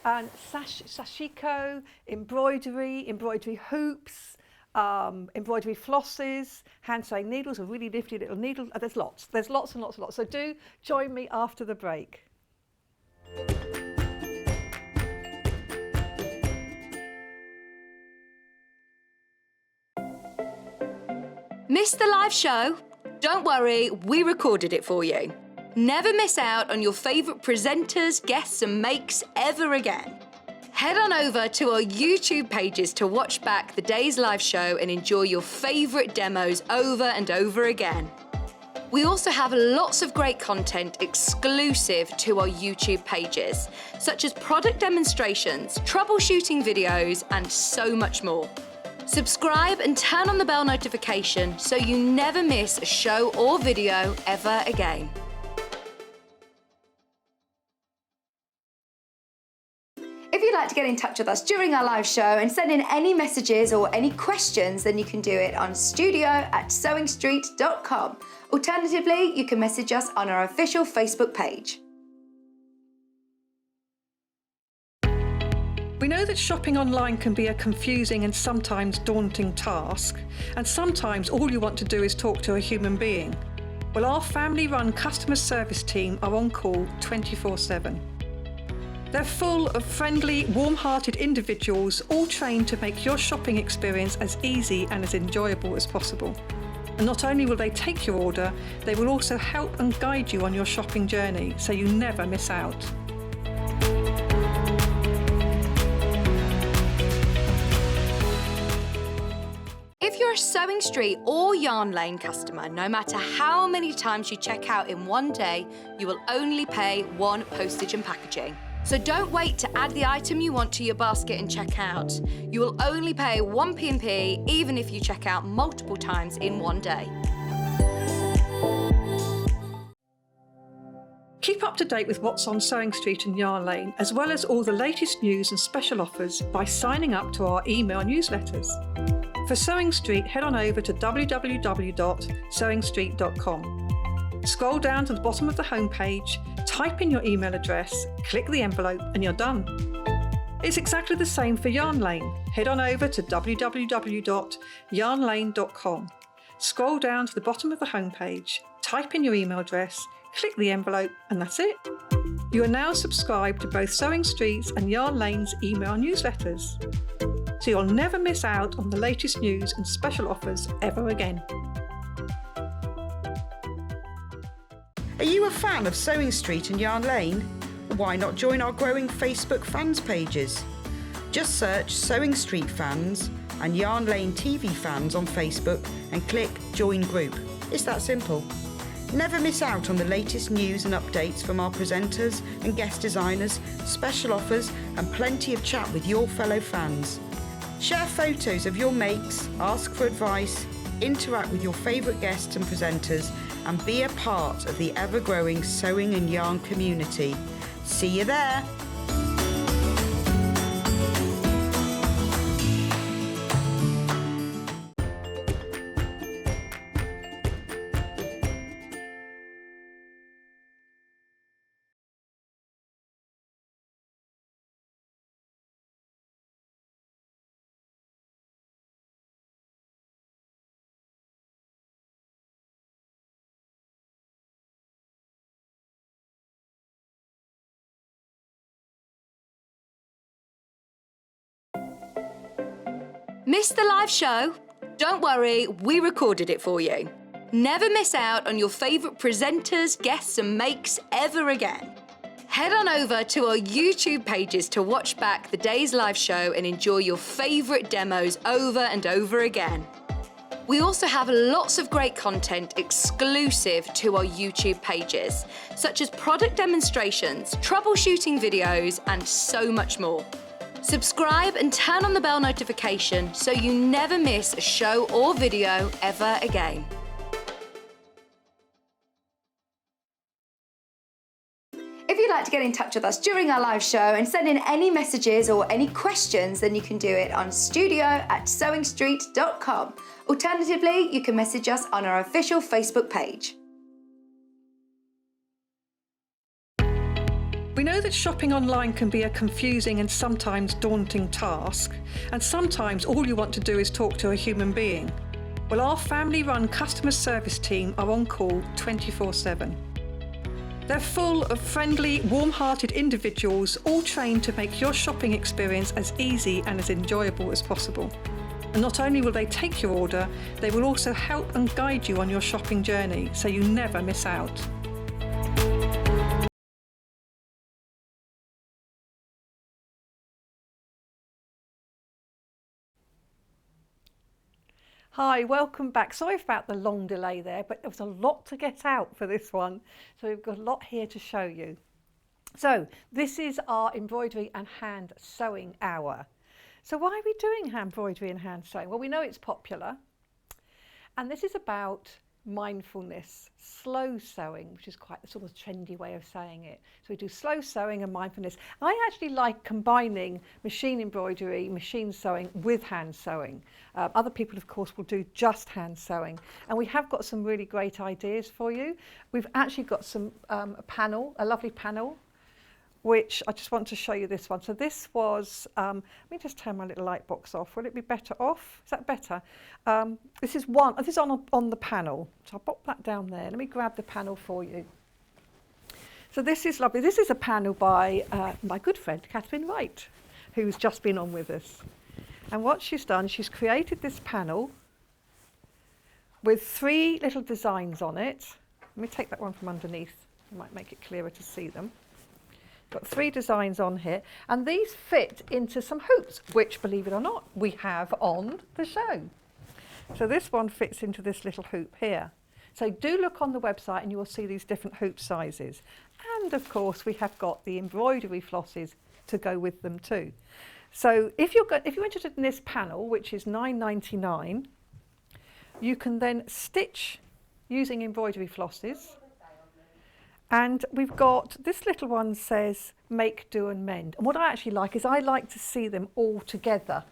and sashiko, embroidery hoops, embroidery flosses, hand sewing needles, a really nifty little needle. There's lots and lots and lots. So do join me after the break. Missed the live show? Don't worry, we recorded it for you. Never miss out on your favourite presenters, guests and makes ever again. Head on over to our YouTube pages to watch back the day's live show and enjoy your favourite demos over and over again. We also have lots of great content exclusive to our YouTube pages, such as product demonstrations, troubleshooting videos, and so much more. Subscribe and turn on the bell notification so you never miss a show or video ever again. If you'd like to get in touch with us during our live show and send in any messages or any questions, then you can do it on studio@sewingstreet.com. Alternatively, you can message us on our official Facebook page. We know that shopping online can be a confusing and sometimes daunting task, and sometimes all you want to do is talk to a human being. Well, our family-run customer service team are on call 24/7. They're full of friendly, warm-hearted individuals, all trained to make your shopping experience as easy and as enjoyable as possible. And not only will they take your order, they will also help and guide you on your shopping journey, so you never miss out. If you're a Sewing Street or Yarn Lane customer, no matter how many times you check out in one day, you will only pay one postage and packaging. So don't wait to add the item you want to your basket and check out. You will only pay one P&P even if you check out multiple times in one day. Keep up to date with what's on Sewing Street and Yarn Lane, as well as all the latest news and special offers by signing up to our email newsletters. For Sewing Street, head on over to www.sewingstreet.com. Scroll down to the bottom of the homepage, type in your email address, click the envelope, and you're done. It's exactly the same for Yarn Lane. Head on over to www.yarnlane.com. Scroll down to the bottom of the homepage, type in your email address, click the envelope, and that's it. You are now subscribed to both Sewing Street's and Yarn Lane's email newsletters, so you'll never miss out on the latest news and special offers ever again. Are you a fan of Sewing Street and Yarn Lane? Why not join our growing Facebook fans pages? Just search Sewing Street Fans and Yarn Lane TV Fans on Facebook and click Join Group. It's that simple. Never miss out on the latest news and updates from our presenters and guest designers, special offers, and plenty of chat with your fellow fans. Share photos of your makes, ask for advice, interact with your favourite guests and presenters, and be a part of the ever-growing sewing and yarn community. See you there! Missed the live show? Don't worry, we recorded it for you. Never miss out on your favourite presenters, guests and makes ever again. Head on over to our YouTube pages to watch back the day's live show and enjoy your favourite demos over and over again. We also have lots of great content exclusive to our YouTube pages, such as product demonstrations, troubleshooting videos, and so much more. Subscribe and turn on the bell notification so you never miss a show or video ever again. If you'd like to get in touch with us during our live show and send in any messages or any questions, then you can do it on studio@sewingstreet.com. Alternatively, you can message us on our official Facebook page. We know that shopping online can be a confusing and sometimes daunting task, and sometimes all you want to do is talk to a human being. Well, our family-run customer service team are on call 24/7. They're full of friendly, warm-hearted individuals, all trained to make your shopping experience as easy and as enjoyable as possible. And not only will they take your order, they will also help and guide you on your shopping journey, so you never miss out. Hi, welcome back. Sorry about the long delay there, but there was a lot to get out for this one. So we've got a lot here to show you. So this is our embroidery and hand sewing hour. So why are we doing embroidery and hand sewing? Well, we know it's popular. And this is about mindfulness, slow sewing, which is quite a sort of trendy way of saying it. So we do slow sewing and mindfulness. I actually like combining machine embroidery, machine sewing with hand sewing. Other people, of course, will do just hand sewing. And we have got some really great ideas for you. We've actually got some a lovely panel, which I just want to show you this one. So this was, let me just turn my little light box off. Will it be better off? Is that better? This is on the panel. So I'll pop that down there. Let me grab the panel for you. So this is lovely. This is a panel by my good friend, Catherine Wright, who's just been on with us. And what she's done, she's created this panel with 3 little designs on it. Let me take that one from underneath. It might make it clearer to see them. Got 3 designs on here, and these fit into some hoops, which, believe it or not, we have on the show. So this one fits into this little hoop here. So do look on the website and you will see these different hoop sizes. And of course we have got the embroidery flosses to go with them too. So if you're interested in this panel, which is £9.99, you can then stitch using embroidery flosses. And we've got, this little one says, make, do and mend. And what I actually like is I like to see them all together.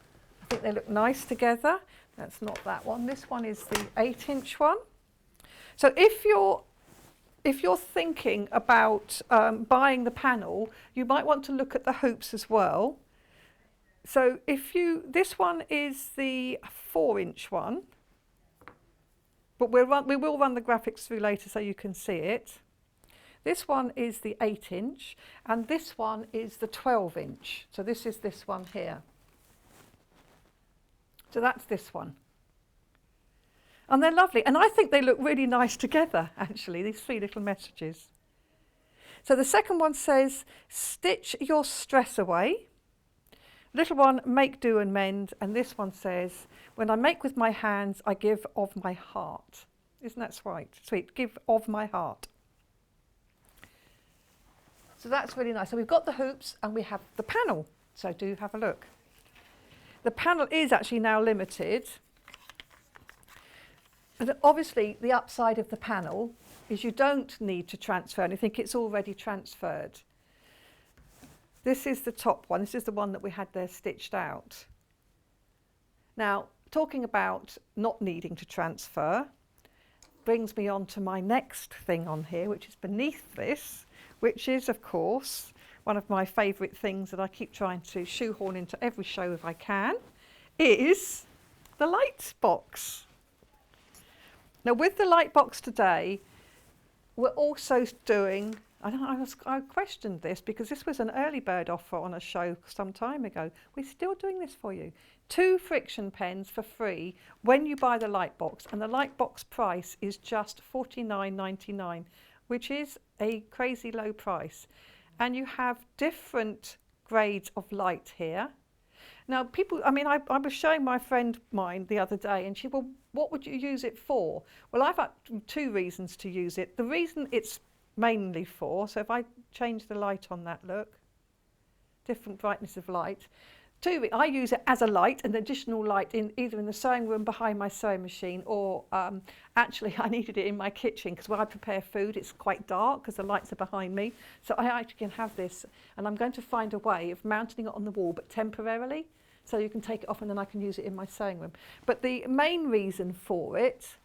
I think they look nice together. That's not that one. This one is the 8-inch one. So if you're thinking about buying the panel, you might want to look at the hoops as well. So this one is the 4-inch one, but we will run the graphics through later so you can see it. This one is the 8-inch, and this one is the 12-inch. So this is this one here. So that's this one. And they're lovely. And I think they look really nice together, actually, these 3 little messages. So the second one says, stitch your stress away. Little one, make, do and mend. And this one says, when I make with my hands, I give of my heart. Isn't that sweet? Give of my heart. So that's really nice. So we've got the hoops and we have the panel. So do have a look. The panel is actually now limited. And obviously the upside of the panel is you don't need to transfer anything, it's already transferred. This is the top one, this is the one that we had there stitched out. Now, talking about not needing to transfer brings me on to my next thing on here, which is beneath this, which is, of course, one of my favourite things that I keep trying to shoehorn into every show if I can, is the light box. Now, with the light box today, we're also doing, I questioned this because this was an early bird offer on a show some time ago. We're still doing this for you. 2 friction pens for free when you buy the light box, and the light box price is just $49.99, which is a crazy low price. And you have different grades of light here. Now, people, I mean, I was showing my friend mine the other day, and she, well, what would you use it for? Well, I've got 2 reasons to use it. The reason it's mainly for, so if I change the light on that, look, different brightness of light. 2, I use it as a light, an additional light, in either in the sewing room behind my sewing machine, or actually I needed it in my kitchen because when I prepare food it's quite dark because the lights are behind me. So I actually can have this, and I'm going to find a way of mounting it on the wall, but temporarily, so you can take it off and then I can use it in my sewing room. But the main reason for it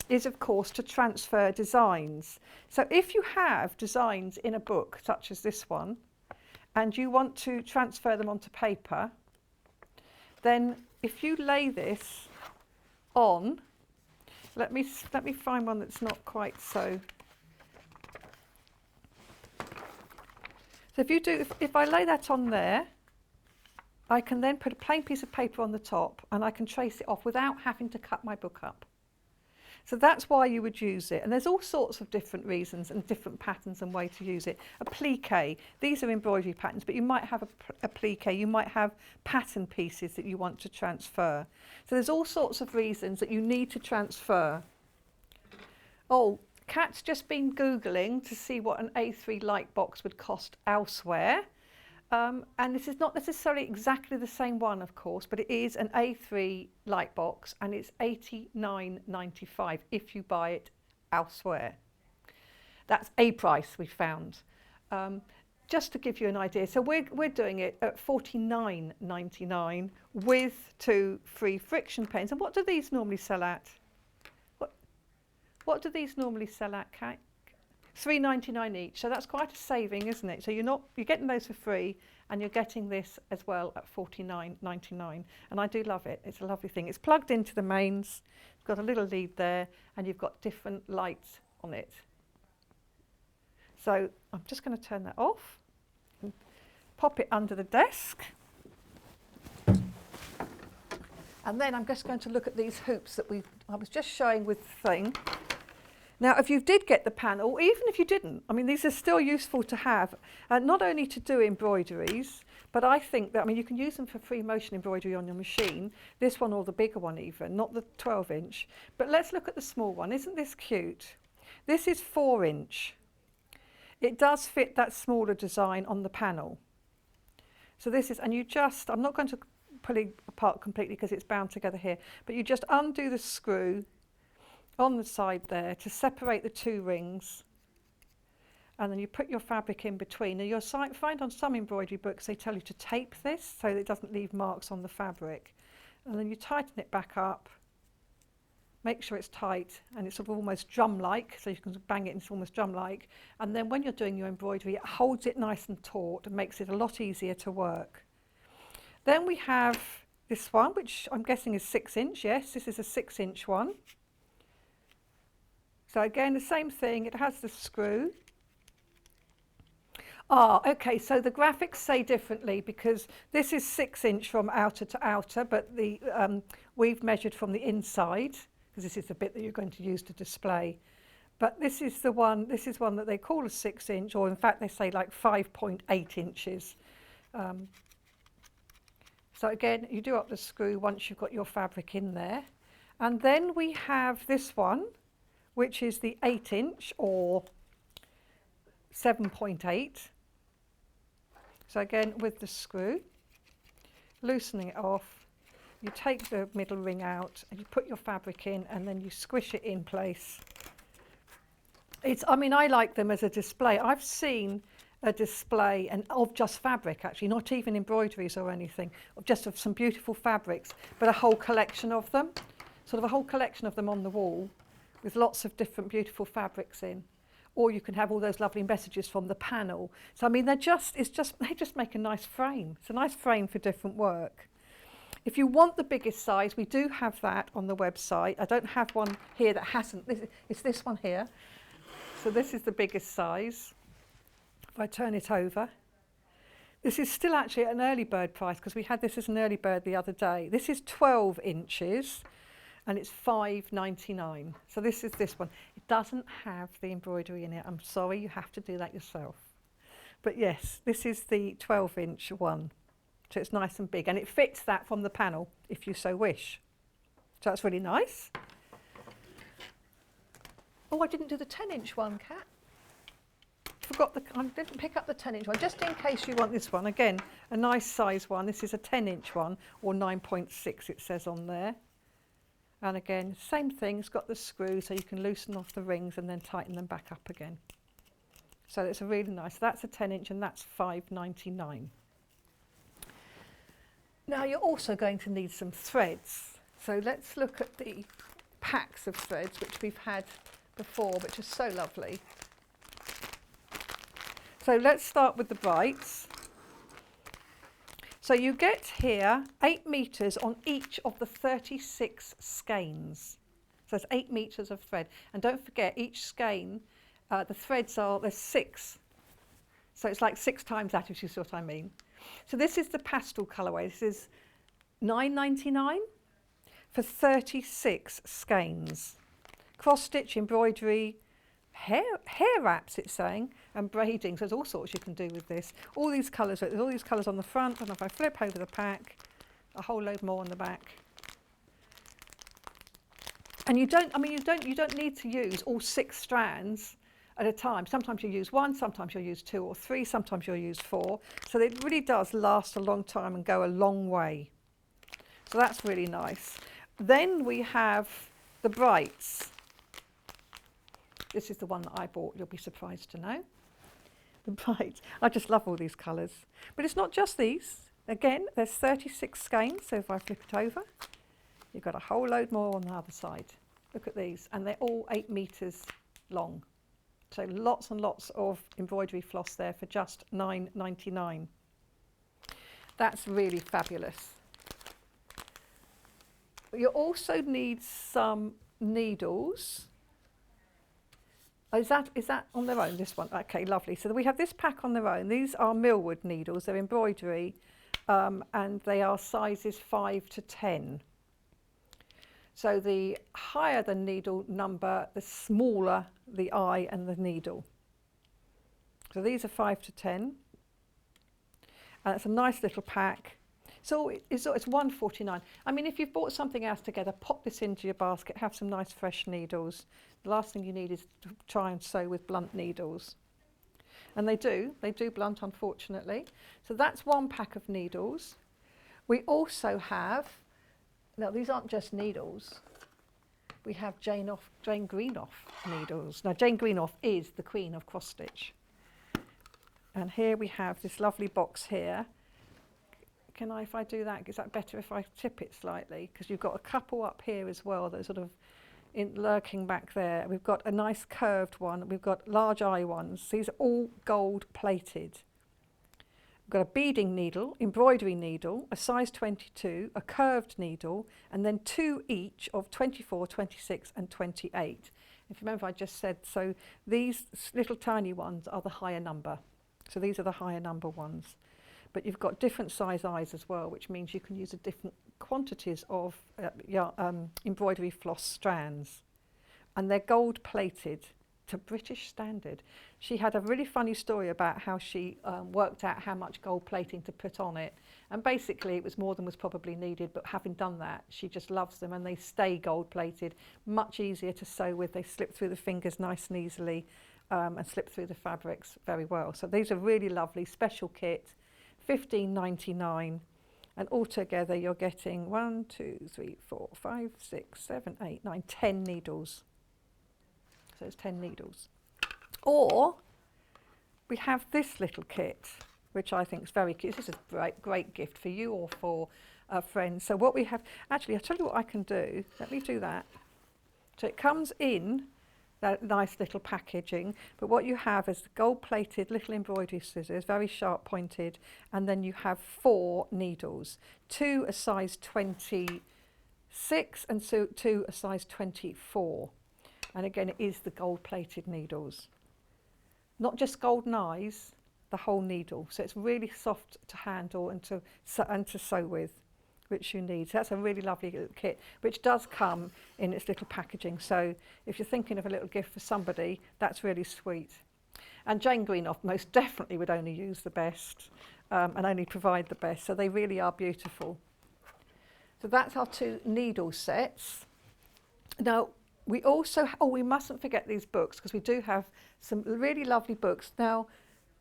is, of course, to transfer designs. So if you have designs in a book, such as this one, and you want to transfer them onto paper, then if you lay this on, let me find one that's not quite so. So if I lay that on there, I can then put a plain piece of paper on the top and I can trace it off without having to cut my book up. So that's why you would use it. And there's all sorts of different reasons and different patterns and way to use it. A plique, these are embroidery patterns, but you might have a plique, you might have pattern pieces that you want to transfer. So there's all sorts of reasons that you need to transfer. Oh, Kat's just been Googling to see what an A3 light box would cost elsewhere. And this is not necessarily exactly the same one, of course, but it is an A3 light box, and it's $89.95 if you buy it elsewhere. That's a price we found. Just to give you an idea, so we're doing it at $49.99 with 2 free friction pens. And what do these normally sell at? What do these normally sell at, Kat? $3.99 each, so that's quite a saving, isn't it? So you're getting those for free, and you're getting this as well at $49.99, and I do love it. It's a lovely thing. It's plugged into the mains. It's got a little lead there, and you've got different lights on it. So I'm just going to turn that off and pop it under the desk, and then I'm just going to look at these hoops that I was just showing with the thing. Now, if you did get the panel, even if you didn't, I mean, these are still useful to have, not only to do embroideries, but I think that, I mean, you can use them for free motion embroidery on your machine, this one or the bigger one even, not the 12-inch. But let's look at the small one. Isn't this cute? This is 4-inch. It does fit that smaller design on the panel. So this is, and you just, I'm not going to pull it apart completely because it's bound together here, but you just undo the screw on the side there to separate the 2 rings, and then you put your fabric in between. Now you'll find on some embroidery books they tell you to tape this so that it doesn't leave marks on the fabric, and then you tighten it back up, make sure it's tight and it's sort of almost drum-like, so you can bang it and it's almost drum-like, and then when you're doing your embroidery it holds it nice and taut and makes it a lot easier to work. Then we have this one, which I'm guessing is 6-inch. Yes, this is a 6-inch one. So again, the same thing, it has the screw. Okay, so the graphics say differently because this is 6-inch from outer to outer, but we've measured from the inside, because this is the bit that you're going to use to display. But this is one that they call a 6-inch, or in fact they say like 5.8 inches. So again, you do up the screw once you've got your fabric in there. And then we have this one, which is the 8-inch or 7.8. So again, with the screw, loosening it off, you take the middle ring out and you put your fabric in and then you squish it in place. I mean, I like them as a display. I've seen a display of just fabric, actually, not even embroideries or anything, of some beautiful fabrics, but a whole collection of them, sort of a whole collection of them on the wall with lots of different beautiful fabrics in. Or you can have all those lovely messages from the panel. So I mean, they just make a nice frame. It's a nice frame for different work. If you want the biggest size, we do have that on the website. I don't have one here that hasn't. It's this one here. So this is the biggest size. If I turn it over, this is still actually at an early bird price because we had this as an early bird the other day. This is 12 inches and it's $5.99. So this is this one. It doesn't have the embroidery in it. I'm sorry, you have to do that yourself. But yes, this is the 12-inch one. So it's nice and big and it fits that from the panel if you so wish. So that's really nice. Oh, I didn't do the 10-inch one, Kat. I didn't pick up the 10-inch one, just in case you want this one. Again, a nice size one. This is a 10-inch one, or 9.6 it says on there. And again, same thing, it's got the screw so you can loosen off the rings and then tighten them back up again. So it's a really nice, that's a 10-inch and that's $5.99. Now you're also going to need some threads. So let's look at the packs of threads which we've had before, which are so lovely. So let's start with the brights. So you get here 8 meters on each of the 36 skeins. So it's 8 meters of thread. And don't forget, each skein, the threads there's 6. So it's like 6 times that, if you see what I mean. So this is the pastel colourway. This is $9.99 for 36 skeins. Cross stitch, embroidery, hair wraps, it's saying, and braiding. So there's all sorts you can do with this. All these colours, there's all these colours on the front, and if I flip over the pack, a whole load more on the back. And you don't need to use all 6 strands at a time. Sometimes you use 1, sometimes you'll use 2 or 3, sometimes you'll use 4. So it really does last a long time and go a long way. So that's really nice. Then we have the brights. This is the one that I bought, you'll be surprised to know. The brights. I just love all these colours. But it's not just these. Again, there's 36 skeins, so if I flip it over, you've got a whole load more on the other side. Look at these, and they're all 8 meters long. So lots and lots of embroidery floss there for just $9.99. That's really fabulous. You also need some needles. Oh, is that on their own, this one? Okay, lovely. So we have this pack on their own. These are millwood needles, they're embroidery, and they are sizes 5 to 10. So the higher the needle number, the smaller the eye and the needle. So these are 5 to 10. And it's a nice little pack. So it's $1.49. I mean, if you've bought something else together, pop this into your basket, have some nice fresh needles. The last thing you need is to try and sew with blunt needles. And they do blunt, unfortunately. So that's one pack of needles. We also have, now these aren't just needles, we have Jane Greenough needles. Now Jane Greenough is the queen of cross stitch. And here we have this lovely box here. If I do that, is that better if I tip it slightly? Because you've got a couple up here as well that are sort of lurking back there. We've got a nice curved one. We've got large eye ones. These are all gold plated. We've got a beading needle, embroidery needle, a size 22, a curved needle, and then 2 each of 24, 26 and 28. If you remember, I just said, so these little tiny ones are the higher number. So these are the higher number ones. But you've got different size eyes as well, which means you can use a different quantities of embroidery floss strands. And they're gold plated to British standard. She had a really funny story about how she worked out how much gold plating to put on it. And basically it was more than was probably needed, but having done that, she just loves them and they stay gold plated, much easier to sew with. They slip through the fingers nice and easily and slip through the fabrics very well. So these are really lovely, special kit. $15.99, And altogether you're getting 1, 2, 3, 4, 5, 6, 7, 8, 9, 10 needles. So it's 10 needles. Or we have this little kit, which I think is very cute. This is a great gift for you or for a friend. So what we have, actually I'll tell you what I can do. Let me do that. So it comes in that nice little packaging, but what you have is the gold-plated little embroidery scissors, very sharp pointed, and then you have 4 needles, 2 a size 26 and 2 a size 24. And again, it is the gold-plated needles. Not just golden eyes, the whole needle. So it's really soft to handle and to sew with, which you need. So that's a really lovely little kit, which does come in its little packaging. So if you're thinking of a little gift for somebody, that's really sweet. And Jane Greenough most definitely would only use the best and only provide the best. So they really are beautiful. So that's our 2 needle sets. Now, we also, we mustn't forget these books, because we do have some really lovely books. Now,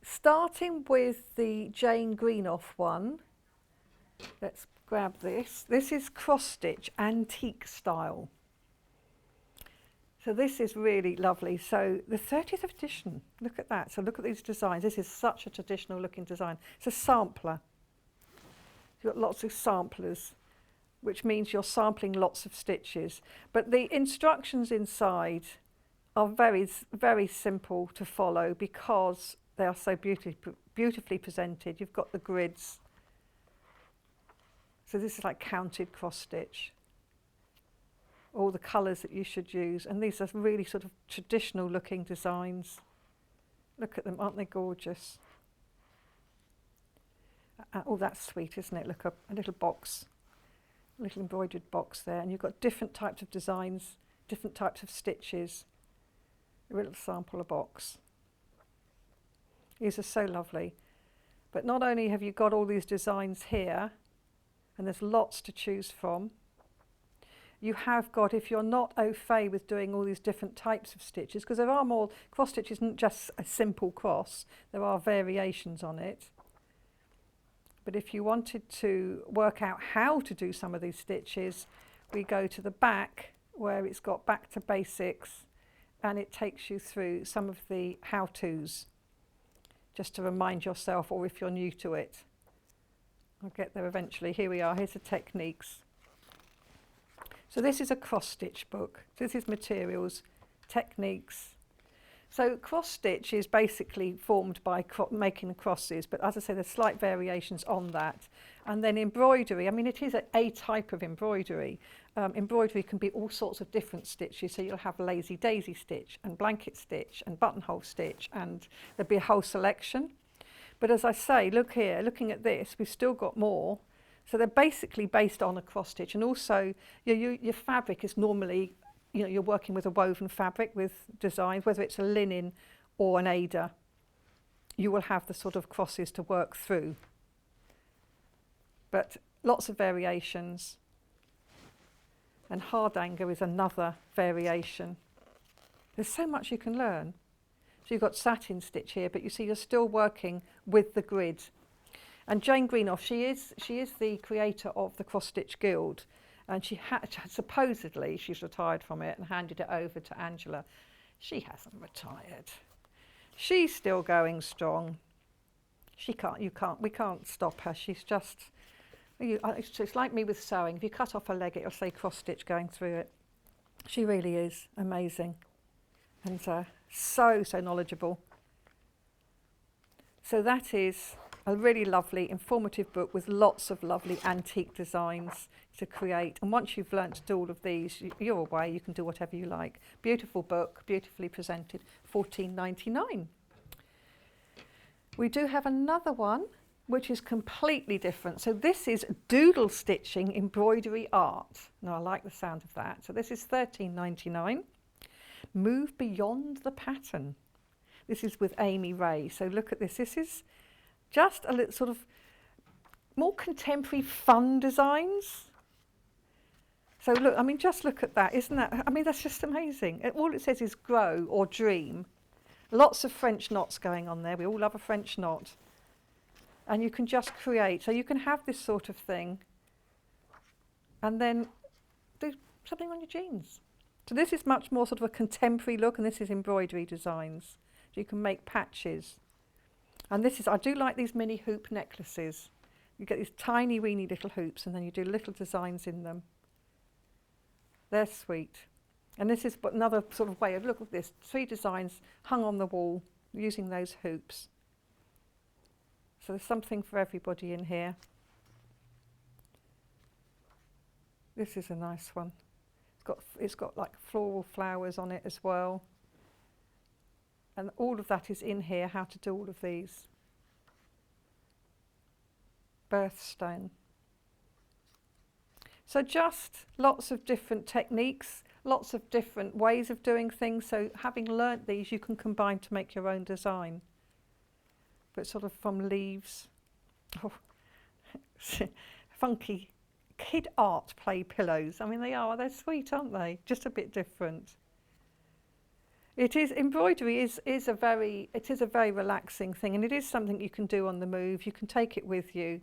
starting with the Jane Greenough one, let's grab this. This is cross stitch, antique style. So this is really lovely. So the 30th edition, look at that. So look at these designs. This is such a traditional looking design. It's a sampler. You've got lots of samplers, which means you're sampling lots of stitches. But the instructions inside are very, very simple to follow, because they are so beautifully presented. You've got the grids. So this is like counted cross stitch. All the colours that you should use. And these are really sort of traditional looking designs. Look at them, aren't they gorgeous? Oh, that's sweet, isn't it? Look, a little box. Little embroidered box there, and you've got different types of designs, different types of stitches. A little sampler box. These are so lovely. But not only have you got all these designs here, and there's lots to choose from, you have got, if you're not au fait with doing all these different types of stitches, because there are more, cross stitch isn't just a simple cross, there are variations on it. But if you wanted to work out how to do some of these stitches, we go to the back, where it's got back to basics, and it takes you through some of the how-tos, just to remind yourself, or if you're new to it. I'll get there eventually. Here we are, here's the techniques. So this is a cross stitch book. This is materials, techniques. So cross stitch is basically formed by making crosses, but as I say, there's slight variations on that. And then embroidery, I mean, it is a type of embroidery. Embroidery can be all sorts of different stitches, so you'll have lazy daisy stitch and blanket stitch and buttonhole stitch, and there'll be a whole selection. But as I say, look here, looking at this, we've still got more. So they're basically based on a cross stitch, and also your fabric is normally, you're working with a woven fabric with designs, whether it's a linen or an Aida, you will have the sort of crosses to work through. But lots of variations. And hardanger is another variation. There's so much you can learn. So you've got satin stitch here, but you see you're still working with the grid. And Jane Greenough, she is the creator of the Cross Stitch Guild. And she supposedly she's retired from it and handed it over to Angela. She hasn't retired. She's still going strong. We can't stop her. She's just, it's like me with sewing. If you cut off a leg, it'll say cross stitch going through it. She really is amazing, and so knowledgeable. So that is a really lovely, informative book with lots of lovely antique designs to create. And once you've learnt to do all of these, you're away, you can do whatever you like. Beautiful book, beautifully presented, $14.99. We do have another one, which is completely different. So this is doodle stitching embroidery art. Now I like the sound of that. So this is $13.99. Move beyond the pattern. This is with Amy Ray. So look at this. This is just a little sort of more contemporary fun designs. So look, I mean, just look at that. Isn't that, I mean, that's just amazing. All it says is grow or dream. Lots of French knots going on there. We all love a French knot. And you can just create. So you can have this sort of thing and then do something on your jeans. So this is much more sort of a contemporary look, and this is embroidery designs. So you can make patches. And this is, I do like these mini hoop necklaces. You get these tiny weeny little hoops and then you do little designs in them. They're sweet. And this is another sort of way of, look at this, 3 designs hung on the wall using those hoops. So there's something for everybody in here. This is a nice one. It's got like floral flowers on it as well. And all of that is in here, how to do all of these. Birthstone. So just lots of different techniques, lots of different ways of doing things. So having learnt these, you can combine to make your own design. But sort of from leaves. Oh, funky kid art play pillows. I mean, they're sweet, aren't they? Just a bit different. It is, embroidery is a very relaxing thing, and it is something you can do on the move. You can take it with you,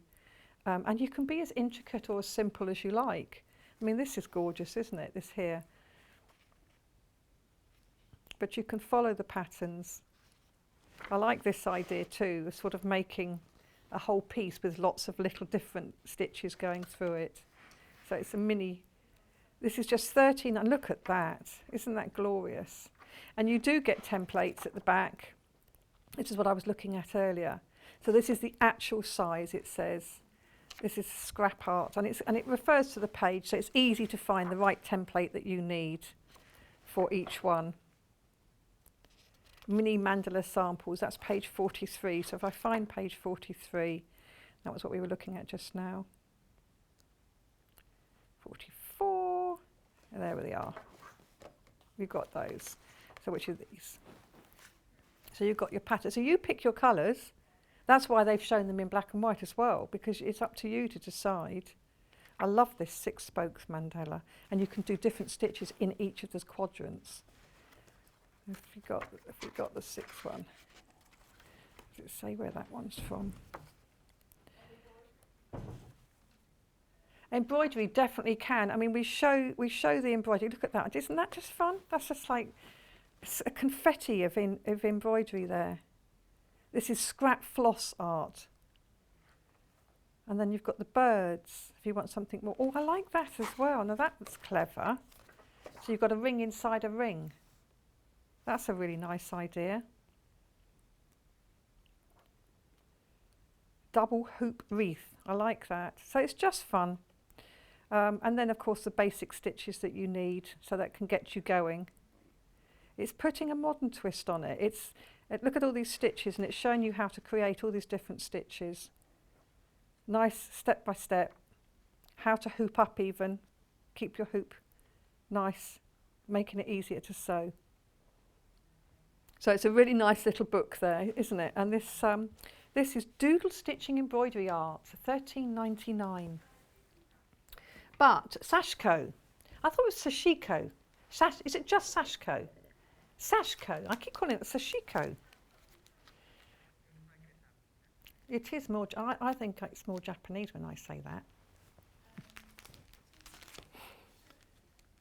and you can be as intricate or as simple as you like. I mean, this is gorgeous, isn't it, this here? But you can follow the patterns. I like this idea too, the sort of making a whole piece with lots of little different stitches going through it. So it's a mini, this is just 13, and look at that, isn't that glorious? And you do get templates at the back, which is what I was looking at earlier. So this is the actual size, it says. This is scrap art, and it refers to the page, so it's easy to find the right template that you need for each one. Mini mandala samples, that's page 43. So if I find page 43, that was what we were looking at just now. 44, and there we are. We've got those. So which are these? So you've got your pattern. So you pick your colours. That's why they've shown them in black and white as well, because it's up to you to decide. I love this 6 spokes mandala, and you can do different stitches in each of those quadrants. If we got the 6th one, does it say where that one's from? Embroidery definitely can. I mean, we show the embroidery. Look at that! Isn't that just fun? That's just like a confetti of embroidery there. This is scrap floss art. And then you've got the birds. If you want something more, oh, I like that as well. Now that's clever. So you've got a ring inside a ring. That's a really nice idea. Double hoop wreath. I like that. So it's just fun. And then, of course, the basic stitches that you need, so that can get you going. It's putting a modern twist on it. Look at all these stitches, and it's showing you how to create all these different stitches. Nice step by step. How to hoop up even. Keep your hoop nice, making it easier to sew. So it's a really nice little book there, isn't it? And this is Doodle Stitching Embroidery Art, $13.99. But Sashko, I thought it was Sashiko. Is it just Sashko? Sashko, I keep calling it Sashiko. It is more, I think it's more Japanese when I say that.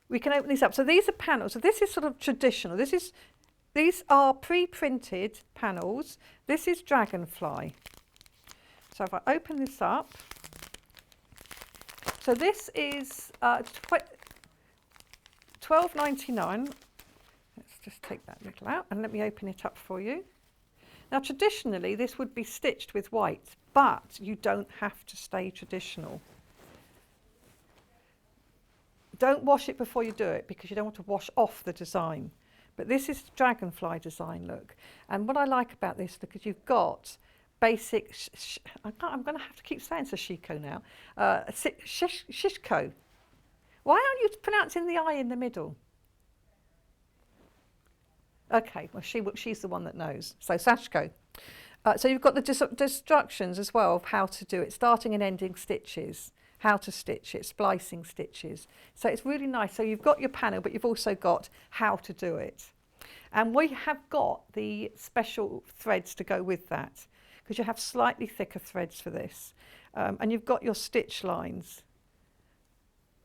We can open these up. So these are panels. So this is sort of traditional. These are pre-printed panels. This is Dragonfly. So if I open this up, so this is $12.99. Let's just take that little out and let me open it up for you. Now traditionally this would be stitched with white, but you don't have to stay traditional. Don't wash it before you do it, because you don't want to wash off the design. But this is the Dragonfly design look. And what I like about this look is you've got basic, I'm going to have to keep saying Sashiko now, Shishko. Why aren't you pronouncing the I in the middle? Okay, well she's the one that knows. So Sashko. So you've got the instructions as well of how to do it, starting and ending stitches, how to stitch it, splicing stitches. So it's really nice. So you've got your panel, but you've also got how to do it. And we have got the special threads to go with that, because you have slightly thicker threads for this. And you've got your stitch lines.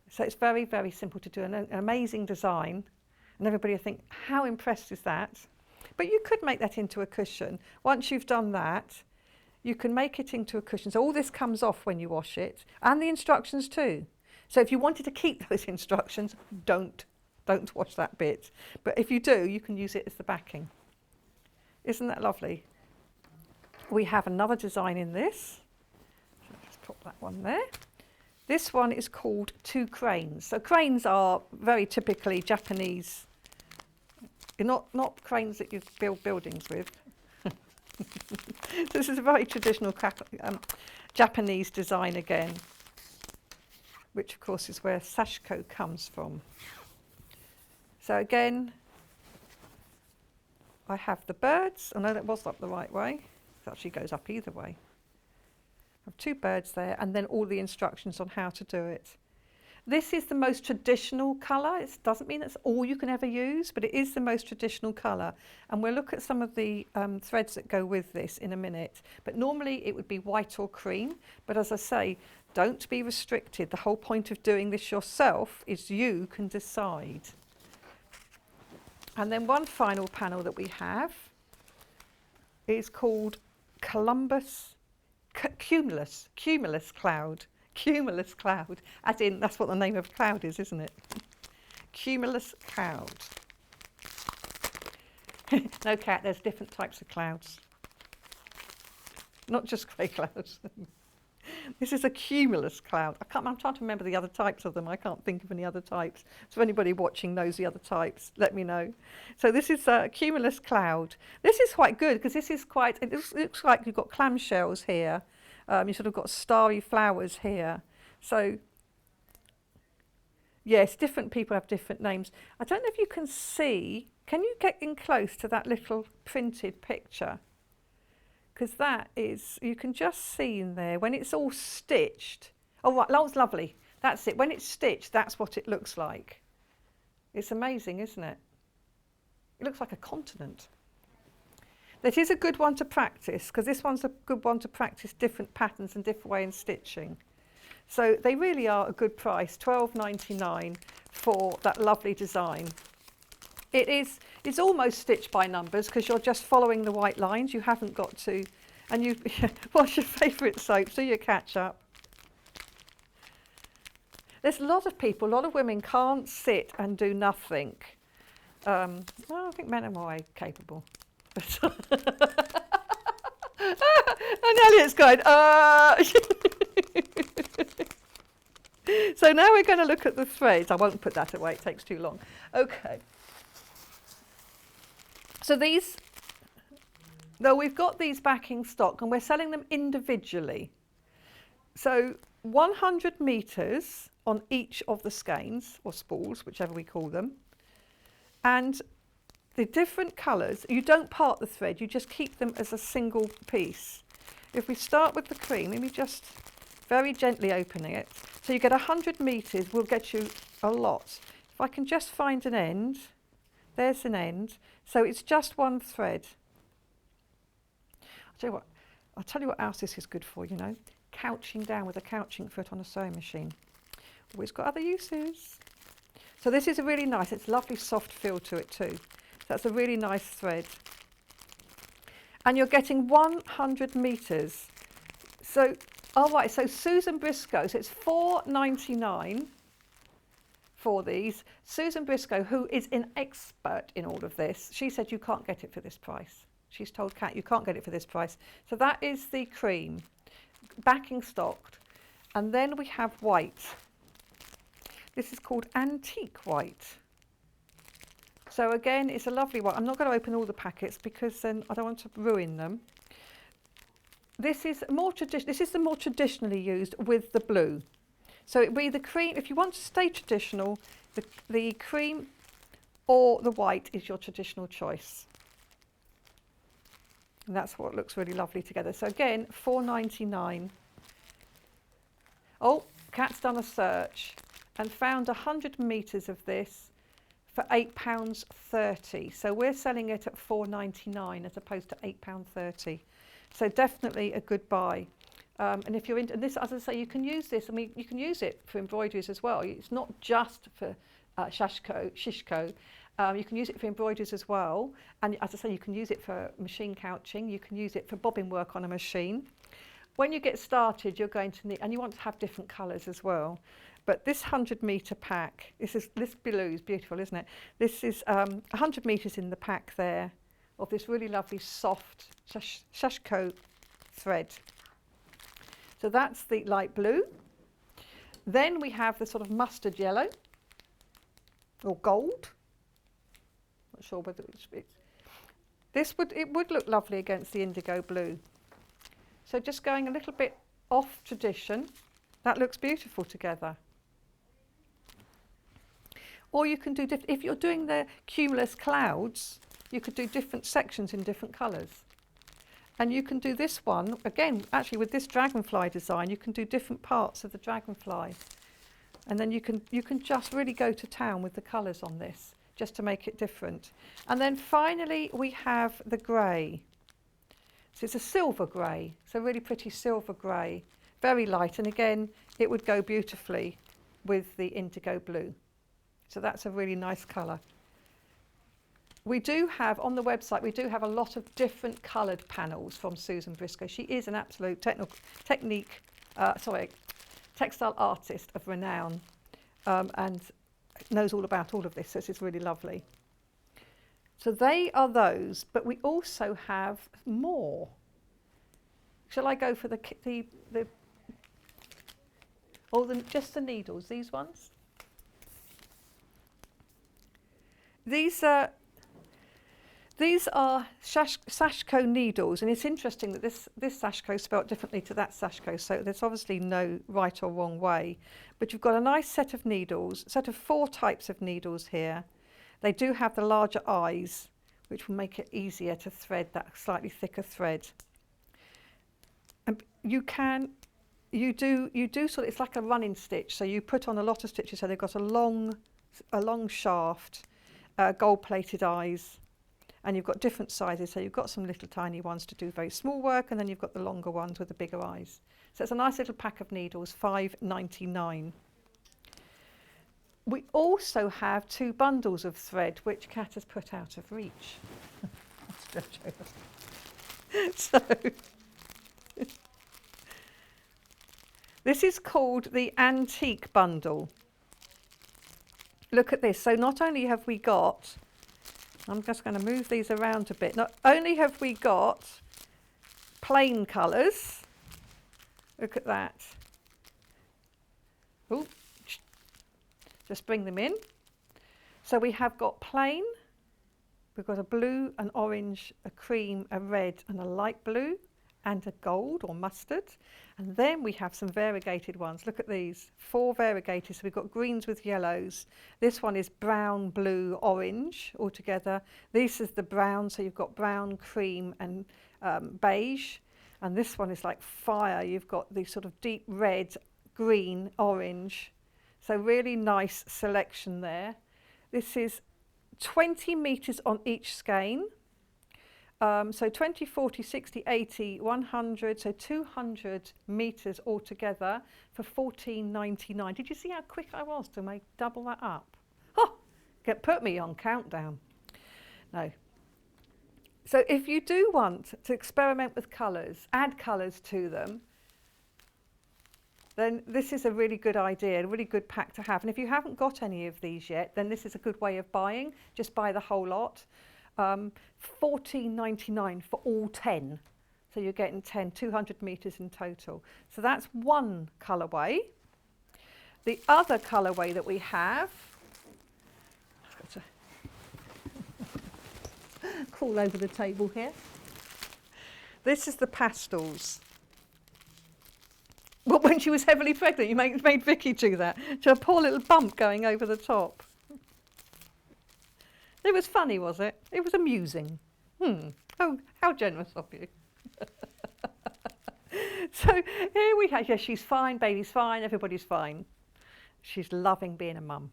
So it's very, very simple to do, an amazing design. And everybody will think, how impressed is that? But you could make that into a cushion. Once you've done that, you can make it into a cushion. So all this comes off when you wash it, and the instructions too. So if you wanted to keep those instructions, don't wash that bit. But if you do, you can use it as the backing. Isn't that lovely? We have another design in this. So just put that one there. This one is called two cranes. So cranes are very typically Japanese, not cranes that you build buildings with. This is a very traditional Japanese design again, which of course is where sashiko comes from. So again, I have the birds. I know that was up the right way. It actually goes up either way. I have two birds there, and then all the instructions on how to do it. This is the most traditional colour. It doesn't mean it's all you can ever use, but it is the most traditional colour. And we'll look at some of the threads that go with this in a minute. But normally it would be white or cream. But as I say, don't be restricted. The whole point of doing this yourself is you can decide. And then one final panel that we have is called Cumulus Cloud. Cumulus Cloud, as in, that's what the name of cloud is, isn't it? Cumulus Cloud. No, Cat, there's different types of clouds. Not just grey clouds. This is a cumulus cloud. I'm trying to remember the other types of them. I can't think of any other types. So if anybody watching knows the other types, let me know. So this is a cumulus cloud. This is quite good because this is quite, it looks like you've got clamshells here. You sort of got starry flowers here. So yes, different people have different names. I don't know if you can see, can you get in close to that little printed picture? Because that is, you can just see in there when it's all stitched. Oh, right, that was lovely. That's it. When it's stitched, that's what it looks like. It's amazing, isn't it? It looks like a continent. That is a good one to practice, because this one's a good one to practice different patterns and different ways of stitching. So they really are a good price, $12.99 for that lovely design. It's almost stitched by numbers because you're just following the white lines. You haven't got to. And you, what's your favourite soap? Do your catch up. There's a lot of people, a lot of women can't sit and do nothing. Well, I think men are more capable. And Elliot's going, So now we're going to look at the threads. I won't put that away, it takes too long. Okay. So these, though we've got these backing stock and we're selling them individually. So 100 metres on each of the skeins, or spools, whichever we call them. And the different colours, you don't part the thread, you just keep them as a single piece. If we start with the cream, let me just very gently opening it. So you get 100 metres, will get you a lot. If I can just find an end, there's an end. So it's just one thread. I'll tell you what else this is good for, you know. Couching down with a couching foot on a sewing machine. Oh, it's got other uses. So this is a really nice, it's a lovely soft feel to it too. That's a really nice thread. And you're getting 100 metres. So, all right, so Susan Briscoe, so it's $4.99 for these. Susan Briscoe, who is an expert in all of this, she said you can't get it for this price. She's told Kat you can't get it for this price. So that is the cream, backing stocked. And then we have white. This is called Antique White. So again, it's a lovely one. I'm not going to open all the packets because then I don't want to ruin them. This is more this is the more traditionally used with the blue. So it would be the cream. If you want to stay traditional, the cream or the white is your traditional choice. And that's what looks really lovely together. So again, $4.99. Oh, Kat's done a search and found 100 metres of this for £8.30. So we're selling it at $4.99 as opposed to £8.30. So definitely a good buy. And if you're into, and this, as I say, you can use this. I mean, you can use it for embroideries as well. It's not just for shishko. You can use it for embroideries as well. And as I say, you can use it for machine couching. You can use it for bobbin work on a machine. When you get started, you're going to need, and you want to have different colours as well. But this 100-metre pack, this blue is beautiful, isn't it? This is 100 metres in the pack there of this really lovely soft shashko thread. So that's the light blue. Then we have the sort of mustard yellow or gold. Not sure whether it would look lovely against the indigo blue. So just going a little bit off tradition, that looks beautiful together. Or you can do, if you're doing the cumulus clouds, you could do different sections in different colours. And you can do this one, again, actually with this dragonfly design, you can do different parts of the dragonfly. And then you can just really go to town with the colours on this, just to make it different. And then finally we have the grey. So it's a silver grey, it's a really pretty silver grey, very light, and again, it would go beautifully with the indigo blue. So that's a really nice colour. We do have, on the website, we do have a lot of different coloured panels from Susan Briscoe. She is an absolute textile artist of renown, and knows all about all of this, so this is really lovely. So they are those, but we also have more. Shall I go for just the needles, these ones? These are Sashko needles, and it's interesting that this Sashko is spelt differently to that Sashko, so there's obviously no right or wrong way. But you've got a nice set of needles, a set of 4 types of needles here. They do have the larger eyes, which will make it easier to thread that slightly thicker thread. And you do sort of, it's like a running stitch, so you put on a lot of stitches, so they've got a long shaft, gold-plated eyes. And you've got different sizes, so you've got some little tiny ones to do very small work, and then you've got the longer ones with the bigger eyes. So it's a nice little pack of needles, $5.99. We also have 2 bundles of thread, which Kat has put out of reach. So this is called the Antique Bundle. Look at this. So not only have we got, I'm just going to move these around a bit. Not only have we got plain colours, look at that. Ooh, just bring them in. So we have got plain, we've got a blue, an orange, a cream, a red and a light blue and a gold or mustard. And then we have some variegated ones. Look at these, 4 variegated. So we've got greens with yellows. This one is brown, blue, orange all together. This is the brown, so you've got brown, cream and beige. And this one is like fire. You've got the sort of deep red, green, orange. So really nice selection there. This is 20 metres on each skein. So 20, 40, 60, 80, 100, so 200 metres altogether for $14.99. Did you see how quick I was to make double that up? Oh, put me on countdown. No. So if you do want to experiment with colours, add colours to them, then this is a really good idea, a really good pack to have. And if you haven't got any of these yet, then this is a good way of buying. Just buy the whole lot. $14.99 for all 10. So you're getting 200 metres in total. So that's one colourway. The other colourway that we have, I've got to crawl over the table here. This is the pastels. Well, when she was heavily pregnant, you made Vicky do that. She had a poor little bump going over the top. It was funny, was it? It was amusing. Oh, how generous of you. So here we have, yeah, she's fine, baby's fine, everybody's fine. She's loving being a mum.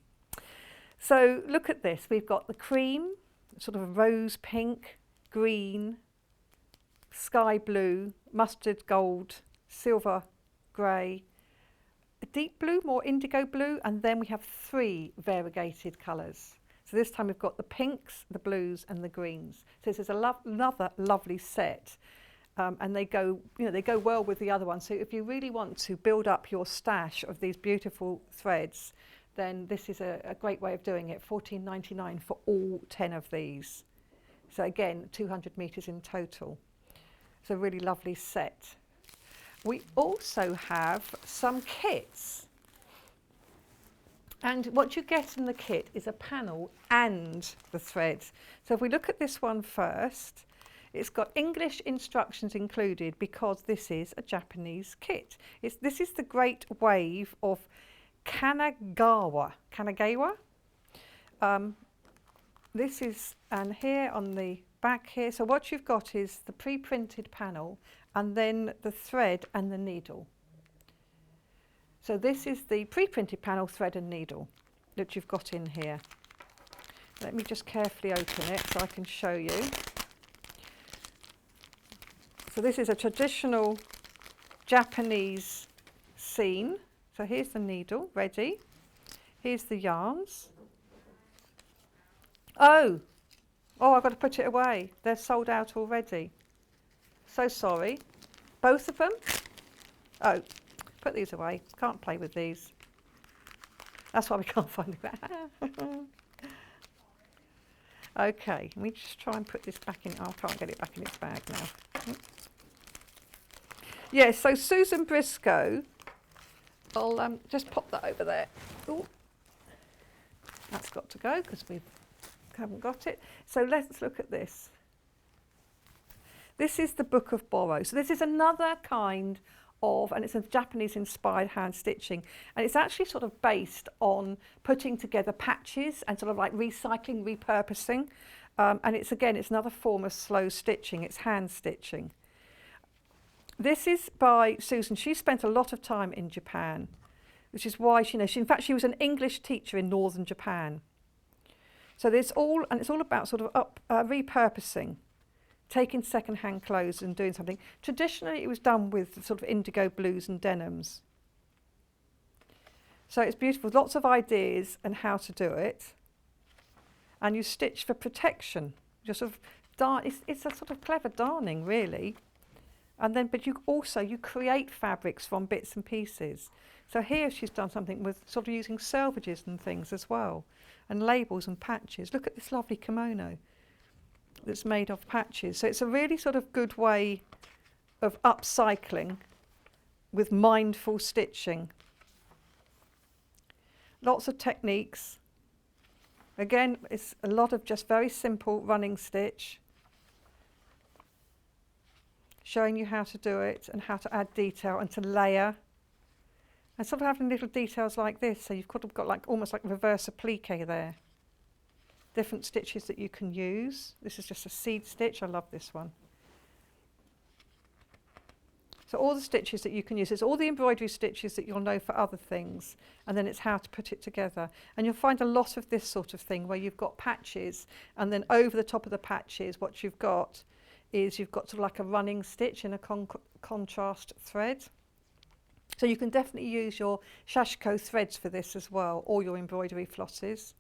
So look at this. We've got the cream, sort of rose pink, green, sky blue, mustard gold, silver grey, a deep blue, more indigo blue, and then we have 3 variegated colours. So this time we've got the pinks, the blues and the greens. So this is another lovely set. And they go, they go well with the other one. So if you really want to build up your stash of these beautiful threads, then this is a great way of doing it. $14.99 for all 10 of these. So again, 200 metres in total. It's a really lovely set. We also have some kits. And what you get in the kit is a panel and the threads. So if we look at this one first, it's got English instructions included because this is a Japanese kit. This is the great wave of Kanagawa. This is, and here on the back here, so what you've got is the pre-printed panel and then the thread and the needle. So this is the pre-printed panel, thread and needle that you've got in here. Let me just carefully open it so I can show you. So this is a traditional Japanese scene. So here's the needle ready. Here's the yarns. Oh, I've got to put it away. They're sold out already. So sorry. Both of them? Oh, put these away. Can't play with these. That's why we can't find them. Okay, let me just try and put this back in. Oh, I can't get it back in its bag now. Yeah, so Susan Briscoe, I'll just pop that over there. Ooh. That's got to go because we haven't got it. So let's look at this. This is the Book of Borrow. So this is another kind of, and it's a Japanese inspired hand stitching, and it's actually sort of based on putting together patches and sort of like recycling, repurposing, and it's another form of slow stitching. It's hand stitching. This is by Susan. She spent a lot of time in Japan, which is why she was an English teacher in northern Japan. So it's all about sort of repurposing, taking second-hand clothes and doing something. Traditionally, it was done with sort of indigo blues and denims. So it's beautiful, lots of ideas and how to do it. And you stitch for protection. You sort of it's a sort of clever darning, really. And then, but you create fabrics from bits and pieces. So here she's done something with sort of using selvages and things as well, and labels and patches. Look at this lovely kimono that's made of patches. So it's a really sort of good way of upcycling with mindful stitching. Lots of techniques. Again, it's a lot of just very simple running stitch, showing you how to do it and how to add detail and to layer. And sort of having little details like this, so you've got like almost like reverse applique there. Different stitches that you can use. This is just a seed stitch. I love this one. So all the stitches that you can use. It's all the embroidery stitches that you'll know for other things, and then it's how to put it together. And you'll find a lot of this sort of thing where you've got patches, and then over the top of the patches what you've got is you've got sort of like a running stitch in a contrast thread. So you can definitely use your Shashiko threads for this as well, or your embroidery flosses.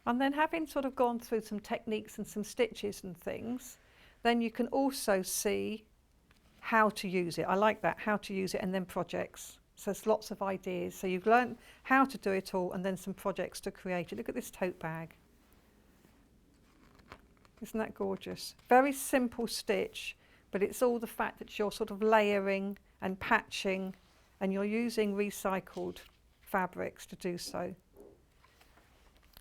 And then having sort of gone through some techniques and some stitches and things, then you can also see how to use it. I like that, how to use it, and then projects. So there's lots of ideas. So you've learned how to do it all and then some projects to create it. Look at this tote bag. Isn't that gorgeous? Very simple stitch, but it's all the fact that you're sort of layering and patching and you're using recycled fabrics to do so.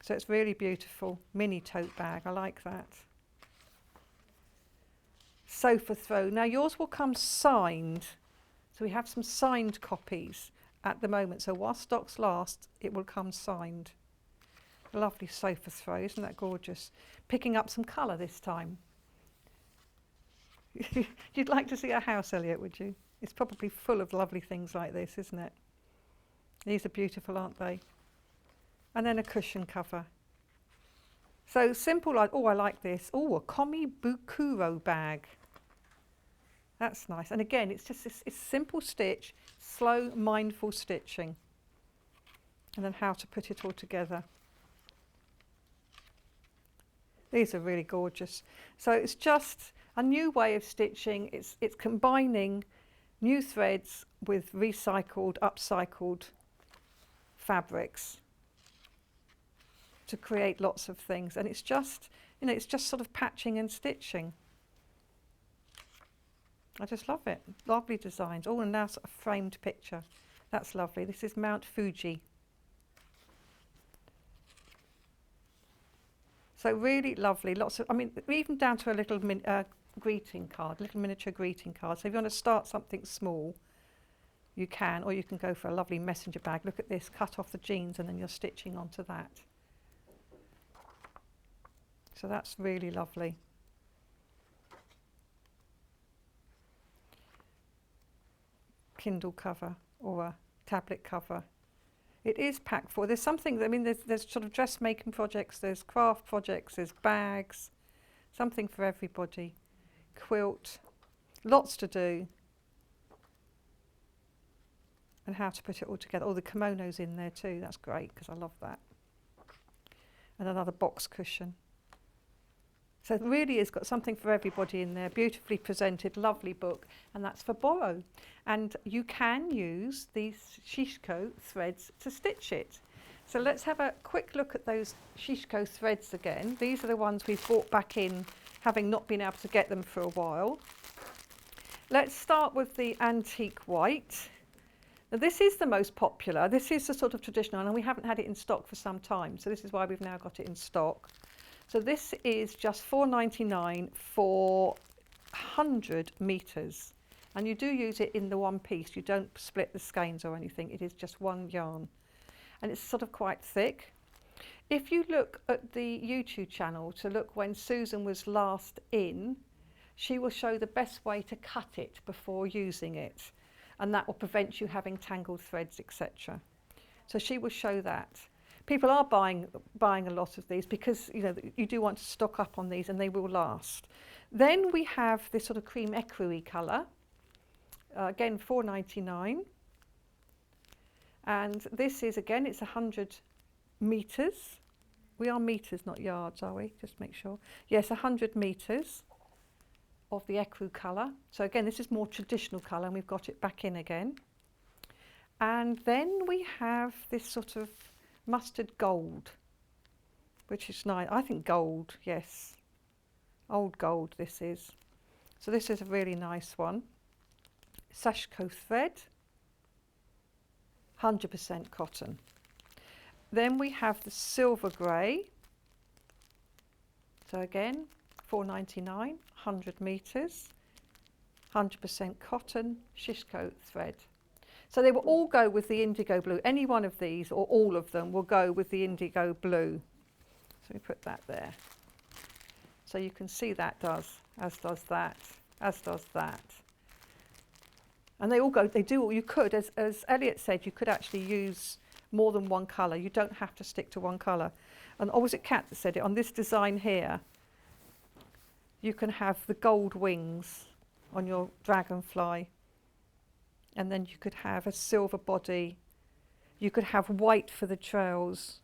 So it's really beautiful. Mini tote bag, I like that. Sofa throw. Now yours will come signed. So we have some signed copies at the moment. So while stocks last, it will come signed. Lovely sofa throw, isn't that gorgeous? Picking up some colour this time. You'd like to see our house, Elliot, would you? It's probably full of lovely things like this, isn't it? These are beautiful, aren't they? And then a cushion cover. So simple, like, oh, I like this. Oh, a Komi Bukuro bag. That's nice. And again, it's just this, it's simple stitch, slow, mindful stitching. And then how to put it all together. These are really gorgeous. So it's just a new way of stitching. It's combining new threads with recycled, upcycled fabrics to create lots of things. And it's just, you know, it's just sort of patching and stitching. I just love it. Lovely designs. Oh, and now sort of framed picture. That's lovely. This is Mount Fuji. So really lovely. Lots of, I mean, even down to a little greeting card, little miniature greeting card. So if you want to start something small, you can, or you can go for a lovely messenger bag. Look at this, cut off the jeans and then you're stitching onto that. So that's really lovely. Kindle cover or a tablet cover. It is packed for. There's something, I mean, there's sort of dressmaking projects, there's craft projects, there's bags, something for everybody. Quilt, lots to do. And how to put it all together. Oh, the kimono's in there too. That's great because I love that. And another box cushion. So it really has got something for everybody in there. Beautifully presented, lovely book. And that's for borrow. And you can use these shishko threads to stitch it. So let's have a quick look at those shishko threads again. These are the ones we've brought back in, having not been able to get them for a while. Let's start with the antique white. Now this is the most popular. This is the sort of traditional, and we haven't had it in stock for some time. So this is why we've now got it in stock. So this is just $4.99 for 100 metres. And you do use it in the one piece. You don't split the skeins or anything. It is just one yarn. And it's sort of quite thick. If you look at the YouTube channel to look when Susan was last in, she will show the best way to cut it before using it. And that will prevent you having tangled threads, etc. So she will show that. People are buying a lot of these because, you know, you do want to stock up on these and they will last. Then we have this sort of cream ecru colour, again $4.99, and this is again, it's 100 metres. We are metres, not yards, are we? Just make sure. Yes, 100 metres of the ecru colour. So again, this is more traditional colour, and we've got it back in again. And then we have this sort of mustard gold, which is nice. I think gold, yes. Old gold this is. So this is a really nice one. Sashiko thread, 100% cotton. Then we have the silver grey. So again, $4.99, 100 metres, 100% cotton, shishko thread. So they will all go with the indigo blue. Any one of these, or all of them, will go with the indigo blue. So we put that there. So you can see that does, as does that, as does that. And they all go, they do, you could, as Elliot said, you could actually use more than one colour. You don't have to stick to one colour. And or was it Kat that said it? On this design here, you can have the gold wings on your dragonfly. And then you could have a silver body. You could have white for the trails.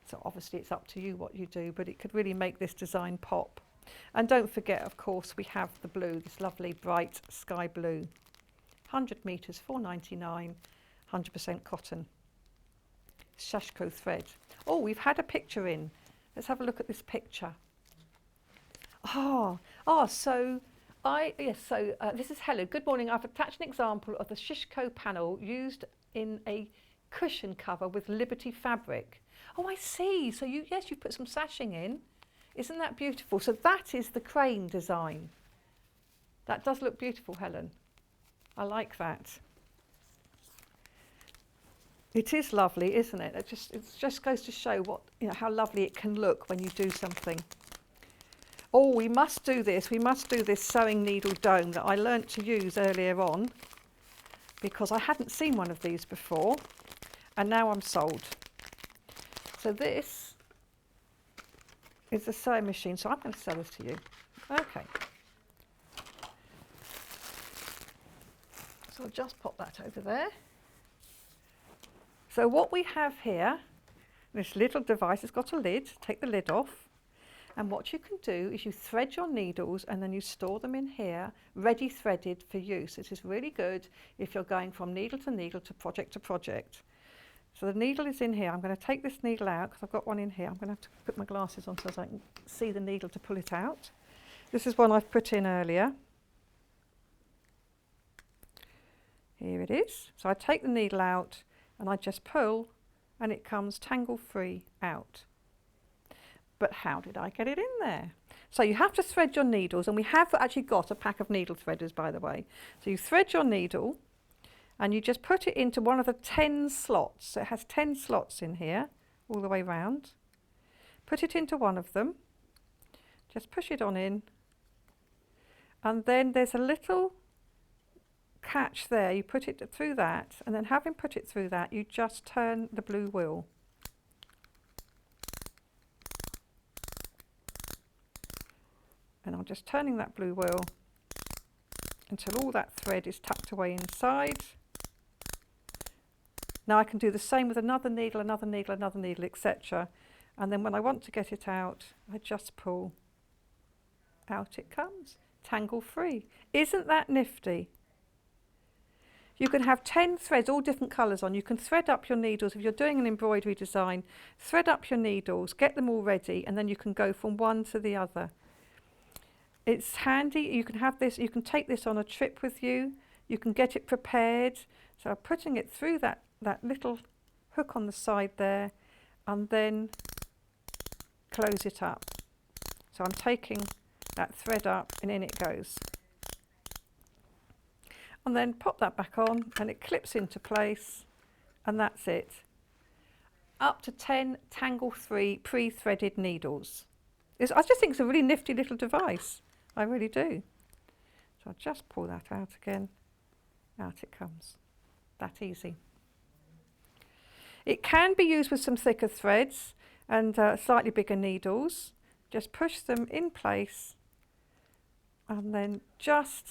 So obviously it's up to you what you do, but it could really make this design pop. And don't forget, of course, we have the blue, this lovely bright sky blue. 100 metres, $4.99, 100% cotton. Shashko thread. Oh, we've had a picture in. Let's have a look at this picture. So this is Helen. Good morning. I've attached an example of the shishko panel used in a cushion cover with Liberty fabric. Oh, I see. So you've put some sashing in. Isn't that beautiful? So that is the crane design. That does look beautiful, Helen. I like that. It is lovely, isn't it? It just goes to show what, you know, how lovely it can look when you do something. Oh, we must do this. We must do this sewing needle dome that I learnt to use earlier on because I hadn't seen one of these before, and now I'm sold. So this is the sewing machine. So I'm going to sew this to you. Okay. So I'll just pop that over there. So what we have here, this little device has got a lid. Take the lid off. And what you can do is you thread your needles and then you store them in here, ready threaded for use. This is really good if you're going from needle to project to project. So the needle is in here. I'm going to take this needle out because I've got one in here. I'm going to have to put my glasses on so I can see the needle to pull it out. This is one I've put in earlier. Here it is. So I take the needle out and I just pull and it comes tangle free out. But how did I get it in there? So you have to thread your needles, and we have actually got a pack of needle threaders, by the way. So you thread your needle and you just put it into one of the 10 slots. So it has 10 slots in here all the way round. Put it into one of them, just push it on in, and then there's a little catch there. You put it through that, and then having put it through that, you just turn the blue wheel. And I'm just turning that blue wheel until all that thread is tucked away inside. Now I can do the same with another needle, etc. And then when I want to get it out, I just pull. Out it comes, tangle free. Isn't that nifty? You can have 10 threads, all different colours on. You can thread up your needles. If you're doing an embroidery design, thread up your needles, get them all ready, and then you can go from one to the other. It's handy. You can have this, you can take this on a trip with you. You can get it prepared. So I'm putting it through that little hook on the side there, and then close it up. So I'm taking that thread up and in it goes. And then pop that back on and it clips into place, and that's it. Up to 10 tangle-free pre-threaded needles. I just think it's a really nifty little device. I really do. So I'll just pull that out again. Out it comes. That easy. It can be used with some thicker threads and slightly bigger needles. Just push them in place and then just...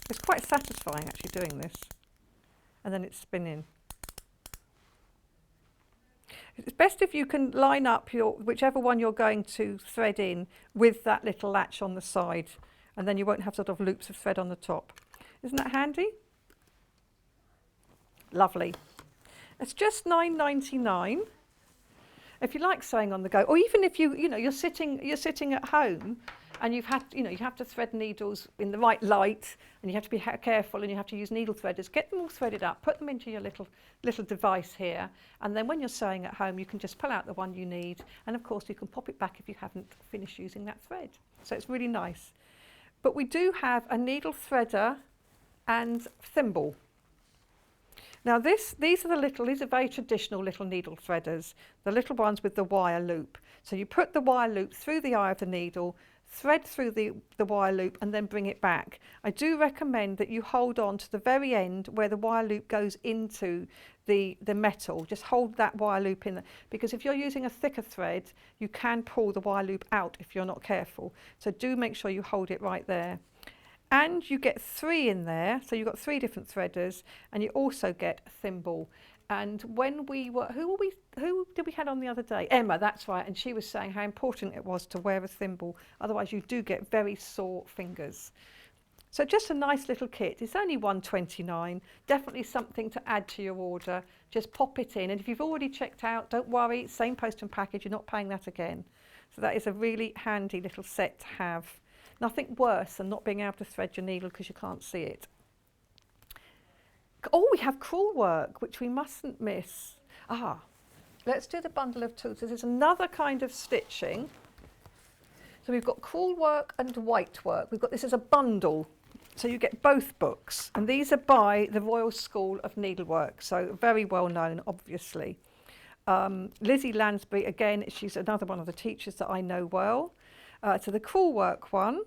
It's quite satisfying actually doing this. And then it's spinning. It's best if you can line up whichever one you're going to thread in with that little latch on the side, and then you won't have sort of loops of thread on the top. Isn't that handy? Lovely. It's just £9.99. If you like sewing on the go, or even if you're sitting at home and you have to thread needles in the right light, and you have to be careful, and you have to use needle threaders. Get them all threaded up, put them into your little device here, and then when you're sewing at home, you can just pull out the one you need, and of course you can pop it back if you haven't finished using that thread. So it's really nice. But we do have a needle threader and thimble. Now these are very traditional little needle threaders, the little ones with the wire loop. So you put the wire loop through the eye of the needle, thread through the wire loop, and then bring it back. I do recommend that you hold on to the very end where the wire loop goes into the metal. Just hold that wire loop in there, because if you're using a thicker thread, you can pull the wire loop out if you're not careful. So do make sure you hold it right there. And you get 3 in there, so you've got 3 different threaders, and you also get a thimble. And when who did we have on the other day? Emma, that's right, and she was saying how important it was to wear a thimble, otherwise you do get very sore fingers. So just a nice little kit. It's only £1.29, definitely something to add to your order. Just pop it in, and if you've already checked out, don't worry, same post and package, you're not paying that again. So that is a really handy little set to have. Nothing worse than not being able to thread your needle because you can't see it. Oh, we have crewel work, which we mustn't miss. Let's do the bundle of tools. This is another kind of stitching. So we've got crewel work and white work. This is a bundle, so you get both books. And these are by the Royal School of Needlework, so very well known, obviously. Lizzie Lansbury, again, she's another one of the teachers that I know well. So the crewel work one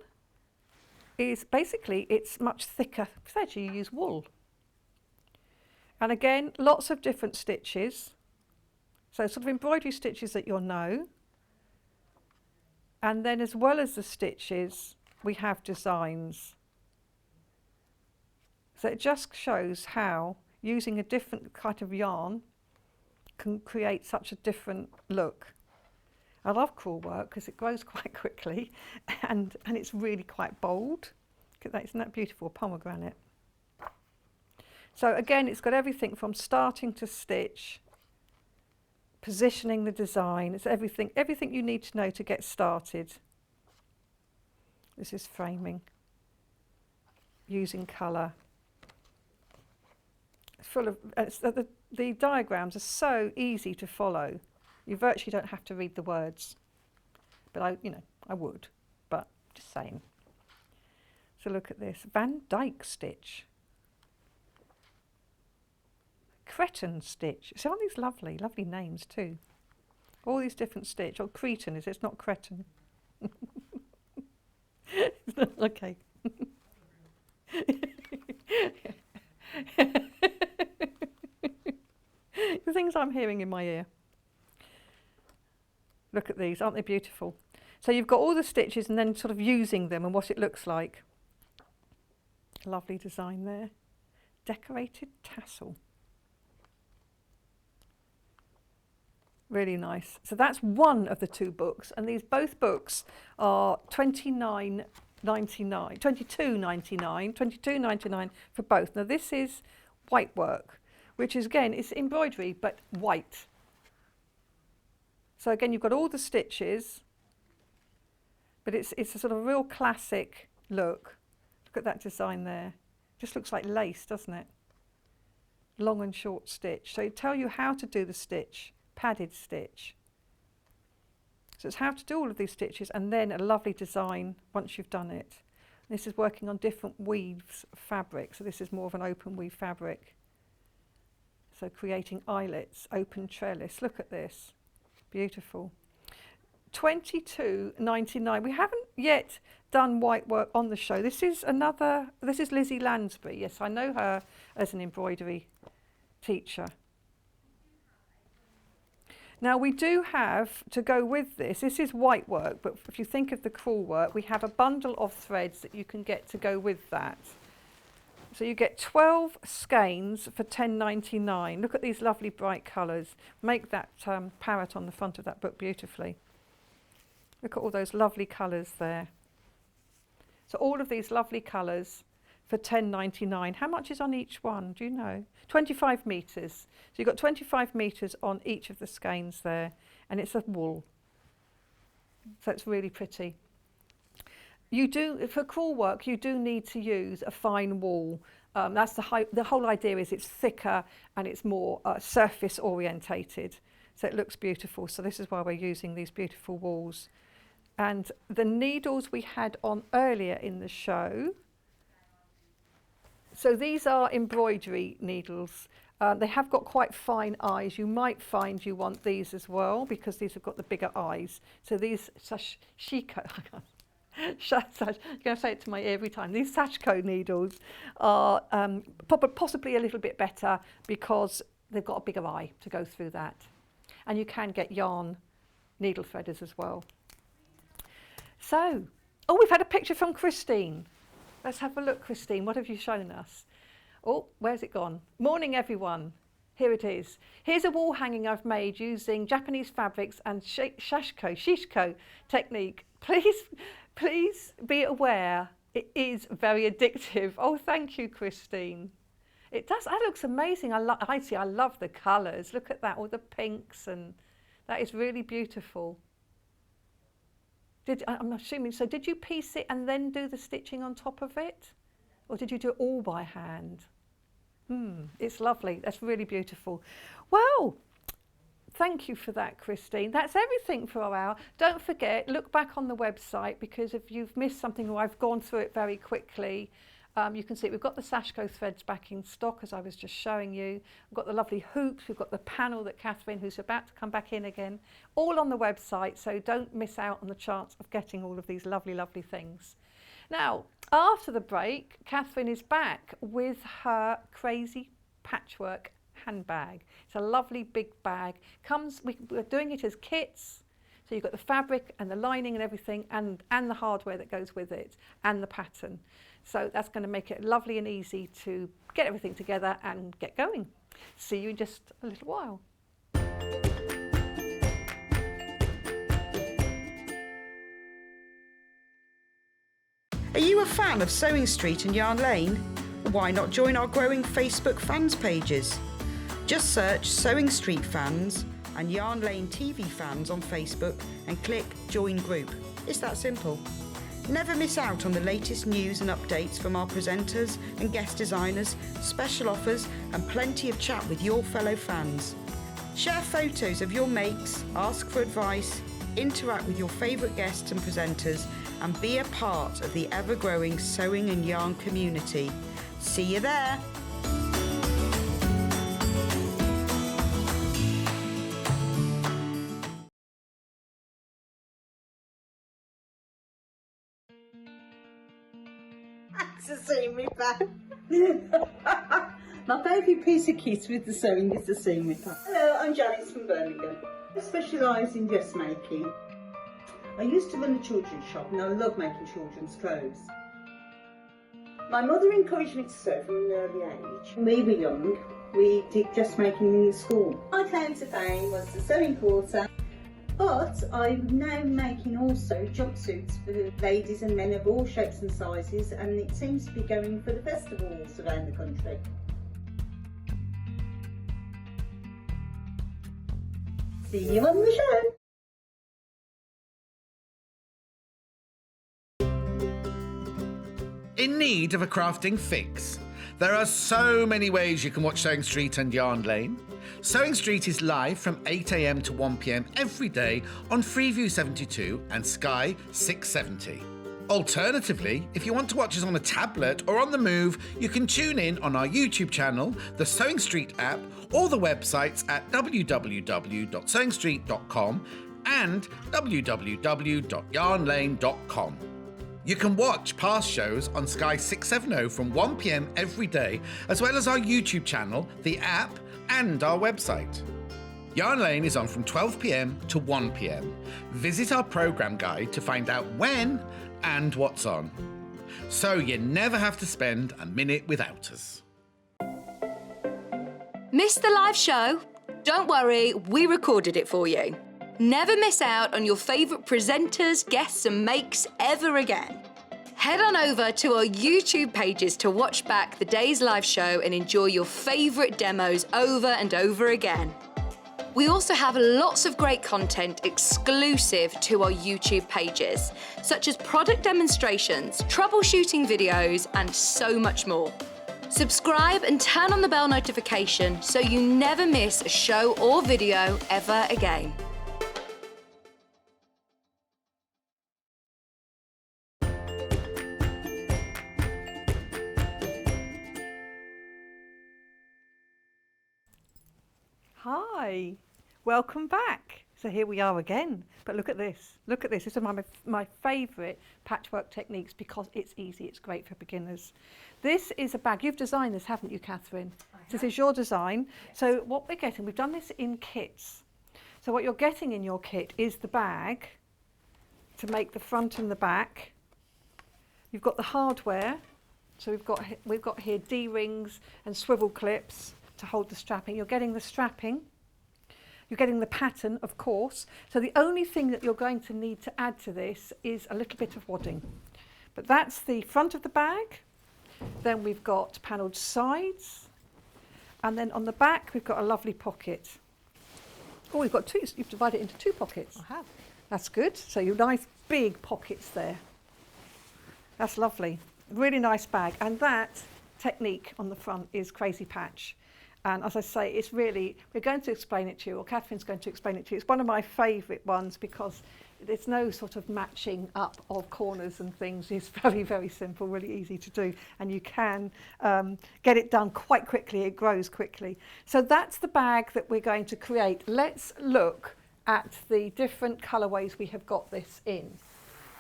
is basically, it's much thicker thread, you use wool. And again, lots of different stitches. So sort of embroidery stitches that you'll know. And then as well as the stitches, we have designs. So it just shows how using a different kind of yarn can create such a different look. I love crewel work because it grows quite quickly and it's really quite bold. Look at that, isn't that beautiful, pomegranate? So again, it's got everything from starting to stitch, positioning the design, it's everything you need to know to get started. This is framing, using colour. It's full of, the diagrams are so easy to follow. You virtually don't have to read the words. But I would, but just saying. So look at this, Van Dyke stitch. Cretan stitch. So aren't these lovely, lovely names too? All these different stitch. Oh, Cretan is it? It's not Cretan. Okay. The things I'm hearing in my ear. Look at these, aren't they beautiful? So you've got all the stitches and then sort of using them and what it looks like. Lovely design there. Decorated tassel. Really nice. So that's one of the two books, and these both books are $29.99, $22.99 for both. Now this is white work, which is again, it's embroidery but white. So again, you've got all the stitches, but it's a sort of real classic look. Look at that design there. Just looks like lace, doesn't it? Long and short stitch. So it tells you how to do the stitch. Padded stitch. So it's how to do all of these stitches and then a lovely design once you've done it. This is working on different weaves of fabric, so this is more of an open weave fabric. So creating eyelets, open trellis, look at this, beautiful. $22.99. We haven't yet done white work on the show. This is Lizzie Lansbury. Yes, I know her as an embroidery teacher. Now we do have, to go with this is white work, but if you think of the crewel work, we have a bundle of threads that you can get to go with that. So you get 12 skeins for $10.99. Look at these lovely bright colours. Make that parrot on the front of that book beautifully. Look at all those lovely colours there. So all of these lovely colours for $10.99. How much is on each one? Do you know? 25 metres. So you've got 25 metres on each of the skeins there, and it's a wool. So it's really pretty. You do, for crewel work, you do need to use a fine wool. That's the whole idea is it's thicker and it's more surface orientated. So it looks beautiful. So this is why we're using these beautiful wools. And the needles we had on earlier in the show, so these are embroidery needles. They have got quite fine eyes. You might find you want these as well because these have got the bigger eyes. So these sashiko, you're going to say it to my ear every time. These Sashiko needles are possibly a little bit better because they've got a bigger eye to go through that. And you can get yarn needle threaders as well. So, oh, we've had a picture from Christine. Let's have a look, Christine. What have you shown us? Oh, where's it gone? Morning, everyone. Here it is. Here's a wall hanging I've made using Japanese fabrics and shishko technique. Please be aware it is very addictive. Oh, thank you, Christine. It does. That looks amazing. I love the colours. Look at that, all the pinks, and that is really beautiful. I'm assuming, so did you piece it and then do the stitching on top of it? Or did you do it all by hand? It's lovely. That's really beautiful. Well, thank you for that, Christine. That's everything for our hour. Don't forget, look back on the website because if you've missed something or I've gone through it very quickly, you can see we've got the Sashiko threads back in stock, as I was just showing you. We've got the lovely hoops, we've got the panel that Catherine, who's about to come back in again, all on the website, so don't miss out on the chance of getting all of these lovely, lovely things. Now, after the break, Catherine is back with her crazy patchwork handbag. It's a lovely big bag. We're doing it as kits. So you've got the fabric and the lining and everything, and the hardware that goes with it, and the pattern. So that's going to make it lovely and easy to get everything together and get going. See you in just a little while. Are you a fan of Sewing Street and Yarn Lane? Why not join our growing Facebook fans pages? Just search Sewing Street Fans and Yarn Lane TV Fans on Facebook and click Join Group. It's that simple. Never miss out on the latest news and updates from our presenters and guest designers, special offers and plenty of chat with your fellow fans. Share photos of your makes, ask for advice, interact with your favourite guests and presenters and be a part of the ever-growing sewing and yarn community. See you there! To see me back. My favourite piece of kit with the sewing is the seam ripper. Hello, I'm Janice from Birmingham. I specialise in dressmaking. I used to run a children's shop and I love making children's clothes. My mother encouraged me to sew from an early age. When we were young, we did dressmaking in the school. My claim to fame was the sewing quarter, but I'm now making also jumpsuits for ladies and men of all shapes and sizes, and it seems to be going for the festivals around the country. See you on the show! In need of a crafting fix? There are so many ways you can watch Sewing Street and Yarn Lane. Sewing Street is live from 8 AM to 1 PM every day on Freeview 72 and Sky 670. Alternatively, if you want to watch us on a tablet or on the move, you can tune in on our YouTube channel, the Sewing Street app, or the websites at www.sewingstreet.com and www.yarnlane.com. You can watch past shows on Sky 670 from 1 PM every day, as well as our YouTube channel, the app, and our website. Yarn Lane is on from 12 PM to 1 PM. Visit our programme guide to find out when and what's on. So you never have to spend a minute without us. Missed the live show? Don't worry, we recorded it for you. Never miss out on your favourite presenters, guests and makes ever again. Head on over to our YouTube pages to watch back the day's live show and enjoy your favourite demos over and over again. We also have lots of great content exclusive to our YouTube pages, such as product demonstrations, troubleshooting videos, and so much more. Subscribe and turn on the bell notification so you never miss a show or video ever again. Hi, welcome back. So here we are again, but look at this, This is my favourite patchwork techniques because it's easy, it's great for beginners. This is a bag, you've designed this, haven't you, Catherine? This is your design. Yes. So what we're getting, we've done this in kits. So what you're getting in your kit is the bag to make the front and the back. You've got the hardware, so we've got here D-rings and swivel clips to hold the strapping. You're getting the strapping. You're getting the pattern, of course. So the only thing that you're going to need to add to this is a little bit of wadding. But that's the front of the bag. Then we've got panelled sides. And then on the back, we've got a lovely pocket. Oh, we've got two. You've divided it into two pockets. I have. That's good. So your nice big pockets there. That's lovely. Really nice bag. And that technique on the front is Crazy Patch. And as I say, it's really, we're going to explain it to you, or Catherine's going to explain it to you. It's one of my favourite ones because there's no sort of matching up of corners and things. It's very, very simple, really easy to do. And you can get it done quite quickly. It grows quickly. So that's the bag that we're going to create. Let's look at the different colourways we have got this in.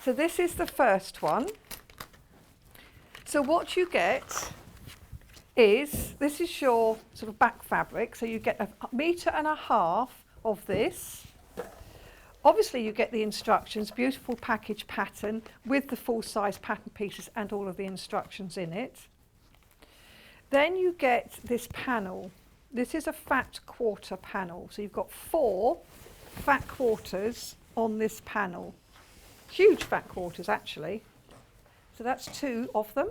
So this is the first one. So what you get is, this is your sort of back fabric, so you get 1.5 meters of this. Obviously you get the instructions, beautiful package pattern with the full-size pattern pieces and all of the instructions in it. Then you get this panel. This is a fat quarter panel, so you've got 4 fat quarters on this panel. Huge fat quarters actually. So that's 2 of them.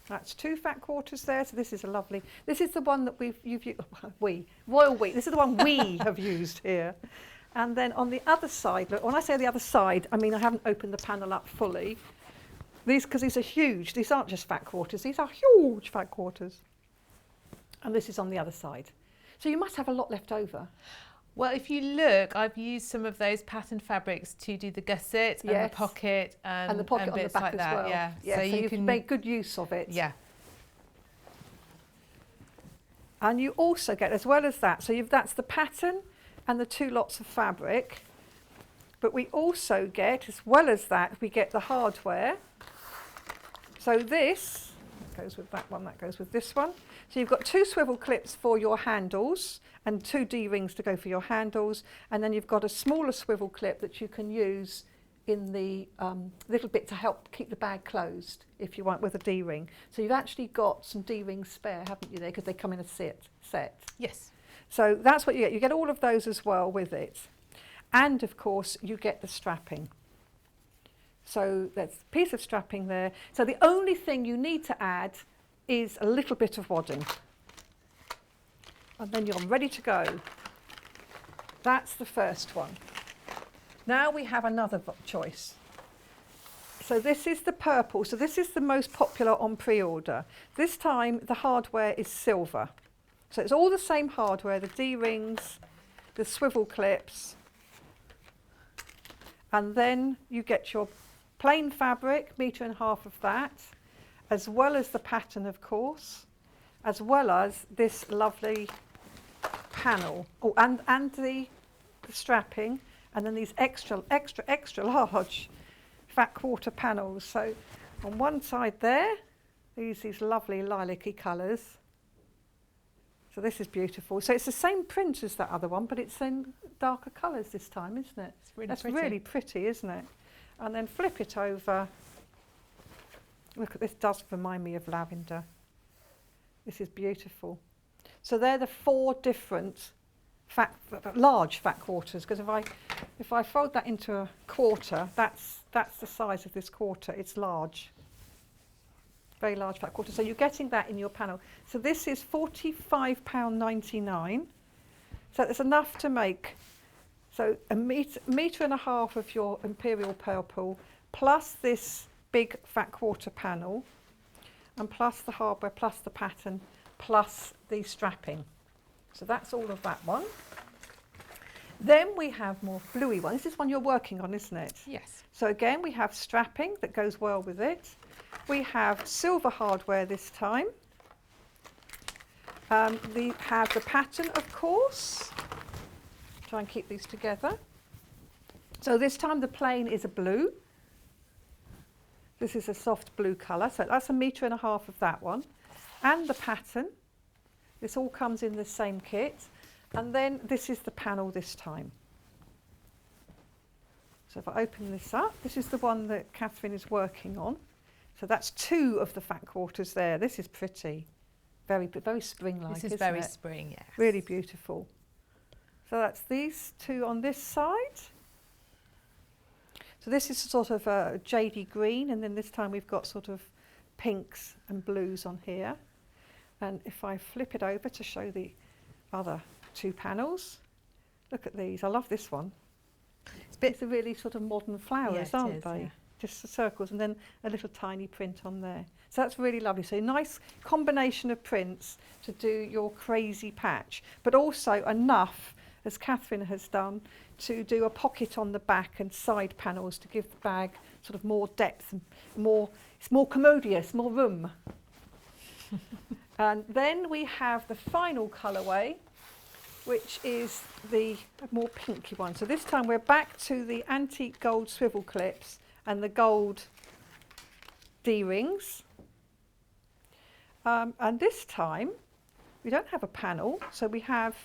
That's 2 fat quarters there. So this is a lovely, this is the one that Royal Wheat, this is the one we have used here. And then on the other side, look, when I say the other side, I mean I haven't opened the panel up fully. Because these are huge, these aren't just fat quarters, these are huge fat quarters. And this is on the other side. So you must have a lot left over. Well, if you look, I've used some of those pattern fabrics to do the gusset and the pocket and the pocket and on the bits back like as that. well. Yeah, Yeah, so you can make good use of it. Yeah. And you also get, as well as that, so that's the pattern and the 2 lots of fabric. But we also get, as well as that, we get the hardware. So this goes with that one, that goes with this one. So you've got 2 swivel clips for your handles and 2 D-rings to go for your handles. And then you've got a smaller swivel clip that you can use in the little bit to help keep the bag closed if you want with a D-ring. So you've actually got some D-rings spare, haven't you, there, because they come in a set. Yes. So that's what you get. You get all of those as well with it. And of course you get the strapping. So there's a piece of strapping there. So the only thing you need to add is a little bit of wadding. And then you're ready to go. That's the first one. Now we have another choice. So this is the purple. So this is the most popular on pre-order. This time the hardware is silver. So it's all the same hardware, the D-rings, the swivel clips. And then you get your plain fabric, 1.5 meters of that, as well as the pattern, of course, as well as this lovely panel. Oh, and the strapping, and then these extra large fat quarter panels. So on one side there, these lovely lilac-y colours. So this is beautiful. So it's the same print as that other one, but it's in darker colours this time, isn't it? It's really That's pretty. really pretty, isn't it? And then flip it over. Look, this does remind me of lavender. This is beautiful. So they're the 4 different large fat quarters, because if I fold that into a quarter, that's the size of this quarter. It's large. Very large fat quarter. So you're getting that in your panel. So this is £45.99. So it's enough to make. So 1.5 meters of your imperial purple, plus this big fat quarter panel, and plus the hardware, plus the pattern, plus the strapping. So that's all of that one. Then we have more bluey one. This is one you're working on, isn't it? Yes. So again, we have strapping that goes well with it. We have silver hardware this time. We have the pattern, of course. Try and keep these together. So this time the plain is a blue. This is a soft blue colour, so that's 1.5 meters of that one. And the pattern. This all comes in the same kit. And then this is the panel this time. So if I open this up, this is the one that Catherine is working on. So that's 2 of the fat quarters there. This is pretty. Very spring-like, This is isn't very it? spring, yes. Really beautiful. So that's these 2 on this side. So this is sort of a jadey green, and then this time we've got sort of pinks and blues on here. And if I flip it over to show the other 2 panels, look at these. I love this one. It's a really sort of modern flowers, aren't they? Yeah. Just the circles, and then a little tiny print on there. So that's really lovely. So a nice combination of prints to do your crazy patch, but also enough, as Catherine has done, to do a pocket on the back and side panels to give the bag sort of more depth and it's more commodious, more room. And then we have the final colourway, which is the more pinky one. So this time we're back to the antique gold swivel clips and the gold D-rings. And this time, we don't have a panel, so we have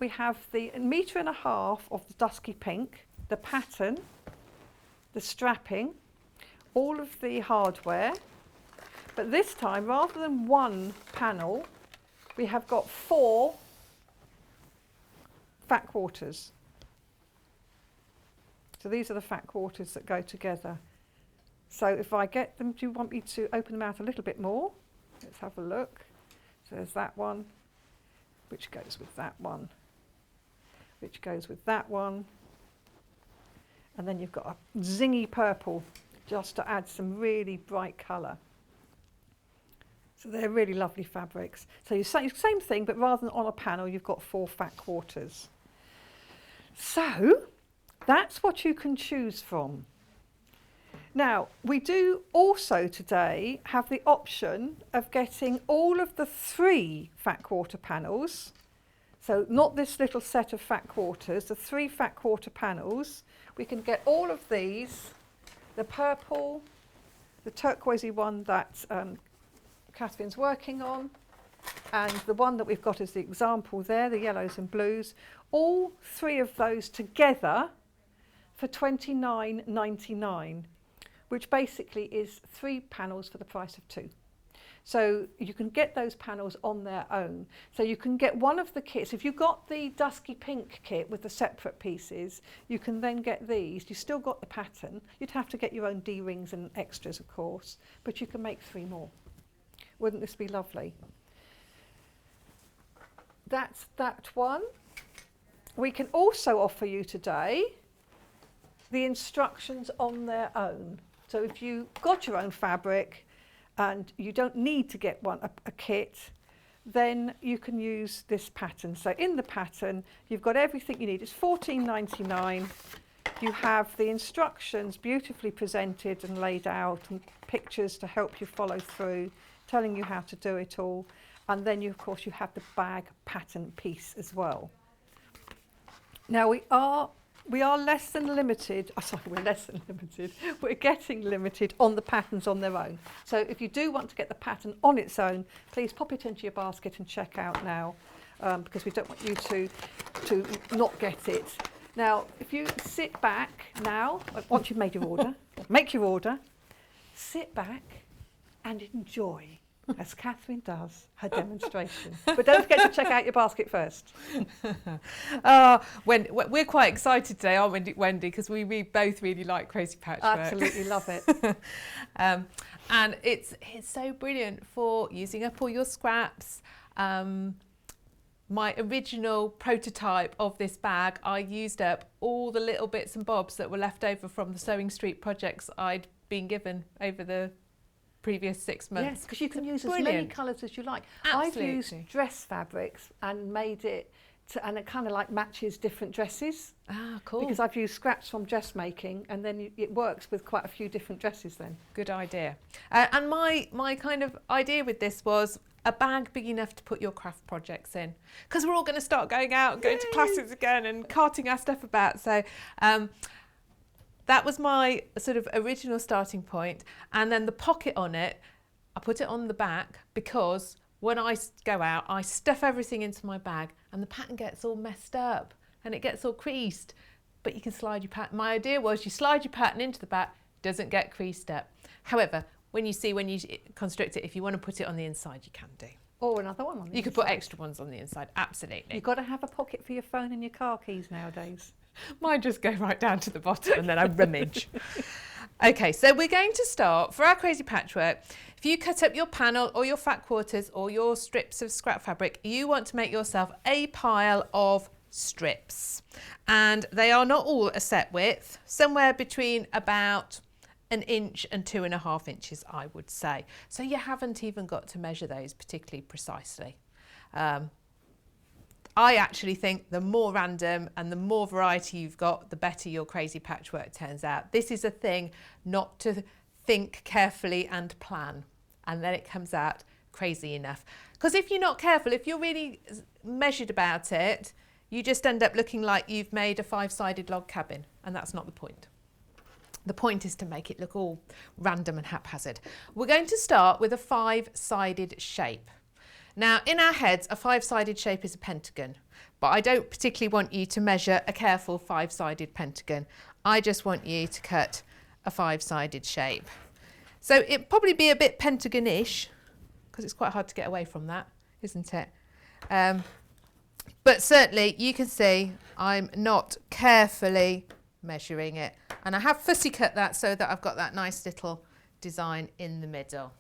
the 1.5 meters of the dusky pink, the pattern, the strapping, all of the hardware. But this time, rather than one panel, we have got 4 fat quarters. So these are the fat quarters that go together. So if I get them, do you want me to open them out a little bit more? Let's have a look. So there's that one, which goes with that one, which goes with that one. And then you've got a zingy purple just to add some really bright colour. So they're really lovely fabrics. So you say same thing, but rather than on a panel, you've got 4 fat quarters. So that's what you can choose from. Now, we do also today have the option of getting all of the 3 fat quarter panels. So not this little set of fat quarters, the 3 fat quarter panels. We can get all of these, the purple, the turquoisey one that Catherine's working on, and the one that we've got as the example there, the yellows and blues, all 3 of those together for $29.99, which basically is 3 panels for the price of 2. So you can get those panels on their own. So you can get one of the kits. If you've got the dusky pink kit with the separate pieces, you can then get these. You've still got the pattern. You'd have to get your own D-rings and extras, of course, but you can make 3 more. Wouldn't this be lovely? That's that one. We can also offer you today the instructions on their own. So if you got your own fabric and you don't need to get a kit, then you can use this pattern. So in the pattern, you've got everything you need. It's $14.99. You have the instructions beautifully presented and laid out, and pictures to help you follow through, telling you how to do it all. And then, of course, you have the bag pattern piece as well. Now, we are less than limited. Oh, sorry, we're less than limited. We're getting limited on the patterns on their own. So if you do want to get the pattern on its own, please pop it into your basket and check out now, because we don't want you to not get it. Now, if you sit back now, once you've made your order, make your order, sit back and enjoy, as Catherine does, her demonstration. But don't forget to check out your basket first. We're quite excited today, aren't we, Wendy? Because we both really like Crazy Patchwork. Absolutely love it. And it's so brilliant for using up all your scraps. My original prototype of this bag, I used up all the little bits and bobs that were left over from the Sewing Street projects I'd been given over the previous 6 months. Yes, because you can use Brilliant. as many colours as you like. Absolutely. I've used dress fabrics and made it, and it kind of like matches different dresses. Ah, cool. Because I've used scraps from dressmaking, and then it works with quite a few different dresses then. Good idea. And my kind of idea with this was a bag big enough to put your craft projects in, because we're all going to start going out and going to classes again and carting our stuff about. So that was my sort of original starting point. And then the pocket on it, I put it on the back because when I go out, I stuff everything into my bag and the pattern gets all messed up and it gets all creased. But you can slide your pattern. My idea was you slide your pattern into the back, doesn't get creased up. However, when you construct it, if you want to put it on the inside, you can do. Or another one on the inside. You could put extra ones on the inside, absolutely. You've got to have a pocket for your phone and your car keys nowadays. Mine just go right down to the bottom and then I rummage. Okay, so we're going to start, for our Crazy Patchwork, if you cut up your panel or your fat quarters or your strips of scrap fabric, you want to make yourself a pile of strips. And they are not all a set width, somewhere between about 1 inch and 2.5 inches, I would say. So you haven't even got to measure those particularly precisely. I actually think the more random and the more variety you've got, the better your Crazy Patchwork turns out. This is a thing not to think carefully and plan, and then it comes out crazy enough. Because if you're not careful, if you're really measured about it, you just end up looking like you've made a 5-sided log cabin, and that's not the point. The point is to make it look all random and haphazard. We're going to start with a 5-sided shape. Now, in our heads, a 5-sided shape is a pentagon, but I don't particularly want you to measure a careful 5-sided pentagon. I just want you to cut a 5-sided shape. So it'd probably be a bit pentagon-ish, because it's quite hard to get away from that, isn't it? But certainly you can see I'm not carefully measuring it, and I have fussy cut that so that I've got that nice little design in the middle.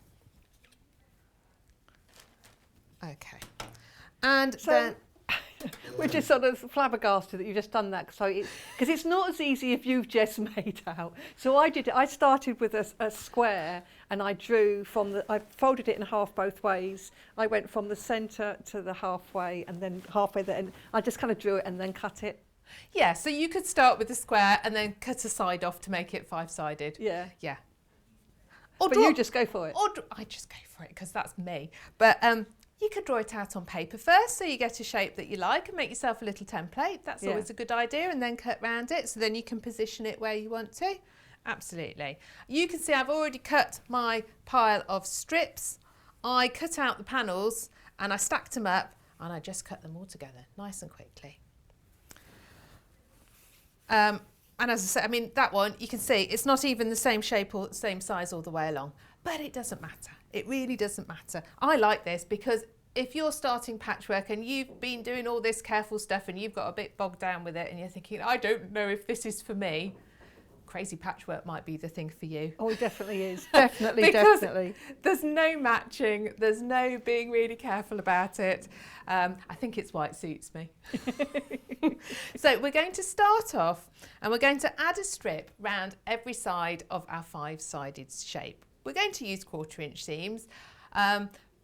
Okay, and So then we're just sort of flabbergasted that you've just done that. So because it's not as easy if you've just made out. So I did it. I started with a square, and I drew I folded it in half both ways. I went from the centre to the halfway, and then halfway there, and I just kind of drew it and then cut it. yeah, so you could start with a square and then cut a side off to make it 5-sided. Yeah. Yeah. But you just go for it. I just go for it because that's me. But you could draw it out on paper first, so you get a shape that you like, and make yourself a little template. That's always a good idea, and then cut round it, so then you can position it where you want to. Absolutely. You can see I've already cut my pile of strips. I cut out the panels and I stacked them up, and I just cut them all together nice and quickly. And as I said, I mean, that one, you can see it's not even the same shape or the same size all the way along, but it doesn't matter. It really doesn't matter. I like this because if you're starting patchwork and you've been doing all this careful stuff and you've got a bit bogged down with it and you're thinking, I don't know if this is for me, crazy patchwork might be the thing for you. Oh, it definitely is. Definitely, Because definitely. There's no matching. There's no being really careful about it. I think it's why it suits me. So we're going to start off and we're going to add a strip round every side of our 5-sided shape. We're going to use 1/4-inch seams,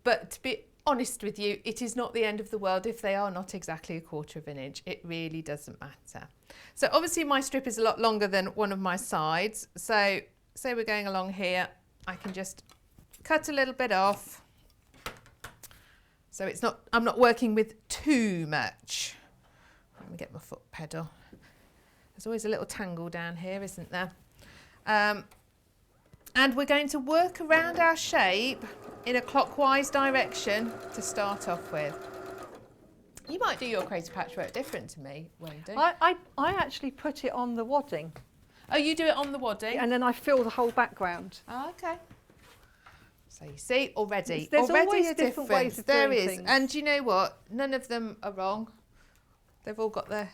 but to be honest with you, it is not the end of the world if they are not exactly 1/4 of an inch. It really doesn't matter. So obviously my strip is a lot longer than one of my sides. So say we're going along here, I can just cut a little bit off. So I'm not working with too much. Let me get my foot pedal. There's always a little tangle down here, isn't there? And we're going to work around our shape in a clockwise direction to start off with. You might do your crazy patchwork different to me, Wendy. I actually put it on the wadding. Oh, you do it on the wadding? And then I fill the whole background. Oh, okay. So you see, already There's already always a different difference. ways of There doing is. things. And do you know what? None of them are wrong. They've all got their...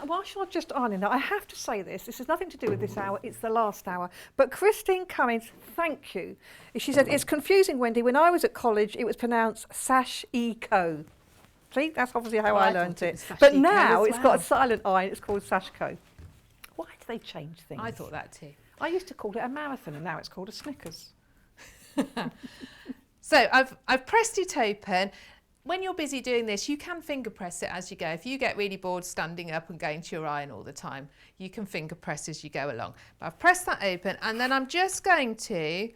Whilst you're just ironing that, I have to say this has nothing to do with this hour, it's the last hour. But Christine Cummins, thank you. She said, it's confusing, Wendy. When I was at college, it was pronounced sash-e-co. See, that's obviously how I learned it. But now it's got a silent I and it's called Sashco. Why do they change things? I thought that too. I used to call it a marathon and now it's called a Snickers. So I've pressed it open. When you're busy doing this, you can finger press it as you go. If you get really bored standing up and going to your iron all the time, you can finger press as you go along. But I've pressed that open and then I'm just going to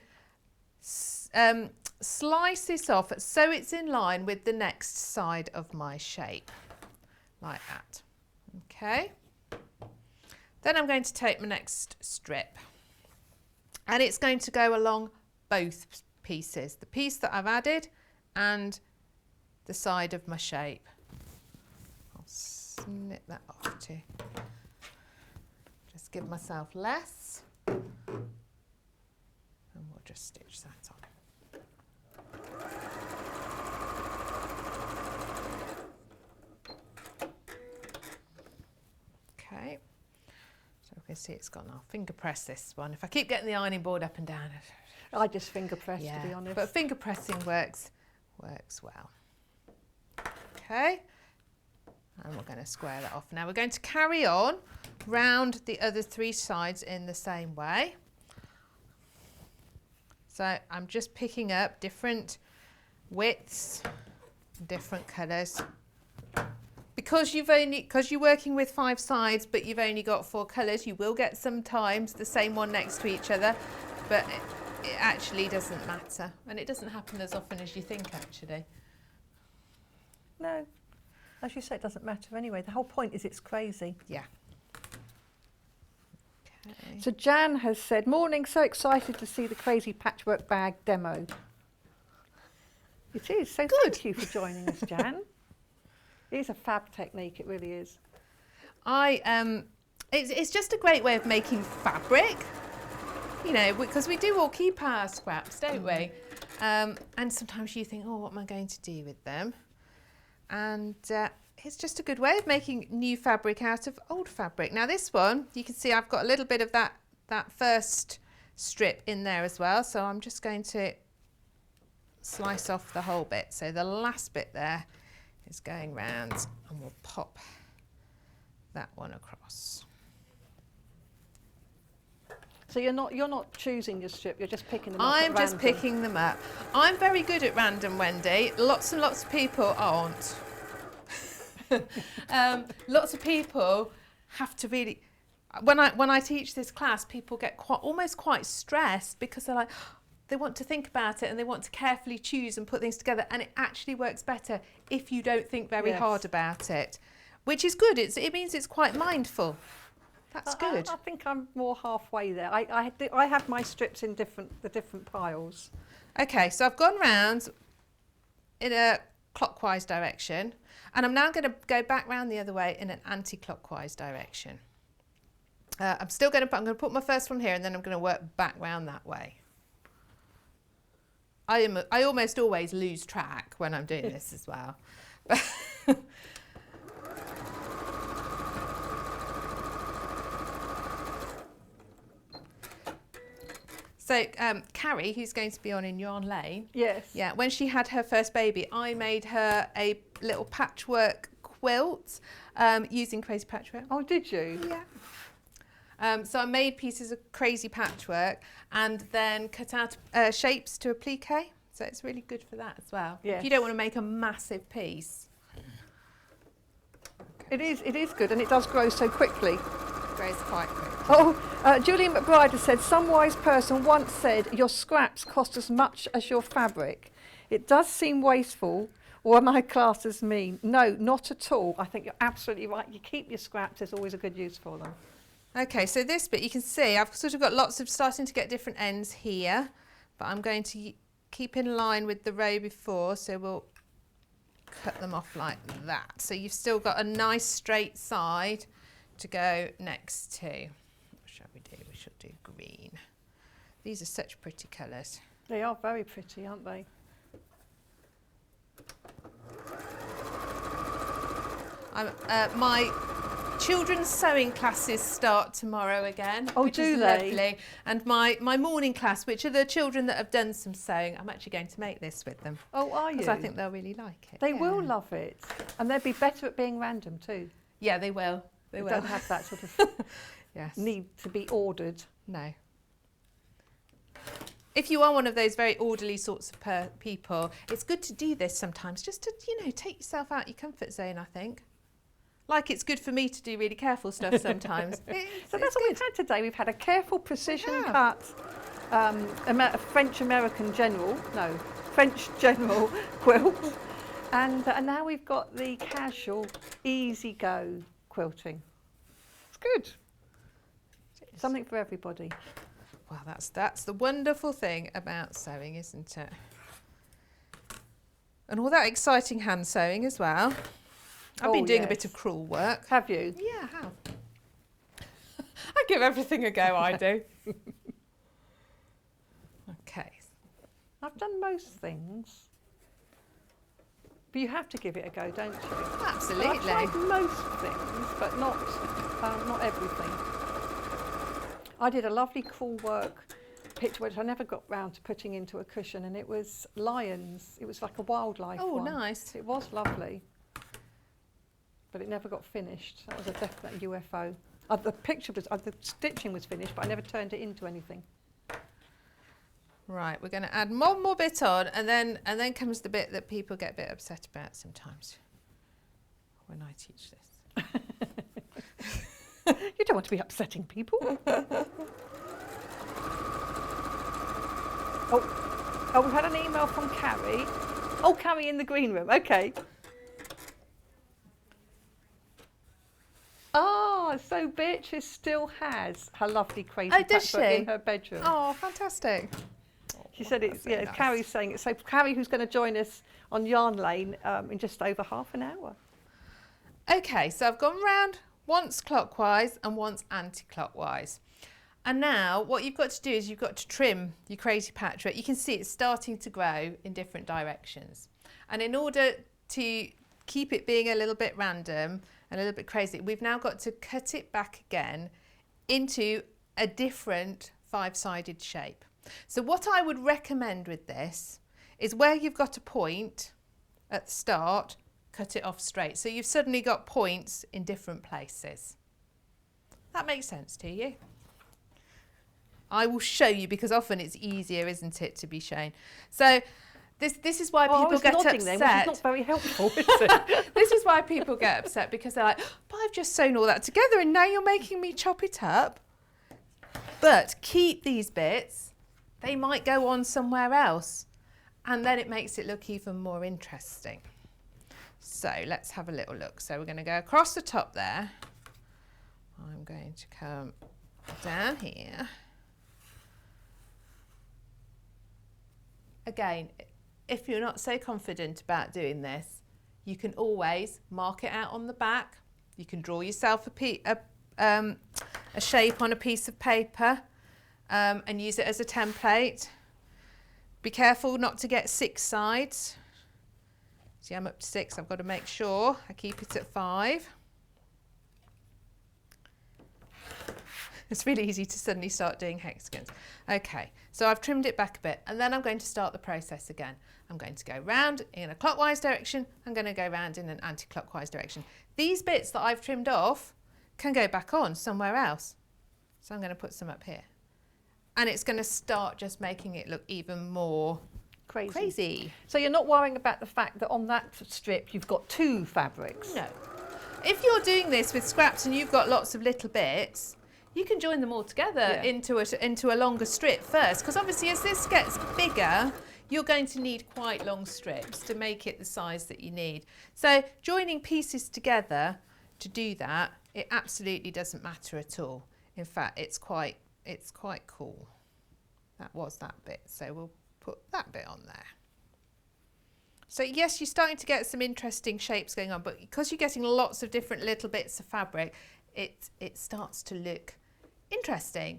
slice this off so it's in line with the next side of my shape, like that. Okay. Then I'm going to take my next strip and it's going to go along both pieces, the piece that I've added and the side of my shape. I'll snip that off too. Just give myself less and we'll just stitch that on. Okay, so we can see it's gone. I'll finger press this one. If I keep getting the ironing board up and down. I just finger press, to be honest. But finger pressing works well. Okay, and we're going to square that off. Now we're going to carry on round the other 3 sides in the same way. So I'm just picking up different widths, different colours. Because you're working with 5 sides, but you've only got 4 colours, you will get sometimes the same one next to each other, but it actually doesn't matter. And it doesn't happen as often as you think, actually. No, as you say, it doesn't matter anyway. The whole point is it's crazy. Yeah. Okay. So Jan has said, morning, so excited to see the crazy patchwork bag demo. It is, so thank you for joining us, Jan. It is a fab technique, it really is. It's just a great way of making fabric, you know, because we do all keep our scraps, don't we? And sometimes you think, oh, what am I going to do with them? And it's just a good way of making new fabric out of old fabric. Now this one, you can see I've got a little bit of that first strip in there as well. So I'm just going to slice off the whole bit. So the last bit there is going round, and we'll pop that one across. So you're not choosing your strip, you're just picking them up. I'm just picking them up. I'm very good at random, Wendy. Lots and lots of people aren't. Lots of people have to really. When I teach this class, people get almost quite stressed because they're like, they want to think about it and they want to carefully choose and put things together, and it actually works better if you don't think very hard about it, which is good. It means it's quite mindful. That's good. I think I'm more halfway there. I have my strips in the different piles. Okay, so I've gone round in a clockwise direction, and I'm now going to go back round the other way in an anti-clockwise direction. I'm going to put my first one here, and then I'm going to work back round that way. I almost always lose track when I'm doing this as well. So Carrie, who's going to be on in Yarn Lane, yes, when she had her first baby, I made her a little patchwork quilt using crazy patchwork. Oh, did you? Yeah. So I made pieces of crazy patchwork and then cut out shapes to applique. So it's really good for that as well. Yes. If you don't want to make a massive piece. Okay. It is good, and it does grow so quickly. It grows quite quickly. Oh, Julie McBride has said, some wise person once said, your scraps cost as much as your fabric. It does seem wasteful, or am I classed as mean? No, not at all. I think you're absolutely right. You keep your scraps, there's always a good use for them. Okay, so this bit, you can see I've sort of got lots of starting to get different ends here, but I'm going to keep in line with the row before, so we'll cut them off like that. So you've still got a nice straight side to go next to. What shall we do? We should do green. These are such pretty colours. They are very pretty, aren't they? My children's sewing classes start tomorrow again. Oh, which do is they? Lovely. And my morning class, which are the children that have done some sewing, I'm actually going to make this with them. Oh, are you? Because I think they'll really like it. They will love it. And they'll be better at being random too. Yeah, they will. They will. Don't have that sort of Yes. need to be ordered. No. If you are one of those very orderly sorts of people, it's good to do this sometimes, just to, take yourself out your comfort zone, I think. Like it's good for me to do really careful stuff sometimes. So that's what we've had today. We've had a careful precision cut French general quilt. And now we've got the casual, easy go quilting. It's good. Something for everybody. Well, that's the wonderful thing about sewing, isn't it? And all that exciting hand sewing as well. I've been doing a bit of crewel work. Have you? Yeah, I have. I give everything a go, I do. Okay. I've done most things. But you have to give it a go, don't you? Absolutely. I've tried most things, but not everything. I did a lovely crewel work picture which I never got round to putting into a cushion, and it was lions. It was like a wildlife one. Nice. It was lovely. But it never got finished. That was a definite UFO. The stitching was finished, but I never turned it into anything. Right, we're going to add one more bit on, and then comes the bit that people get a bit upset about sometimes when I teach this. You don't want to be upsetting people. Oh, we've had an email from Carrie. Oh, Carrie in the green room. Okay. Oh, so So Beatrice still has her lovely crazy Oh, does patchwork she? in her bedroom. Oh, fantastic. She said it's, so yeah, nice. Carrie's saying it. So Carrie, who's going to join us on Yarn Lane in just over half an hour. Okay, so I've gone round once clockwise and once anti-clockwise. And now what you've got to do is you've got to trim your crazy patchwork. You can see it's starting to grow in different directions. And in order to keep it being a little bit random, a little bit crazy, we've now got to cut it back again into a different 5-sided shape. So what I would recommend with this is where you've got a point at the start, cut it off straight. So you've suddenly got points in different places. That makes sense to you? I will show you because often it's easier, isn't it, to be shown. So this is why people get upset. Then, which is not very helpful, is it? This is why people get upset because they're like, but I've just sewn all that together and now you're making me chop it up. But keep these bits. They might go on somewhere else and then it makes it look even more interesting. So let's have a little look. So we're going to go across the top there. I'm going to come down here. Again, if you're not so confident about doing this, you can always mark it out on the back. You can draw yourself a shape on a piece of paper and use it as a template. Be careful not to get 6 sides. See, I'm up to 6. I've got to make sure I keep it at 5. It's really easy to suddenly start doing hexagons. Okay, so I've trimmed it back a bit and then I'm going to start the process again. I'm going to go round in a clockwise direction. I'm going to go round in an anti-clockwise direction. These bits that I've trimmed off can go back on somewhere else. So I'm going to put some up here. And it's going to start just making it look even more crazy. So you're not worrying about the fact that on that strip you've got 2 fabrics? No. If you're doing this with scraps and you've got lots of little bits, you can join them all together into a longer strip first, because obviously as this gets bigger, you're going to need quite long strips to make it the size that you need. So joining pieces together to do that, it absolutely doesn't matter at all. In fact, it's quite cool. That was that bit, so we'll put that bit on there. So yes, you're starting to get some interesting shapes going on, but because you're getting lots of different little bits of fabric, it starts to look interesting.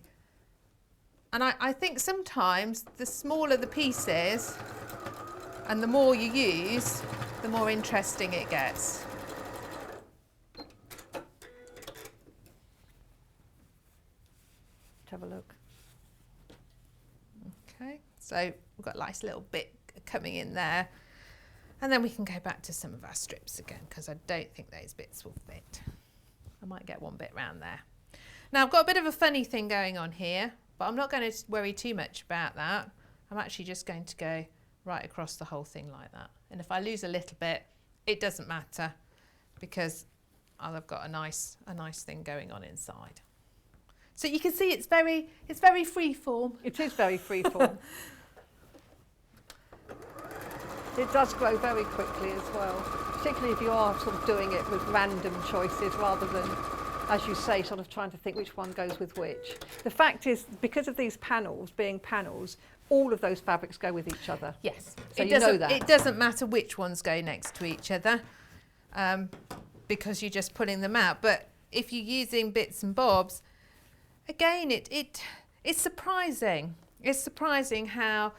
And I think sometimes the smaller the pieces and the more you use, the more interesting it gets. Let's have a look. Okay, so we've got a nice little bit coming in there. And then we can go back to some of our strips again, because I don't think those bits will fit. I might get one bit round there. Now I've got a bit of a funny thing going on here, but I'm not going to worry too much about that. I'm actually just going to go right across the whole thing like that. And if I lose a little bit, it doesn't matter, because I'll have got a nice thing going on inside. So you can see it's very free form. It is very freeform. It does grow very quickly as well, particularly if you are sort of doing it with random choices rather than, as you say, sort of trying to think which one goes with which. The fact is, because of these panels being panels, all of those fabrics go with each other. Yes, so you know that. It doesn't matter which ones go next to each other, because you're just pulling them out. But if you're using bits and bobs, again, it's surprising. It's surprising how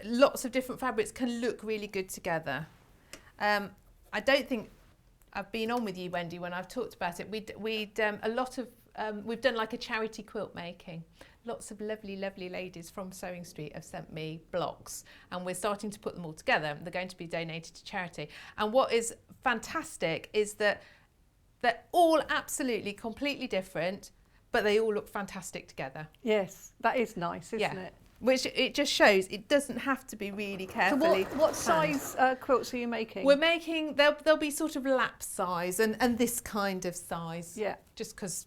lots of different fabrics can look really good together. I don't think I've been on with you, Wendy, when I've talked about it. We've done like a charity quilt making. Lots of lovely ladies from Sewing Street have sent me blocks, and we're starting to put them all together. They're going to be donated to charity. And what is fantastic is that they're all absolutely completely different, but they all look fantastic together. Yes, that is nice, isn't it? Which it just shows it doesn't have to be really carefully. So what size quilts are you making? We're making, they'll be sort of lap size and this kind of size. Yeah. Just because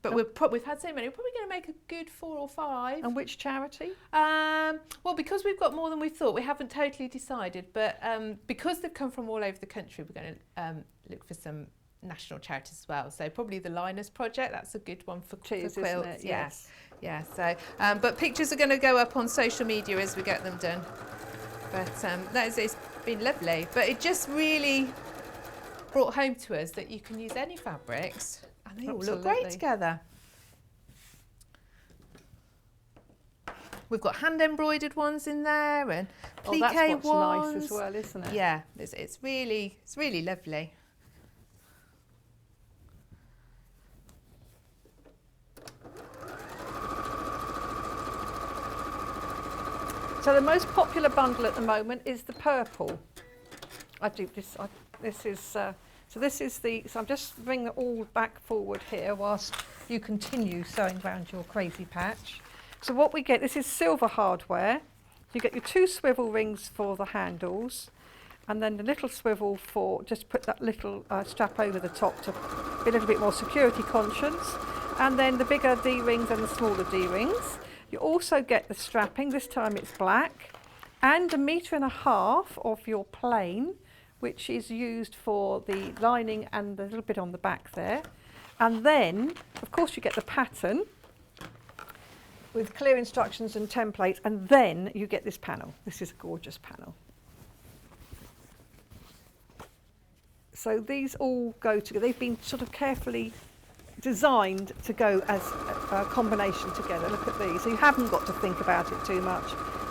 but we've had so many, we're probably going to make a good 4 or 5. And which charity? Well, because we've got more than we thought, we haven't totally decided, but because they've come from all over the country, we're going to look for some national charities as well. So probably the Liners Project, that's a good one for Cheers, quilts. isn't it? Yes. Yeah. So, but pictures are going to go up on social media as we get them done. But it's been lovely. But it just really brought home to us that you can use any fabrics and they all look great Absolutely. together. We've got hand embroidered ones in there and plique that's what's ones. nice as well, isn't it? Yeah, it's really lovely. So the most popular bundle at the moment is the purple. I do this. So I'm just bringing it all back forward here whilst you continue sewing around your crazy patch. So what we get, this is silver hardware. You get your 2 swivel rings for the handles, and then the little swivel for just put that little strap over the top to be a little bit more security conscious, and then the bigger D-rings and the smaller D-rings. You also get the strapping, this time it's black, and 1.5 meters of your plain, which is used for the lining and a little bit on the back there. And then, of course, you get the pattern with clear instructions and templates, and then you get this panel. This is a gorgeous panel. So these all go together. They've been sort of carefully designed to go as a combination together. Look at these. So you haven't got to think about it too much.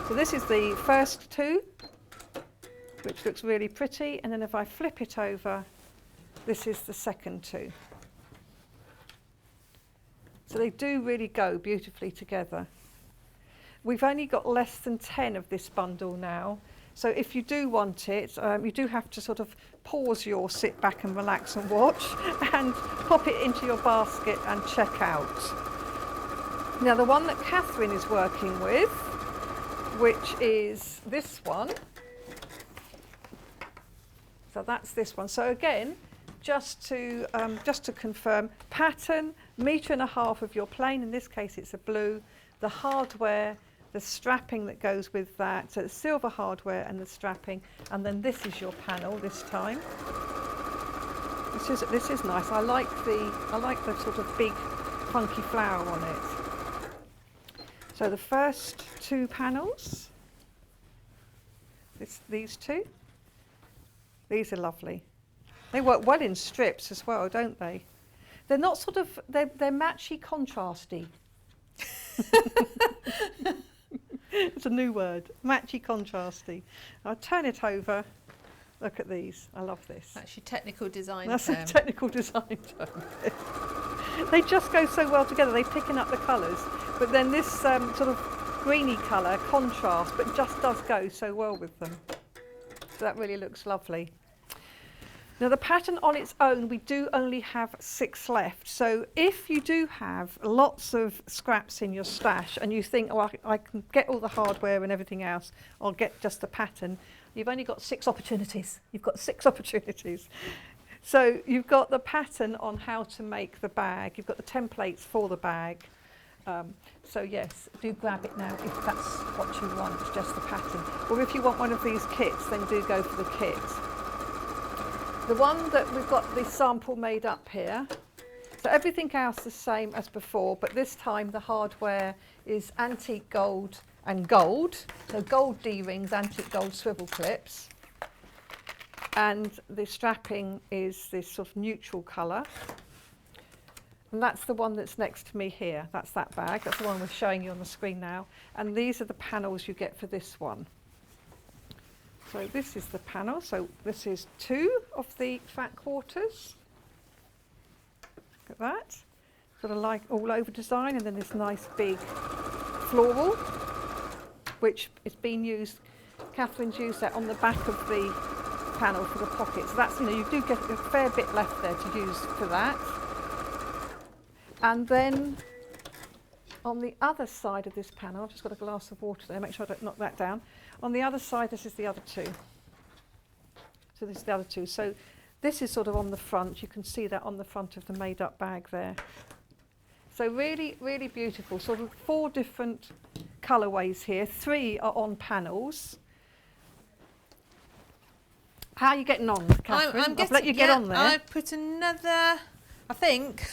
So this is the first 2, which looks really pretty. And then if I flip it over, this is the second 2. So they do really go beautifully together. We've only got less than 10 of this bundle now. So if you do want it, you do have to sort of pause your sit back and relax and watch and pop it into your basket and check out. Now the one that Catherine is working with, which is this one. So that's this one. So again, just to confirm, pattern, 1.5 meters of your plain, in this case it's a blue, the hardware, the strapping that goes with that, so the silver hardware and the strapping, and then this is your panel this time. This is nice. I like the sort of big funky flower on it. So the first 2 panels, these 2, these are lovely. They work well in strips as well, don't they? They're not sort of, they're matchy contrasty. It's a new word, matchy contrasty. I'll turn it over. Look at these. I love this. That's your technical design That's term. a technical design term. They just go so well together. They're picking up the colours. But then this sort of greeny colour, contrast, but just does go so well with them. So that really looks lovely. Now the pattern on its own, we do only have 6 left. So if you do have lots of scraps in your stash and you think, oh, I can get all the hardware and everything else, I'll get just the pattern, you've only got 6 opportunities. You've got 6 opportunities. So you've got the pattern on how to make the bag. You've got the templates for the bag. So yes, do grab it now if that's what you want, just the pattern. Or if you want one of these kits, then do go for the kit. The one that we've got the sample made up here, so everything else the same as before, but this time the hardware is antique gold and gold. So gold D-rings, antique gold swivel clips. And the strapping is this sort of neutral colour. And that's the one that's next to me here. That's that bag. That's the one we're showing you on the screen now. And these are the panels you get for this one. So this is the panel. So this is 2 of the fat quarters. Look at that. Sort of like all over design, and then this nice big floral, which is being used. Catherine's used that on the back of the panel for the pocket. So that's, you do get a fair bit left there to use for that. And then on the other side of this panel, I've just got a glass of water there, make sure I don't knock that down. On the other side, this is the other 2. So this is the other 2. So this is sort of on the front. You can see that on the front of the made up bag there. So really, really beautiful. Sort of 4 different colourways here. 3 are on panels. How are you getting on, Catherine? I'm I've let you get on there. I've put another, I think,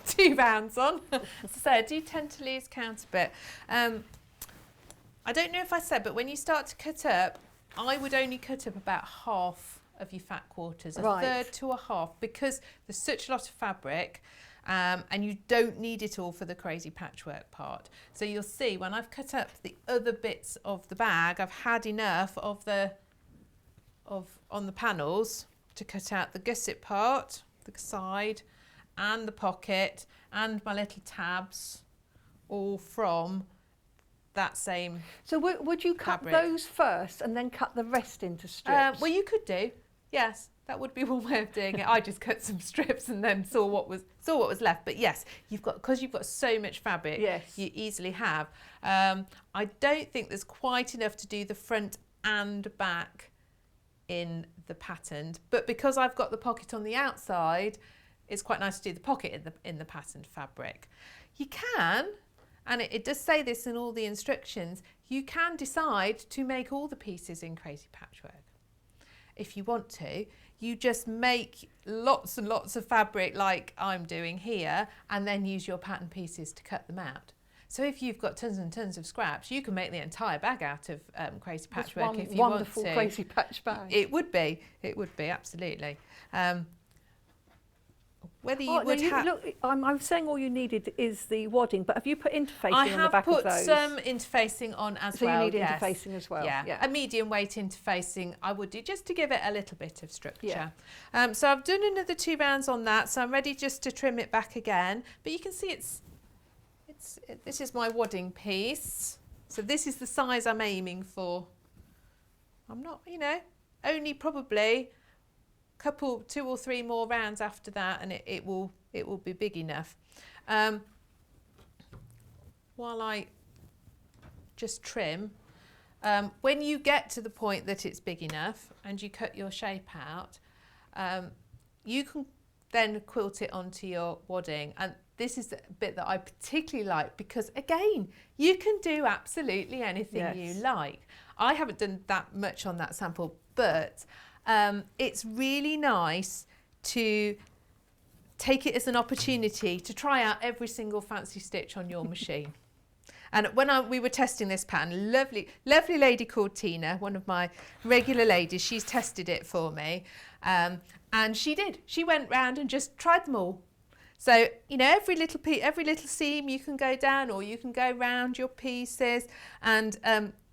2 rounds on. So I do tend to lose count a bit. I don't know if I said, but when you start to cut up, I would only cut up about half of your fat quarters, a third to a half, because there's such a lot of fabric. And you don't need it all for the crazy patchwork part. So you'll see when I've cut up the other bits of the bag, I've had enough of on the panels to cut out the gusset part, the side, and the pocket, and my little tabs, all from that same So would you cut fabric. those first and then cut the rest into strips? Well, you could do, yes. That would be one way of doing it. I just cut some strips and then saw what was left. But yes, because you've got so much fabric, you easily have. I don't think there's quite enough to do the front and back in the patterned, but because I've got the pocket on the outside, it's quite nice to do the pocket in the patterned fabric. You can, and it does say this in all the instructions, you can decide to make all the pieces in crazy patchwork. If you want to, you just make lots and lots of fabric like I'm doing here, and then use your pattern pieces to cut them out. So if you've got tons and tons of scraps, you can make the entire bag out of crazy patchwork if you want to. Wonderful crazy patch bag. It would be, absolutely. Whether you would have... Look, I'm saying all you needed is the wadding, but have you put interfacing on the back of those? I have put some interfacing on as well. So you need interfacing as well? Yeah, a medium weight interfacing I would do, just to give it a little bit of structure. Yeah. So I've done another 2 rounds on that, so I'm ready just to trim it back again. But you can see this is my wadding piece. So this is the size I'm aiming for. I'm not, only probably couple 2 or 3 more rounds after that, and it will be big enough. While I just trim, when you get to the point that it's big enough and you cut your shape out, you can then quilt it onto your wadding. And this is the bit that I particularly like, because again, you can do absolutely anything you like. I haven't done that much on that sample, but it's really nice to take it as an opportunity to try out every single fancy stitch on your machine. And when we were testing this pattern, lovely lady called Tina, one of my regular ladies, she's tested it for me. And she did. She went round and just tried them all. So, every little seam you can go down, or you can go round your pieces, and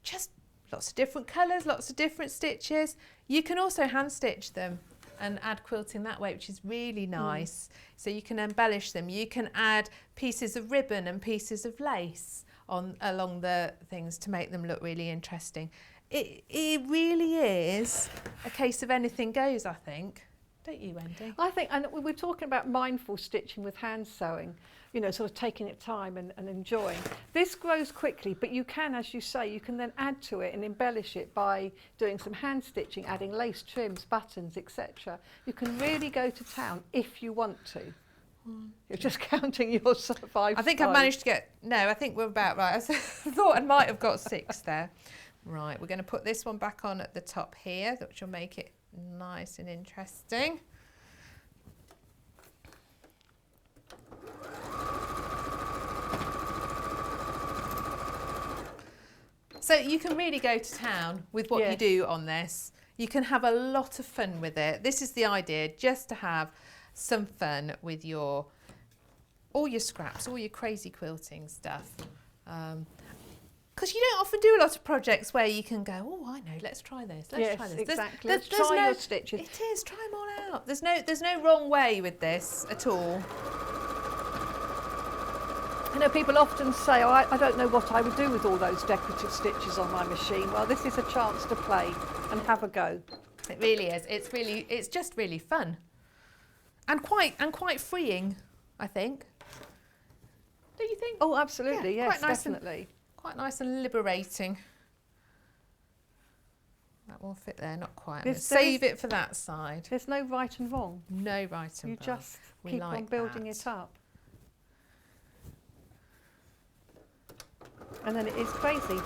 just lots of different colours, lots of different stitches. You can also hand stitch them and add quilting that way, which is really nice. So you can embellish them. You can add pieces of ribbon and pieces of lace along the things to make them look really interesting. It really is a case of anything goes, I think. Don't you, Wendy? I think, and we're talking about mindful stitching with hand sewing, sort of taking it time and enjoying. This grows quickly, but you can, as you say, you can then add to it and embellish it by doing some hand stitching, adding lace trims, buttons, etc. You can really go to town if you want to. You're just counting your 5 I think I've managed to get, I think we're about right. I thought I might have got 6 there. Right, we're going to put this one back on at the top here, which will make it nice and interesting. So you can really go to town with what you do on this. You can have a lot of fun with it. This is the idea, just to have some fun with all your scraps, all your crazy quilting stuff. Because you don't often do a lot of projects where you can go, oh, I know, let's try this, let's try this. Exactly. Let's try your stitches. It is, try them all out. There's no wrong way with this at all. People often say, I don't know what I would do with all those decorative stitches on my machine. Well, this is a chance to play and have a go. It really is. It's just really fun. And quite freeing, I think. Don't you think? Oh, absolutely, yes, quite nice definitely. Quite nice and liberating. That will fit there, not quite. I'm going to save it for that side. There's no right and wrong. No right and wrong. You just keep on building it up. And then it is crazy.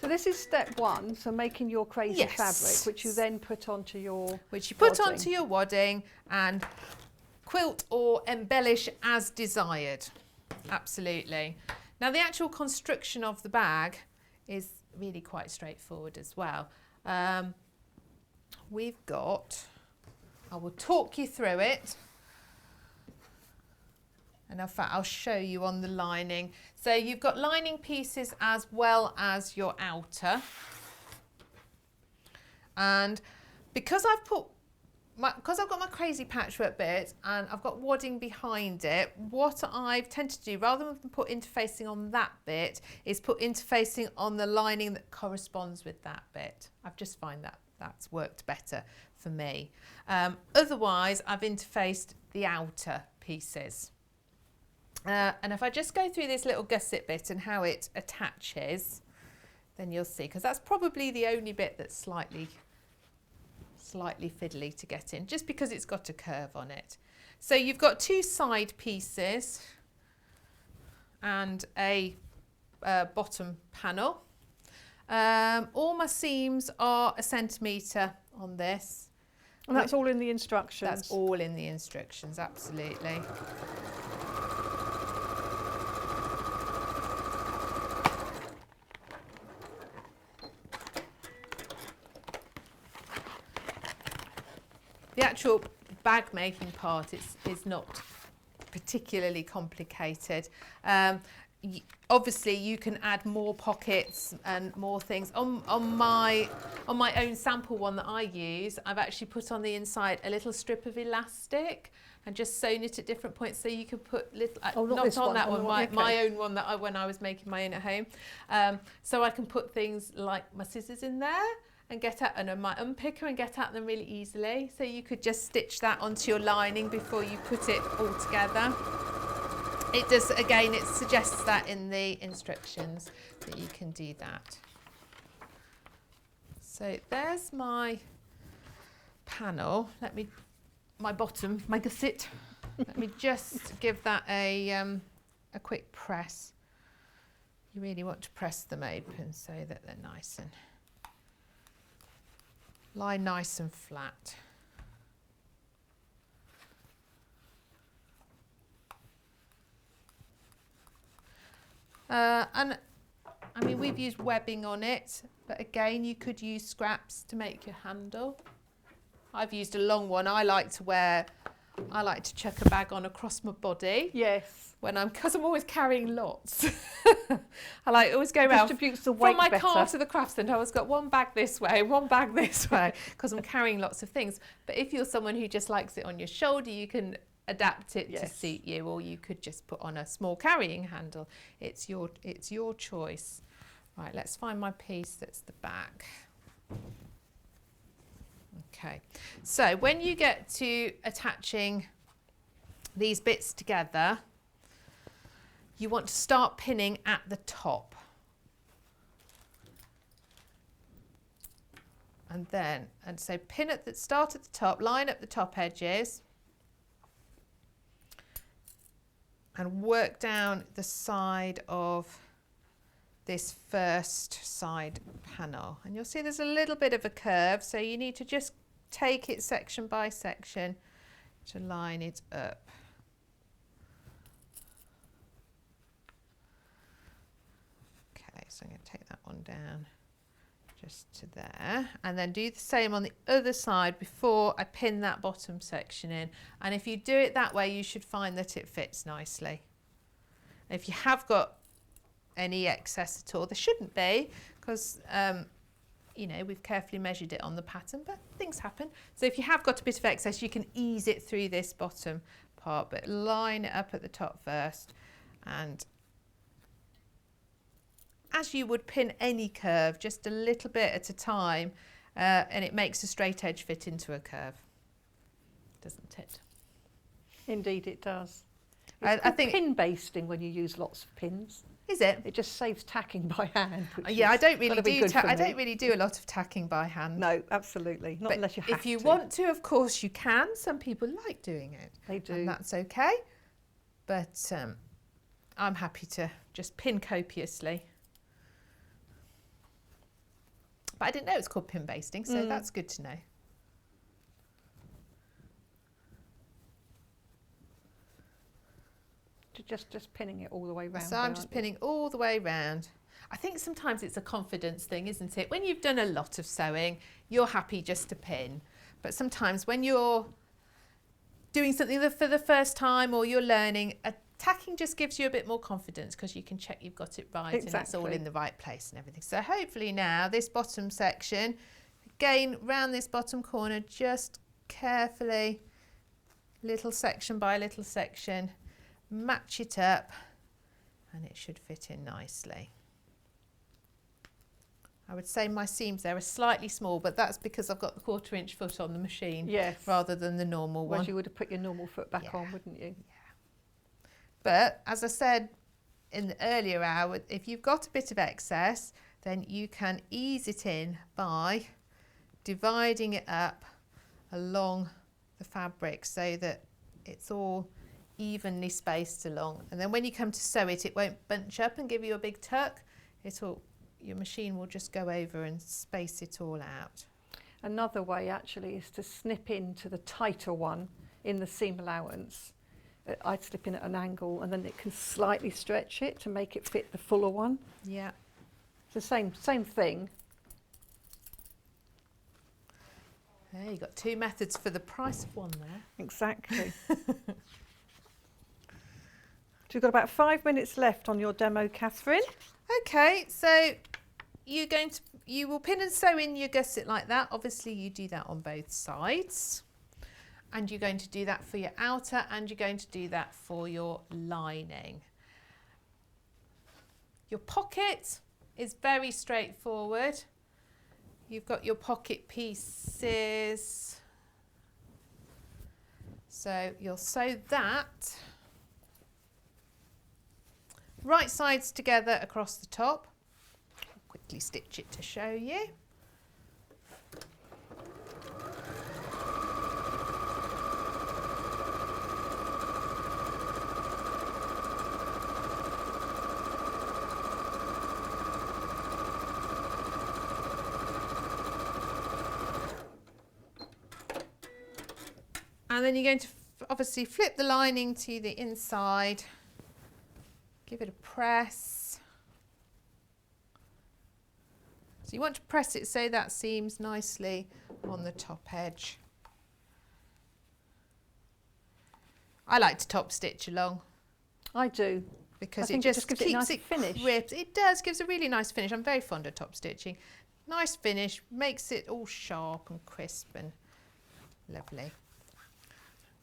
this is step one, so making your crazy Yes. fabric, which you then put onto your Which you put wadding. onto your wadding and quilt or embellish as desired. Absolutely. Now the actual construction of the bag is really quite straightforward as well. We've got, I will talk you through it. And in fact, I'll show you on the lining. So you've got lining pieces as well as your outer. And because I've got my crazy patchwork bit and I've got wadding behind it, what I've tended to do, rather than put interfacing on that bit, is put interfacing on the lining that corresponds with that bit. I've just find that that's worked better for me. Otherwise, I've interfaced the outer pieces. And if I just go through this little gusset bit and how it attaches, then you'll see, because that's probably the only bit that's slightly fiddly to get in, just because it's got a curve on it. So you've got two side pieces and a bottom panel. All my seams are 1 centimetre on this. And that's all in the instructions. That's all in the instructions, absolutely. The actual bag making part is not particularly complicated. Obviously you can add more pockets and more things. On my own sample one that I use, I've actually put on the inside a little strip of elastic and just sewn it at different points, so you can put little, not on that one, my own one that when I was making my own at home. So I can put things like my scissors in there and get at, and my unpicker, and get at them really easily. So you could just stitch that onto your lining before you put it all together. It does, again, it suggests that in the instructions that you can do that. So there's my panel. My bottom, my gusset. Let me just give that a quick press. You really want to press them open so that they're nice and lie nice and flat. And I mean, we've used webbing on it, but again, you could use scraps to make your handle. I've used a long one. I like to chuck a bag on across my body. Yes. Because I'm always carrying lots. I always go around Distributes the weight from my car better. to the craft centre. I always got one bag this way, one bag this way, because I'm carrying lots of things. But if you're someone who just likes it on your shoulder, you can adapt it to suit you, or you could just put on a small carrying handle. It's your choice. Right, let's find my piece that's the back. Okay, so when you get to attaching these bits together, you want to start pinning at the top. And so pin start at the top, line up the top edges, and work down the side of this first side panel. And you'll see there's a little bit of a curve, so you need to just take it section by section to line it up. Okay, so I'm going to take that one down just to there, and then do the same on the other side before I pin that bottom section in. And if you do it that way, you should find that it fits nicely. If you have got any excess at all, there shouldn't be, because you know, we've carefully measured it on the pattern, but things happen. So if you have got a bit of excess, you can ease it through this bottom part, but line it up at the top first, and as you would pin any curve, just a little bit at a time, and it makes a straight edge fit into a curve, doesn't it? Indeed it does. I think pin basting when you use lots of pins. Is it? It just saves tacking by hand. Yeah, I don't really don't really do a lot of tacking by hand. No, absolutely not, unless you have to. If you want to, of course you can. Some people like doing it. They do. And that's okay. But I'm happy to just pin copiously. But I didn't know it's called pin basting, so that's good to know. Just pinning it all the way round. So I'm just pinning all the way round. I think sometimes it's a confidence thing, isn't it? When you've done a lot of sewing, you're happy just to pin. But sometimes when you're doing something for the first time or you're learning, tacking just gives you a bit more confidence because you can check you've got it right and it's all in the right place and everything. So hopefully now this bottom section, again round this bottom corner, just carefully, little section by little section, match it up and it should fit in nicely. I would say my seams there are slightly small, but that's because I've got the 1/4 inch foot on the machine rather than the normal one. Whereas you would have put your normal foot back on, wouldn't you? Yeah. But as I said in the earlier hour, if you've got a bit of excess, then you can ease it in by dividing it up along the fabric so that it's all evenly spaced along. And then when you come to sew it, it won't bunch up and give you a big tuck. Your machine will just go over and space it all out. Another way actually is to snip into the tighter one in the seam allowance. I'd slip in at an angle and then it can slightly stretch it to make it fit the fuller one. Yeah. It's the same thing. There, you've got 2 methods for the price of one there. Exactly. So we've got about 5 minutes left on your demo, Catherine. Okay, so you will pin and sew in your gusset like that. Obviously you do that on both sides. And you're going to do that for your outer and you're going to do that for your lining. Your pocket is very straightforward. You've got your pocket pieces. So you'll sew that right sides together across the top. I'll quickly stitch it to show you. And then you're going to obviously flip the lining to the inside. Give it a press. So you want to press it so that seams nicely on the top edge. I like to top stitch along. I do. Because it just gives it a nice finish. Crisp. It does, gives a really nice finish. I'm very fond of top stitching. Nice finish, makes it all sharp and crisp and lovely.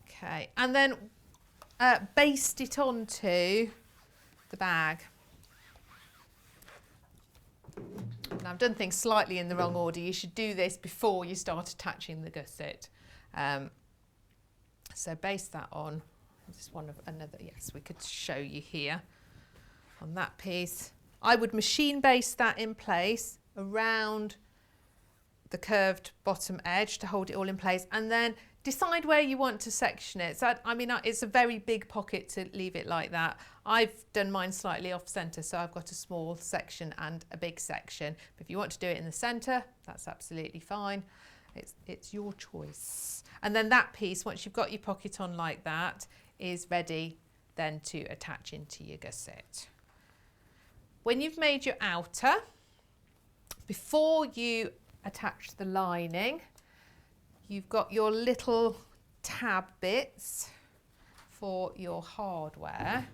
Okay, and then baste it onto the bag. Now I've done things slightly in the wrong order. You should do this before you start attaching the gusset. So baste that on. This is one of another, yes, we could show you here on that piece. I would machine baste that in place around the curved bottom edge to hold it all in place, and then decide where you want to section it. So I mean, it's a very big pocket to leave it like that. I've done mine slightly off centre, so I've got a small section and a big section. But if you want to do it in the centre, that's absolutely fine. It's your choice. And then that piece, once you've got your pocket on like that, is ready then to attach into your gusset. When you've made your outer, before you attach the lining, you've got your little tab bits for your hardware.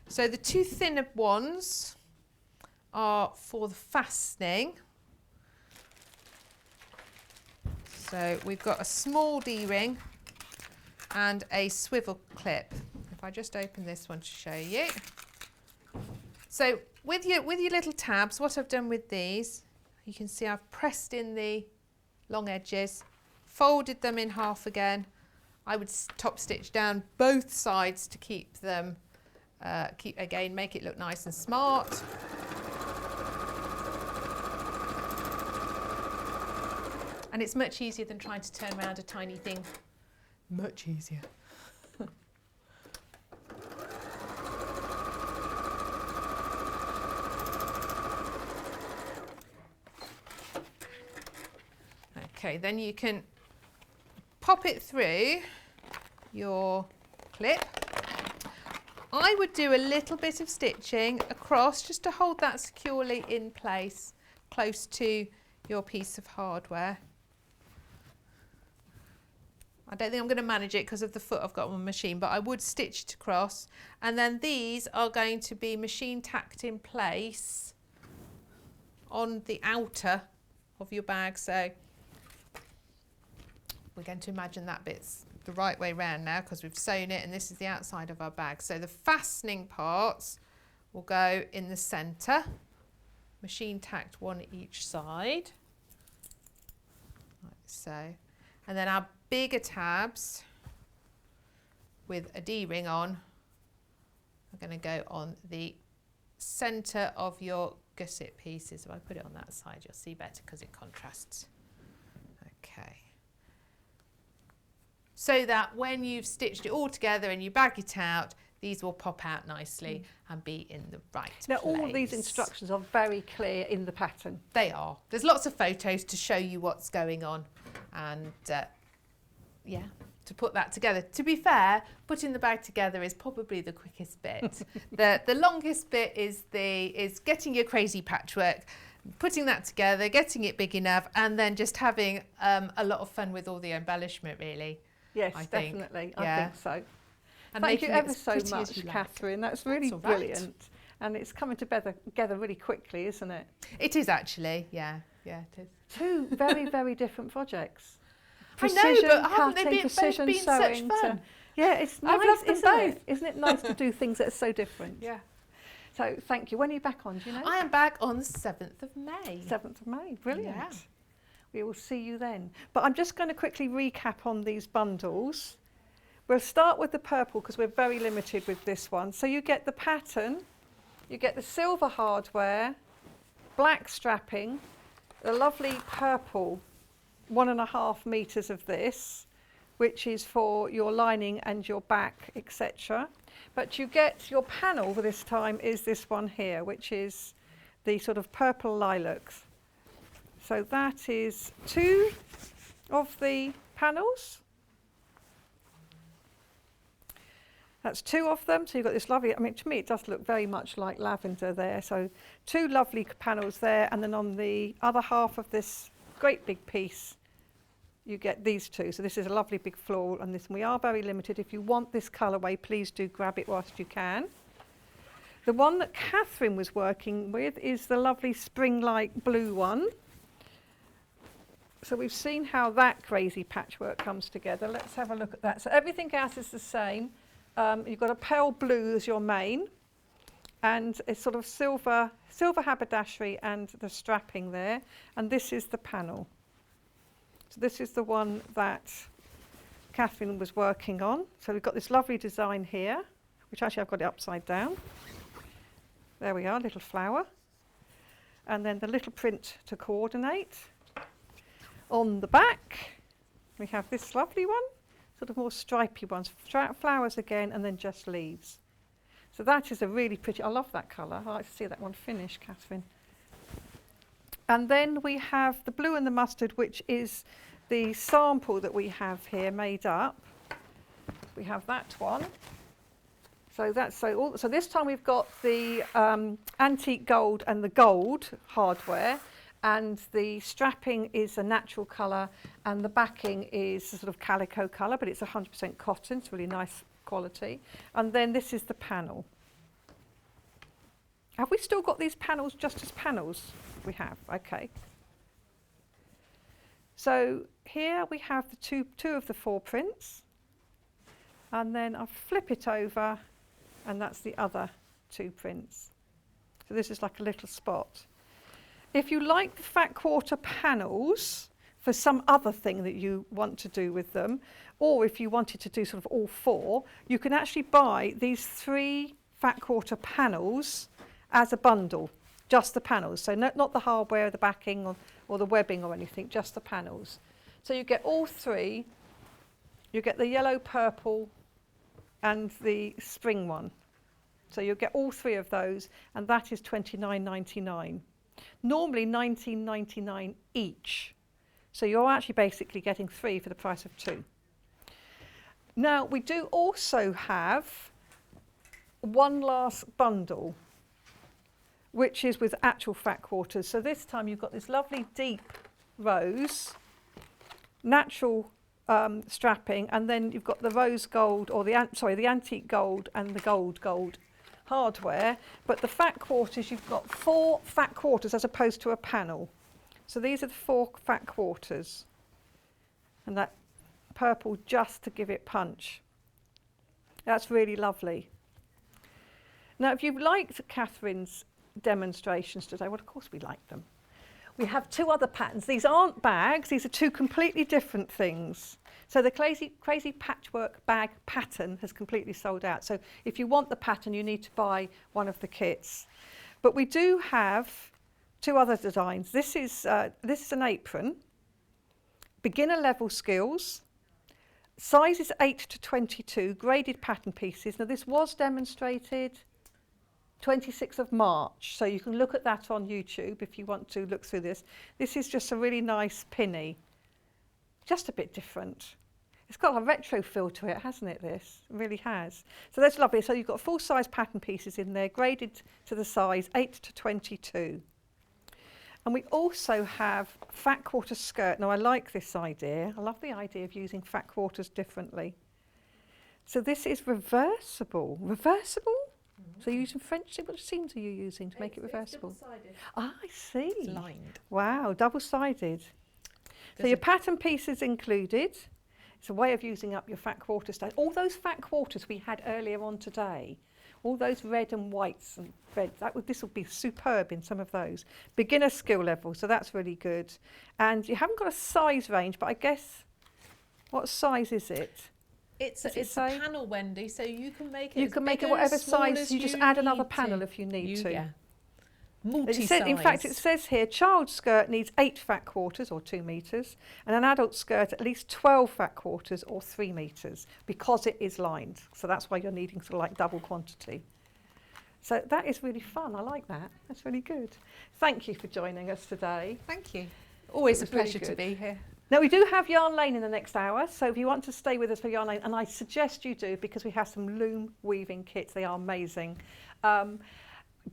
So the 2 thinner ones are for the fastening. So we've got a small D-ring and a swivel clip. If I just open this one to show you. So with your little tabs, what I've done with these, you can see I've pressed in the long edges, folded them in half again. I would top stitch down both sides to keep them, make it look nice and smart. And it's much easier than trying to turn around a tiny thing. Much easier. Okay, then you can pop it through your clip. I would do a little bit of stitching across just to hold that securely in place close to your piece of hardware. I don't think I'm going to manage it because of the foot I've got on my machine, but I would stitch it across. And then these are going to be machine tacked in place on the outer of your bag. So we're going to imagine that bit's the right way round now because we've sewn it and this is the outside of our bag. So the fastening parts will go in the centre, machine tacked one each side, like so. And then our bigger tabs with a D-ring on are going to go on the centre of your gusset pieces. If I put it on that side, you'll see better because it contrasts. Okay. So that when you've stitched it all together and you bag it out, these will pop out nicely and be in the right Now, place. all of these instructions are very clear in the pattern. They are. There's lots of photos to show you what's going on, and yeah, to put that together. To be fair, putting the bag together is probably the quickest bit. The longest bit is getting your crazy patchwork, putting that together, getting it big enough, and then just having a lot of fun with all the embellishment, really. Yes, I think. definitely. Yeah. I think so. And Thank you making it ever as so pretty as much, you like. Catherine. That's really That's all right. brilliant. And it's coming together really quickly, isn't it? It is actually, yeah, it is. Two very, very different projects. I know, but haven't they cutting, been, precision both been such sewing fun? Yeah, it's nice, I've loved them isn't it? both. Isn't it nice to do things that are so different? Yeah. So thank you. When are you back on, do you know? I am back on the 7th of May. 7th of May. Brilliant. Yeah. We will see you then. But I'm just going to quickly recap on these bundles. We'll start with the purple because we're very limited with this one. So you get the pattern, you get the silver hardware, black strapping, a lovely purple 1.5 meters of this, which is for your lining and your back, etc. But you get your panel for this time is this one here, which is the sort of purple lilacs. So that is 2 of the panels. That's 2 of them. So you've got this lovely, I mean, to me, it does look very much like lavender there. So 2 lovely panels there. And then on the other half of this great big piece, you get these 2. So this is a lovely big floral, and this, we are very limited. If you want this colourway, please do grab it whilst you can. The one that Catherine was working with is the lovely spring-like blue one. So we've seen how that crazy patchwork comes together. Let's have a look at that. So everything else is the same. You've got a pale blue as your main, and a sort of silver haberdashery and the strapping there. And this is the panel. So this is the one that Catherine was working on. So we've got this lovely design here, which actually I've got it upside down. There we are, little flower. And then the little print to coordinate. On the back, we have this lovely one, sort of more stripy ones, flowers again, and then just leaves. So that is a really pretty, I love that colour. I like to see that one finish, Catherine. And then we have the blue and the mustard, which is the sample that we have here made up. We have that one. So that's so this time we've got the antique gold and the gold hardware, and the strapping is a natural colour, and the backing is a sort of calico colour, but it's 100% cotton. It's really nice quality. And then this is the panel. Have we still got these panels just as panels? We have, okay. So here we have the two of the 4 prints, and then I'll flip it over, and that's the other 2 prints. So this is like a little spot. If you like the fat quarter panels for some other thing that you want to do with them, or if you wanted to do sort of all 4, you can actually buy these 3 fat quarter panels as a bundle, just the panels. So not the hardware, the backing or the webbing or anything, just the panels. So you get all 3. You get the yellow, purple and the spring one. So you'll get all 3 of those, and that is £29.99. Normally £19.99 each. So you're actually basically getting 3 for the price of 2. Now, we do also have one last bundle, which is with actual fat quarters. So this time you've got this lovely deep rose, natural strapping, and then you've got the rose gold, or the antique gold and the gold hardware. But the fat quarters, you've got 4 fat quarters as opposed to a panel. So these are the 4 fat quarters, and that purple just to give it punch. That's really lovely. Now, if you've liked Catherine's demonstrations today, well, of course we like them. We have 2 other patterns. These aren't bags, these are 2 completely different things. So the crazy patchwork bag pattern has completely sold out. So if you want the pattern, you need to buy one of the kits. But we do have 2 other designs. This is an apron, beginner level skills, sizes 8 to 22, graded pattern pieces. Now this was demonstrated 26th of March, so you can look at that on YouTube if you want to look through this. This is just a really nice pinny, just a bit different. It's got a retro feel to it, hasn't it, this? It really has. So that's lovely. So you've got full-size pattern pieces in there, graded to the size 8 to 22. And we also have fat quarter skirt. Now I like this idea. I love the idea of using fat quarters differently. So this is reversible. Reversible? So you're using French, what seams are you using to make it reversible? Double-sided. Ah, I see. It's lined. Wow, double-sided. So your pattern pieces included. It's a way of using up your fat quarter stone. All those fat quarters we had earlier on today, all those red and whites and reds, this will be superb in some of those. Beginner skill level, so that's really good. And you haven't got a size range, but I guess, what size is it? It's a panel, Wendy, so you can make it. You can make it whatever size. You just add another panel if you need to. Yeah. In Multi-size. fact, it says here, child skirt needs 8 fat quarters or 2 metres, and an adult skirt at least 12 fat quarters or 3 metres, because it is lined. So that's why you're needing sort of like double quantity. So that is really fun. I like that. That's really good. Thank you for joining us today. Thank you. Always a It was really pleasure to good. be here. Now, we do have Yarn Lane in the next hour, so if you want to stay with us for Yarn Lane, and I suggest you do, because we have some loom weaving kits. They are amazing.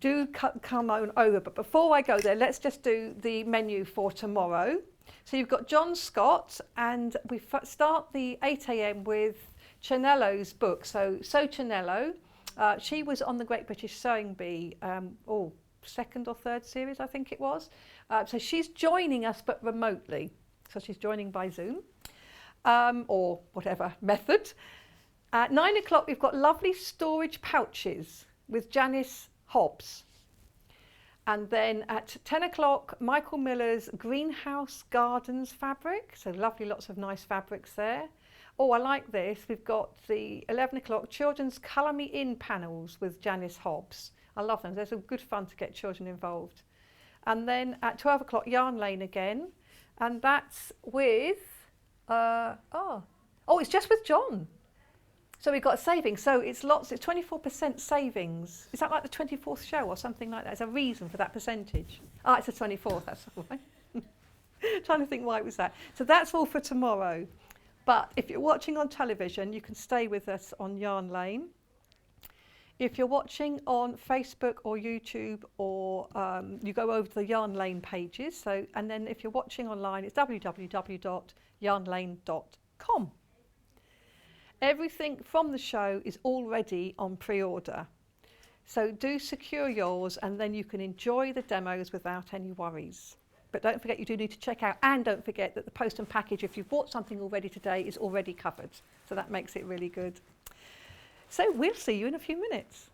Do come on over. But before I go there, let's just do the menu for tomorrow. So you've got John Scott, and we start the 8 a.m. with Chanello's book. So Chanello, she was on the Great British Sewing Bee, 2nd or 3rd series, I think it was. So she's joining us, but remotely. So she's joining by Zoom or whatever method. At 9 o'clock, we've got lovely storage pouches with Janice Hobbs. And then at 10 o'clock, Michael Miller's Greenhouse Gardens fabric. So lovely, lots of nice fabrics there. Oh, I like this. We've got the 11 o'clock Children's Colour Me In panels with Janice Hobbs. I love them. There's some good fun to get children involved. And then at 12 o'clock, Yarn Lane again. And that's with, it's just with John. So we've got savings. So it's 24% savings. Is that like the 24th show or something like that? There's a reason for that percentage. It's the 24th, that's all right. Trying to think why it was that. So that's all for tomorrow. But if you're watching on television, you can stay with us on Yarn Lane. If you're watching on Facebook or YouTube, or you go over to the Yarn Lane pages. And then if you're watching online, it's www.yarnlane.com. Everything from the show is already on pre-order. So do secure yours, and then you can enjoy the demos without any worries. But don't forget, you do need to check out, and don't forget that the post and package, if you've bought something already today, is already covered. So that makes it really good. So we'll see you in a few minutes.